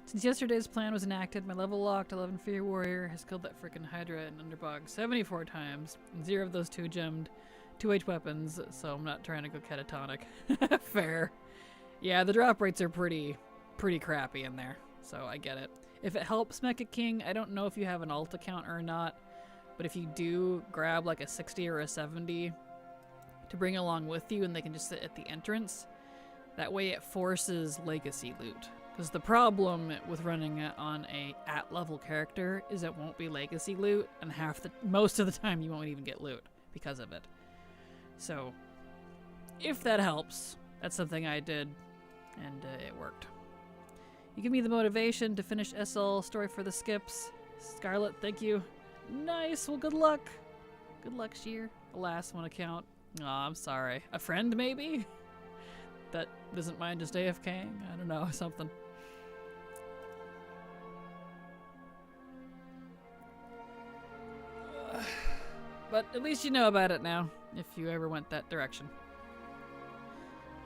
Since yesterday's plan was enacted, my level locked 11 Fear Warrior has killed that frickin' Hydra and Underbog 74 times, and 0 of those 2 gemmed 2H weapons, so I'm not trying to go catatonic. Fair. Yeah, the drop rates are pretty crappy in there, so I get it. If it helps Mecha King, I don't know if you have an alt account or not, but if you do, grab like a 60 or a 70 to bring along with you, and they can just sit at the entrance. That way it forces legacy loot. Because the problem with running it on a at-level character is it won't be legacy loot, and most of the time you won't even get loot because of it. So, if that helps, that's something I did, and it worked. You give me the motivation to finish SL story for the skips. Scarlet, thank you. Nice, well good luck. Good luck, Sheer. Alas, one account. Aw, I'm sorry. A friend, maybe? That doesn't mind just AFKing? I don't know, something. But at least you know about it now, if you ever went that direction.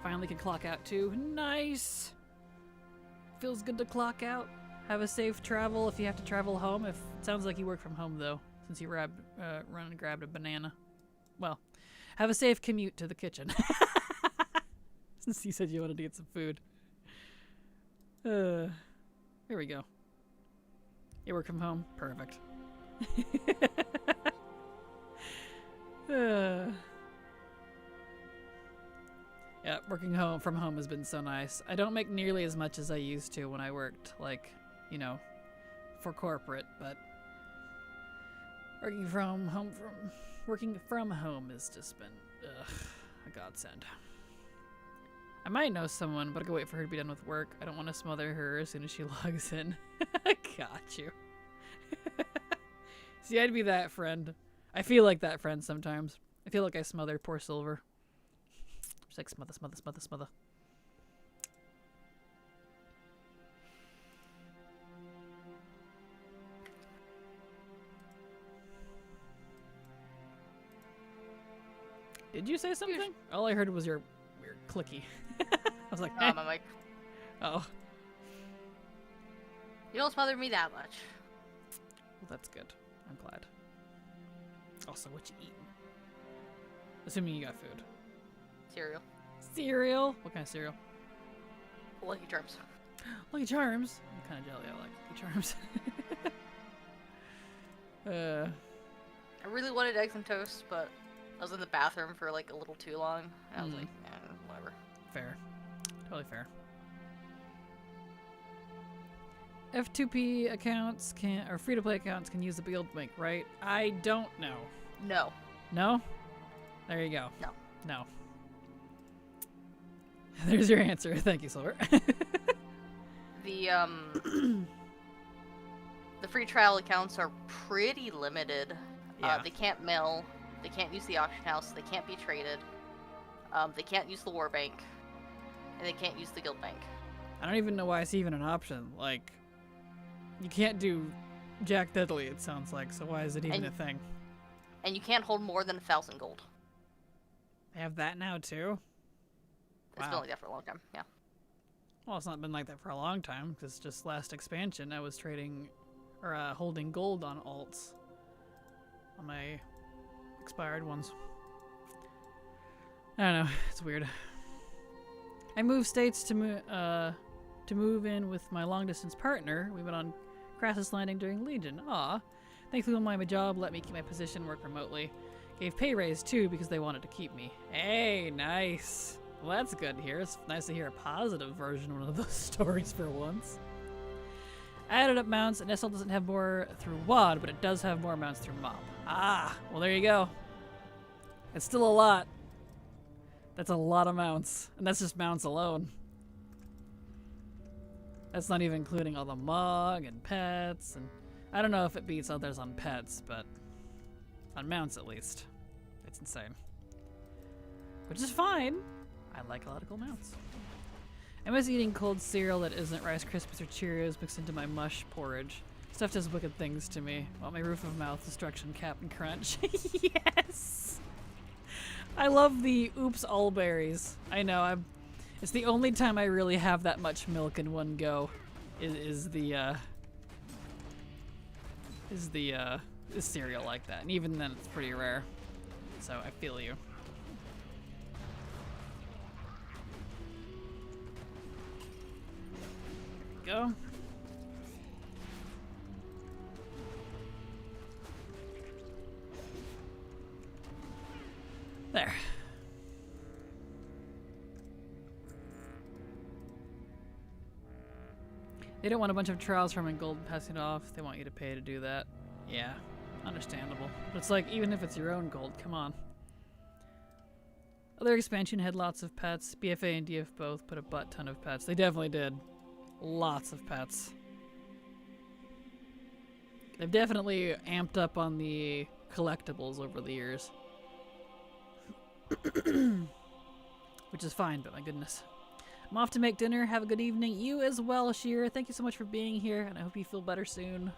Finally can clock out too. Nice! Feels good to clock out. Have a safe travel if you have to travel home. It sounds like you work from home though, since you run and grabbed a banana. Well, have a safe commute to the kitchen. Since you said you wanted to get some food. Here we go. You work from home? Perfect. Yeah, working from home has been so nice. I don't make nearly as much as I used to when I worked, like, you know, for corporate, but working from home has just been a godsend. I might know someone, but I'll go wait for her to be done with work. I don't want to smother her as soon as she logs in. Got you. See, I'd be that friend. I feel like that friend sometimes. I feel like I smothered poor Silver. Just like smother, smother, smother, smother. Did you say something? All I heard was your weird clicky. I was like, no, my mic. Oh. You don't smother me that much. Well, that's good. I'm glad. Also, what you eating? Assuming you got food. Cereal. Cereal? What kind of cereal? Lucky Charms. Lucky Charms? I'm kind of jelly. I like Lucky Charms. I really wanted eggs and toast, but I was in the bathroom for like a little too long. And I was like, whatever. Fair. Totally fair. F2P accounts can, or free-to-play accounts can use the guild link, right? I don't know. No. No? There you go. No. No. There's your answer. Thank you, Silver. The the free trial accounts are pretty limited. Yeah. They can't mill. They can't use the auction house. They can't be traded. They can't use the war bank, and they can't use the guild bank. I don't even know why it's even an option. Like, you can't do Jack Deadly, it sounds like, so why is it even a thing? And you can't hold more than 1,000 gold. They have that now, too? It's been like that for a long time, yeah. Well, it's not been like that for a long time, because just last expansion I was trading, or holding gold on alts. On my expired ones. I don't know, it's weird. I moved states to move in with my long-distance partner. We went on Crassus Landing during Legion. Aw. Thankfully, my job let me keep my position, work remotely. Gave pay raise, too, because they wanted to keep me. Hey, nice. Well, that's good to hear. It's nice to hear a positive version of one of those stories for once. I added up mounts, and SL doesn't have more through WAD, but it does have more mounts through MOB. Ah, well, there you go. It's still a lot. That's a lot of mounts, and that's just mounts alone. That's not even including all the MOG and pets, and I don't know if it beats others on pets, but on mounts at least. It's insane. Which is fine. I like a lot of cool mounts. I miss eating cold cereal that isn't Rice Krispies or Cheerios mixed into my mush porridge. Stuff does wicked things to me. Want my roof of mouth destruction, Captain Crunch. Yes! I love the oops all berries. I know, it's the only time I really have that much milk in one go. Is cereal like that. And even then it's pretty rare. So I feel you. There we go. There. They don't want a bunch of trials from and gold and passing it off. They want you to pay to do that. Yeah, understandable. But it's like, even if it's your own gold, come on. Other expansion had lots of pets. BFA and DF both put a butt ton of pets. They definitely did. Lots of pets. They've definitely amped up on the collectibles over the years. Which is fine, but my goodness. I'm off to make dinner. Have a good evening. You as well, Sheer. Thank you so much for being here, and I hope you feel better soon.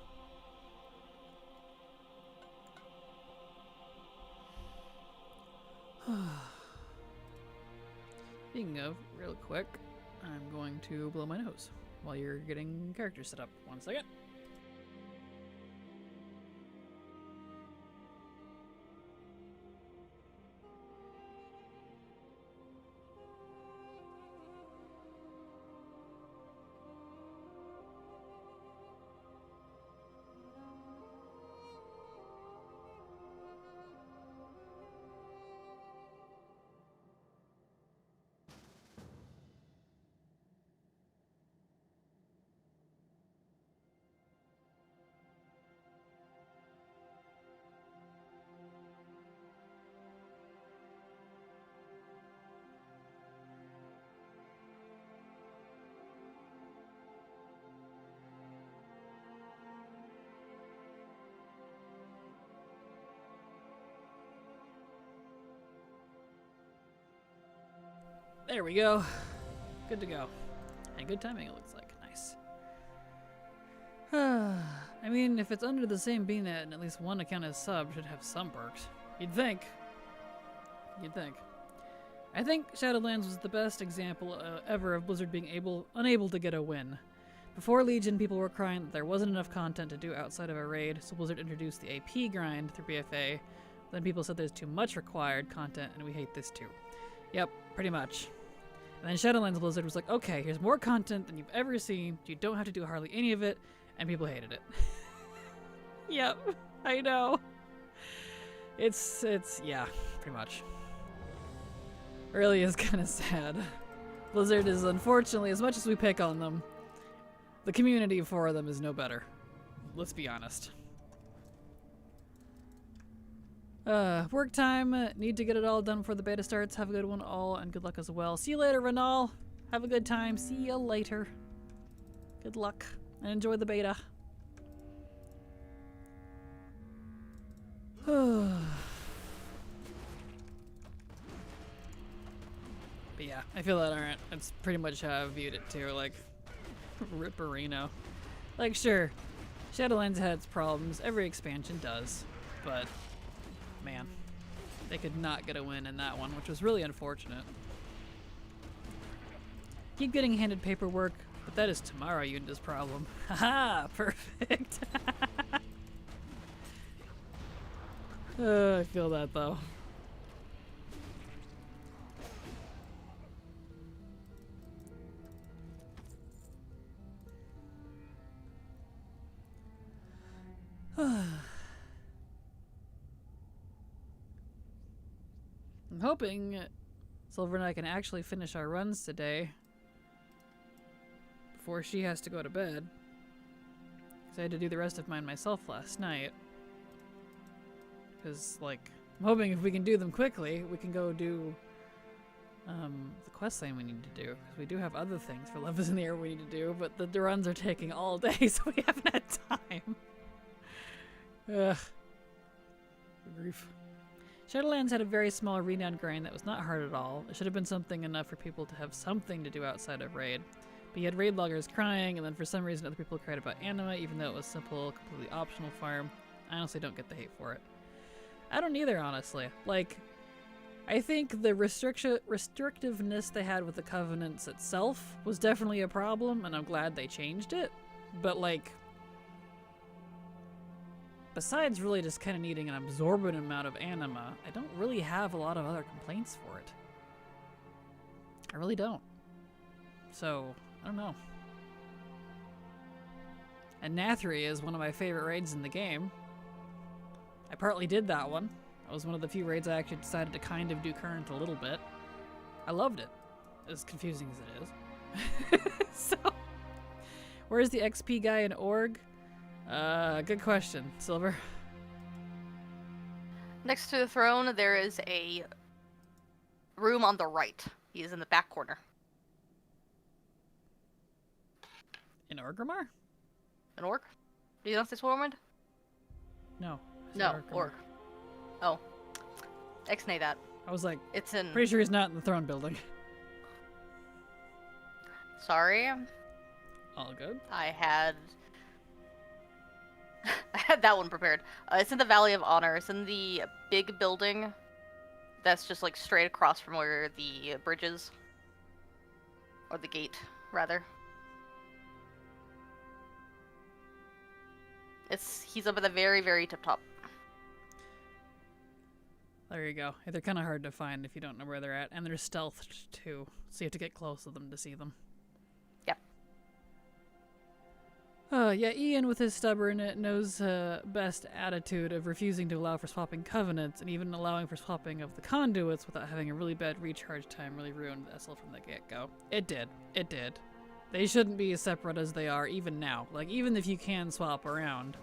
Speaking of, real quick, I'm going to blow my nose while you're getting characters set up. 1 second. There we go. Good to go. And good timing, it looks like. Nice. I mean, if it's under the same BNet and at least one account is sub, should have some perks. You'd think. You'd think. I think Shadowlands was the best example ever of Blizzard being unable to get a win. Before Legion, people were crying that there wasn't enough content to do outside of a raid, so Blizzard introduced the AP grind through BFA. Then people said there's too much required content, and we hate this too. Yep, pretty much. And then Shadowlands Blizzard was like, okay, here's more content than you've ever seen. You don't have to do hardly any of it, and people hated it. Yep. I know. It's yeah, pretty much. Really is kind of sad. Blizzard is, unfortunately, as much as we pick on them, the community for them is no better. Let's be honest. Work time. Need to get it all done before the beta starts. Have a good one all, and good luck as well. See you later, Renal. Have a good time. See you later. Good luck, and enjoy the beta. But yeah, I feel that alright. That's pretty much how I viewed it too. Like, Ripperino. Like, sure, Shadowlands had its problems. Every expansion does. But, man, they could not get a win in that one, which was really unfortunate. Keep getting handed paperwork, but that is Tamara Yunda's problem. Haha, perfect. I feel that though. I'm hoping Silver and I can actually finish our runs today before she has to go to bed. Because I had to do the rest of mine myself last night. Because, like, I'm hoping if we can do them quickly, we can go do the quest line we need to do. Because we do have other things for Love is in the Air we need to do, but the runs are taking all day, so we haven't had time. Ugh. Grief. Shadowlands had a very small renown grind that was not hard at all. It should have been something enough for people to have something to do outside of raid. But you had raid loggers crying, and then for some reason other people cried about anima, even though it was simple, completely optional farm. I honestly don't get the hate for it. I don't either, honestly. Like, I think the restrictiveness they had with the Covenants itself was definitely a problem, and I'm glad they changed it. But, like, besides really just kind of needing an absorbent amount of anima, I don't really have a lot of other complaints for it. I really don't. So, I don't know. And Nathri is one of my favorite raids in the game. I partly did that one. That was one of the few raids I actually decided to kind of do current a little bit. I loved it. As confusing as it is. So, where's the XP guy in Org? Good question, Silver. Next to the throne, there is a room on the right. He is in the back corner. In Orgrimmar? An orc? Do you know if this Stormwind? No. No, orc. Oh. X-nay that. I was like, it's in... pretty sure he's not in the throne building. Sorry. All good. I had that one prepared. It's in the Valley of Honor. It's in the big building that's just like straight across from where the bridge is. Or the gate, rather. He's up at the very, very tip top. There you go. They're kind of hard to find if you don't know where they're at. And they're stealthed, too. So you have to get close to them to see them. Yep. Yeah, Ian, with his stubborn, knows best attitude of refusing to allow for swapping covenants, and even allowing for swapping of the conduits without having a really bad recharge time really ruined the SL from the get-go. It did. It did. They shouldn't be as separate as they are, even now. Like, even if you can swap around,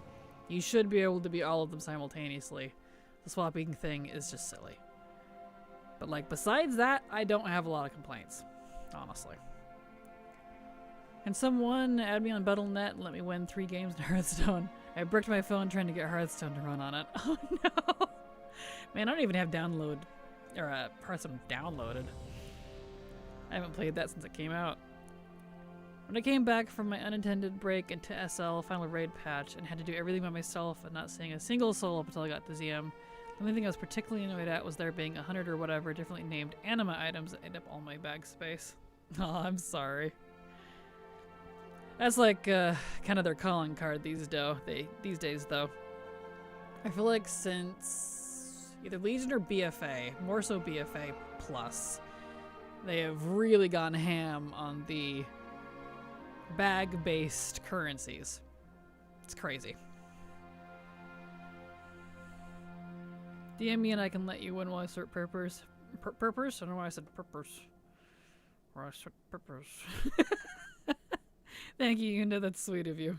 you should be able to be all of them simultaneously. The swapping thing is just silly. But, like, besides that, I don't have a lot of complaints. Honestly. Can someone add me on Battle.net and let me win 3 games in Hearthstone? I bricked my phone trying to get Hearthstone to run on it. Oh, no! Man, I don't even have Hearthstone downloaded. I haven't played that since it came out. When I came back from my unintended break into SL Final Raid patch and had to do everything by myself and not seeing a single soul up until I got to ZM, the only thing I was particularly annoyed at was there being 100 or whatever differently named anima items that ate up all my bag space. Oh, I'm sorry. That's like kind of their calling card these days, though. I feel like since either Legion or BFA, more so BFA plus, they have really gone ham on the bag-based currencies. It's crazy. DM me and I can let you win while I sort purpers. Purpers? I don't know why I said purpers. Or I said purpers. Thank you, Yunda. That's sweet of you.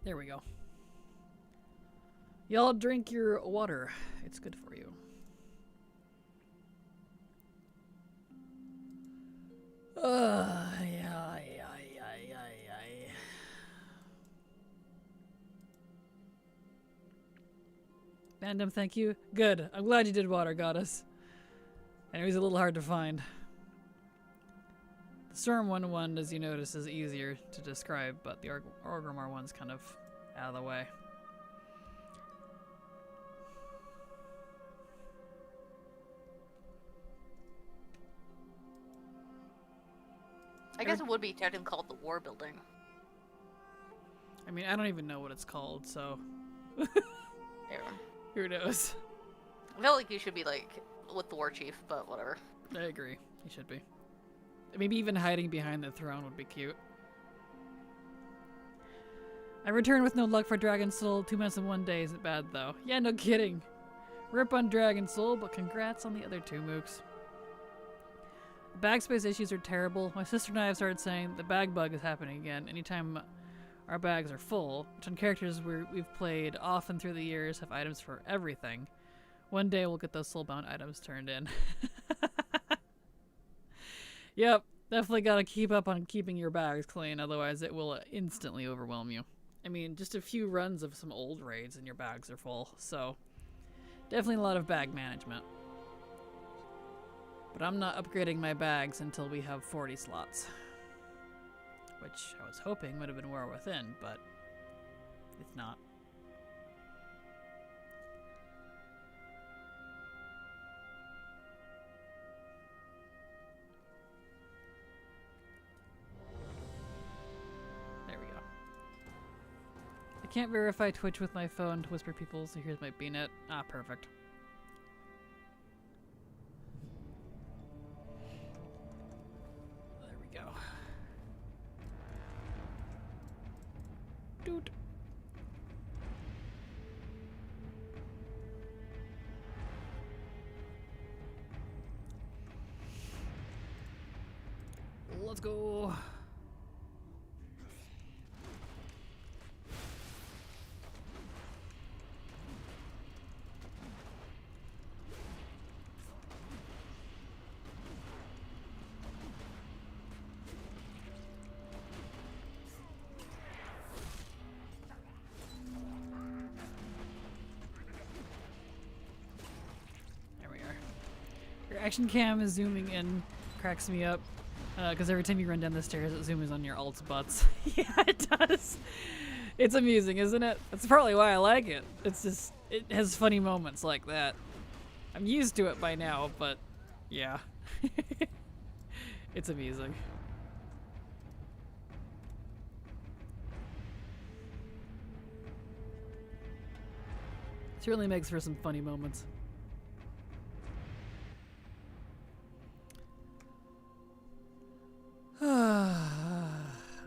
There we go. Y'all drink your water. It's good for you. Yeah. Random, thank you. Good. I'm glad you did water, goddess. And it was a little hard to find. The Storm one, as you notice, is easier to describe, but the Orgrimmar one's kind of out of the way. I guess it would be technically called the War Building. I mean, I don't even know what it's called, so Yeah. who knows? I feel like you should be like with the War Chief, but whatever. I agree. He should be. Maybe even hiding behind the throne would be cute. I returned with no luck for Dragon Soul. 2 months and 1 day isn't bad, though. Yeah, no kidding. Rip on Dragon Soul, but congrats on the other 2 mooks. The bag space issues are terrible. My sister and I have started saying the bag bug is happening again anytime our bags are full, which on characters we've played often through the years have items for everything. One day we'll get those soulbound items turned in. Yep, definitely gotta keep up on keeping your bags clean, otherwise it will instantly overwhelm you. I mean, just a few runs of some old raids and your bags are full, so definitely a lot of bag management. But I'm not upgrading my bags until we have 40 slots. Which I was hoping would have been War Within, but it's not. There we go. I can't verify Twitch with my phone to whisper people, so here's my BNet. Ah, perfect. There we go. Dude. Let's go. There we are. Your action cam is zooming in, cracks me up. Because every time you run down the stairs, it zooms on your alt's butts. Yeah, it does. It's amusing, isn't it? That's probably why I like it. It's just, it has funny moments like that. I'm used to it by now, but yeah. It's amusing. Certainly makes for some funny moments.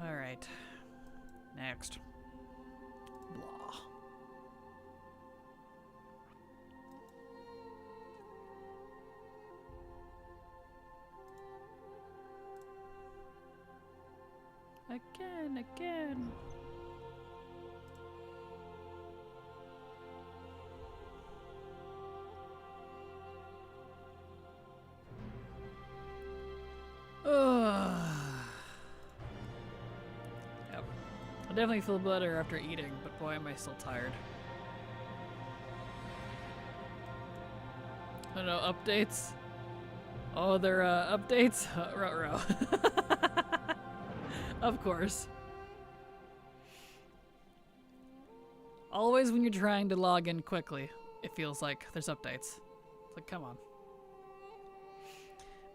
Alright. Next. Blah. Again. Yep. I definitely feel better after eating, but boy, am I still tired. Oh no, updates? Oh, they're updates? Ruh-roh. Of course. Always when you're trying to log in quickly, it feels like there's updates. It's like, come on.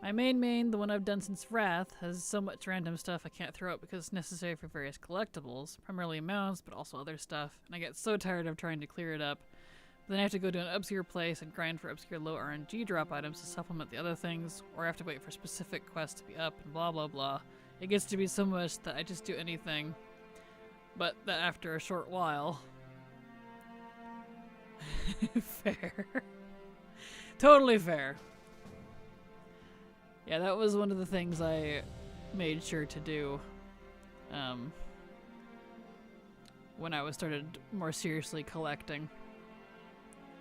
My main, the one I've done since Wrath, has so much random stuff I can't throw out because it's necessary for various collectibles, primarily mounts, but also other stuff, and I get so tired of trying to clear it up. But then I have to go to an obscure place and grind for obscure low RNG drop items to supplement the other things, or I have to wait for specific quests to be up, and blah blah blah. It gets to be so much that I just do anything but that after a short while. Fair. Totally fair. Yeah, that was one of the things I made sure to do when I was started more seriously collecting.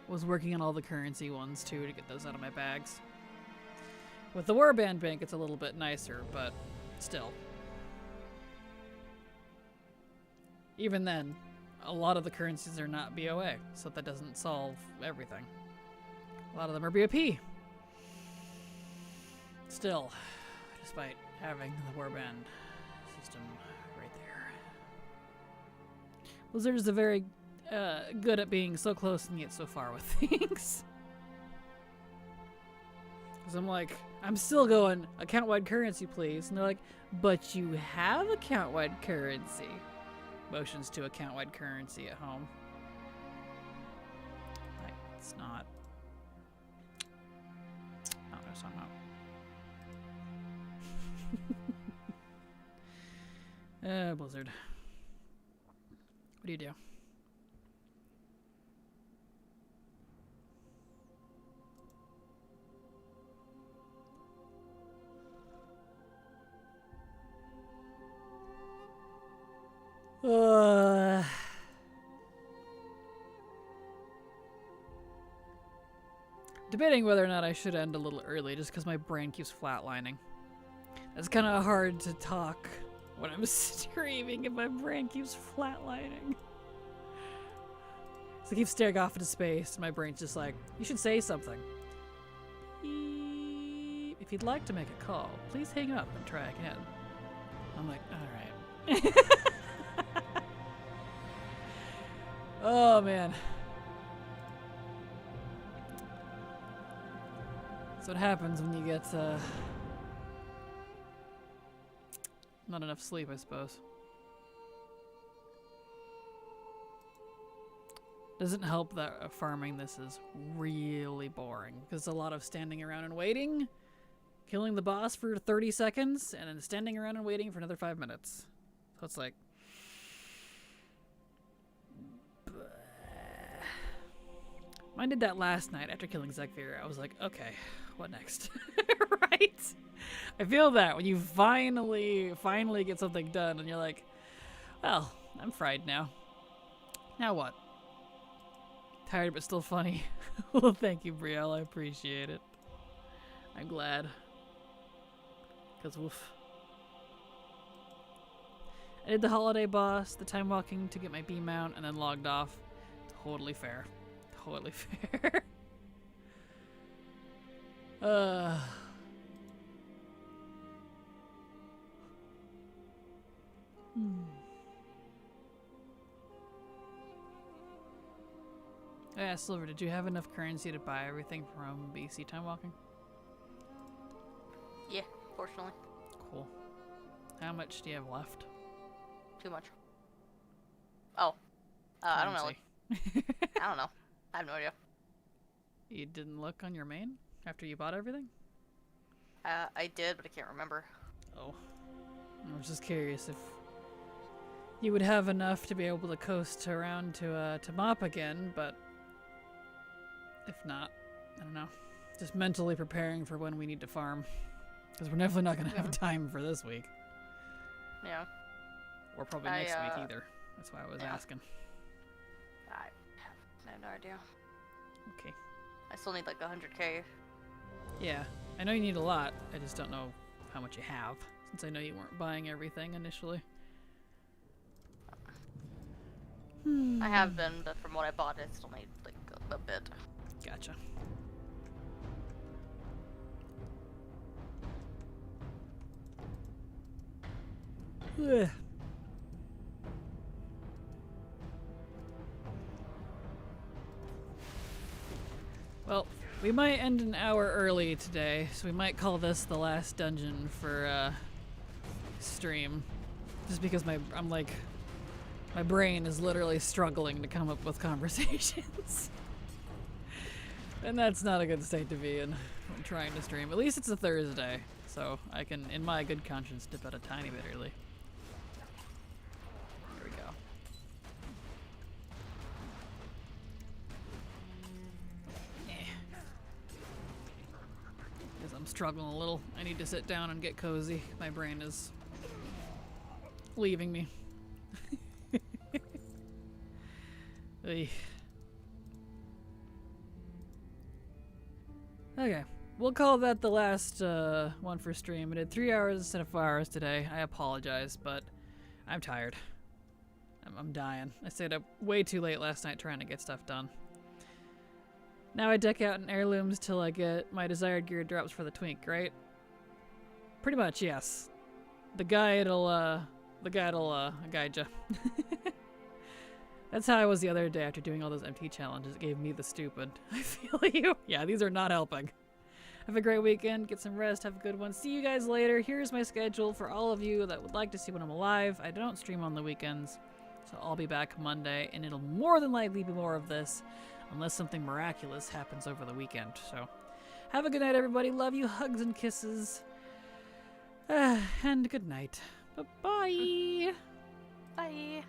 Was working on all the currency ones too to get those out of my bags. With the Warband Bank, it's a little bit nicer, but still. Even then, a lot of the currencies are not BOA, so that doesn't solve everything. A lot of them are BOP. Still, despite having the Warband system right there. Blizzard is a very good at being so close and yet so far with things. Because I'm like, I'm still going, account-wide currency, please. And they're like, but you have account-wide currency. Motions to account-wide currency at home. Like, it's not. Not what I'm talking about. Blizzard. What do you do? Debating whether or not I should end a little early just because my brain keeps flatlining. It's kind of hard to talk when I'm streaming and my brain keeps flatlining. So I keep staring off into space and my brain's just like, you should say something. Beep. If you'd like to make a call, please hang up and try again. I'm like, alright. Oh man. That's what happens when you get not enough sleep, I suppose. Doesn't help that farming this is really boring because it's a lot of standing around and waiting, killing the boss for 30 seconds, and then standing around and waiting for another 5 minutes. So it's like, mine did that last night after killing Zekvir. I was like, okay, what next? Right? I feel that when you finally get something done and you're like, well, I'm fried now. Now what? Tired but still funny. Well, thank you, Brielle. I appreciate it. I'm glad. Because woof. I did the holiday boss, the time walking to get my B mount, and then logged off. Totally fair. Totally fair. Yeah, Silver, did you have enough currency to buy everything from BC time walking? Yeah, fortunately. Cool. How much do you have left? Too much. Oh. I don't know. Currency. I don't know. I have no idea. You didn't look on your main after you bought everything? I did, but I can't remember. Oh. I was just curious if you would have enough to be able to coast around to Mop again, but if not, I don't know. Just mentally preparing for when we need to farm. Because we're definitely not going to have time for this week. Yeah. Or probably next week either. That's why I was asking. I have no idea. Okay. I still need like 100k. Yeah. I know you need a lot. I just don't know how much you have. Since I know you weren't buying everything initially. I have been, but from what I bought, I still need like a bit. Gotcha. Ugh. Well, we might end an hour early today, so we might call this the last dungeon for stream. Just because my brain is literally struggling to come up with conversations. And that's not a good state to be in when trying to stream. At least it's a Thursday, so I can, in my good conscience, dip out a tiny bit early. Here we go. I'm struggling a little. I need to sit down and get cozy. My brain is leaving me. Oy. Okay, we'll call that the last one for stream. I did 3 hours instead of 4 hours today. I apologize, but I'm tired. I'm dying. I stayed up way too late last night trying to get stuff done. Now I deck out in heirlooms till I get my desired gear drops for the twink, right? Pretty much, yes. The guide'll guide ya. That's how I was the other day after doing all those MT challenges. It gave me the stupid. I feel you. Yeah, these are not helping. Have a great weekend. Get some rest. Have a good one. See you guys later. Here's my schedule for all of you that would like to see when I'm alive. I don't stream on the weekends, so I'll be back Monday, and it'll more than likely be more of this, unless something miraculous happens over the weekend. So have a good night, everybody. Love you. Hugs and kisses. And good night. Bye-bye. Bye.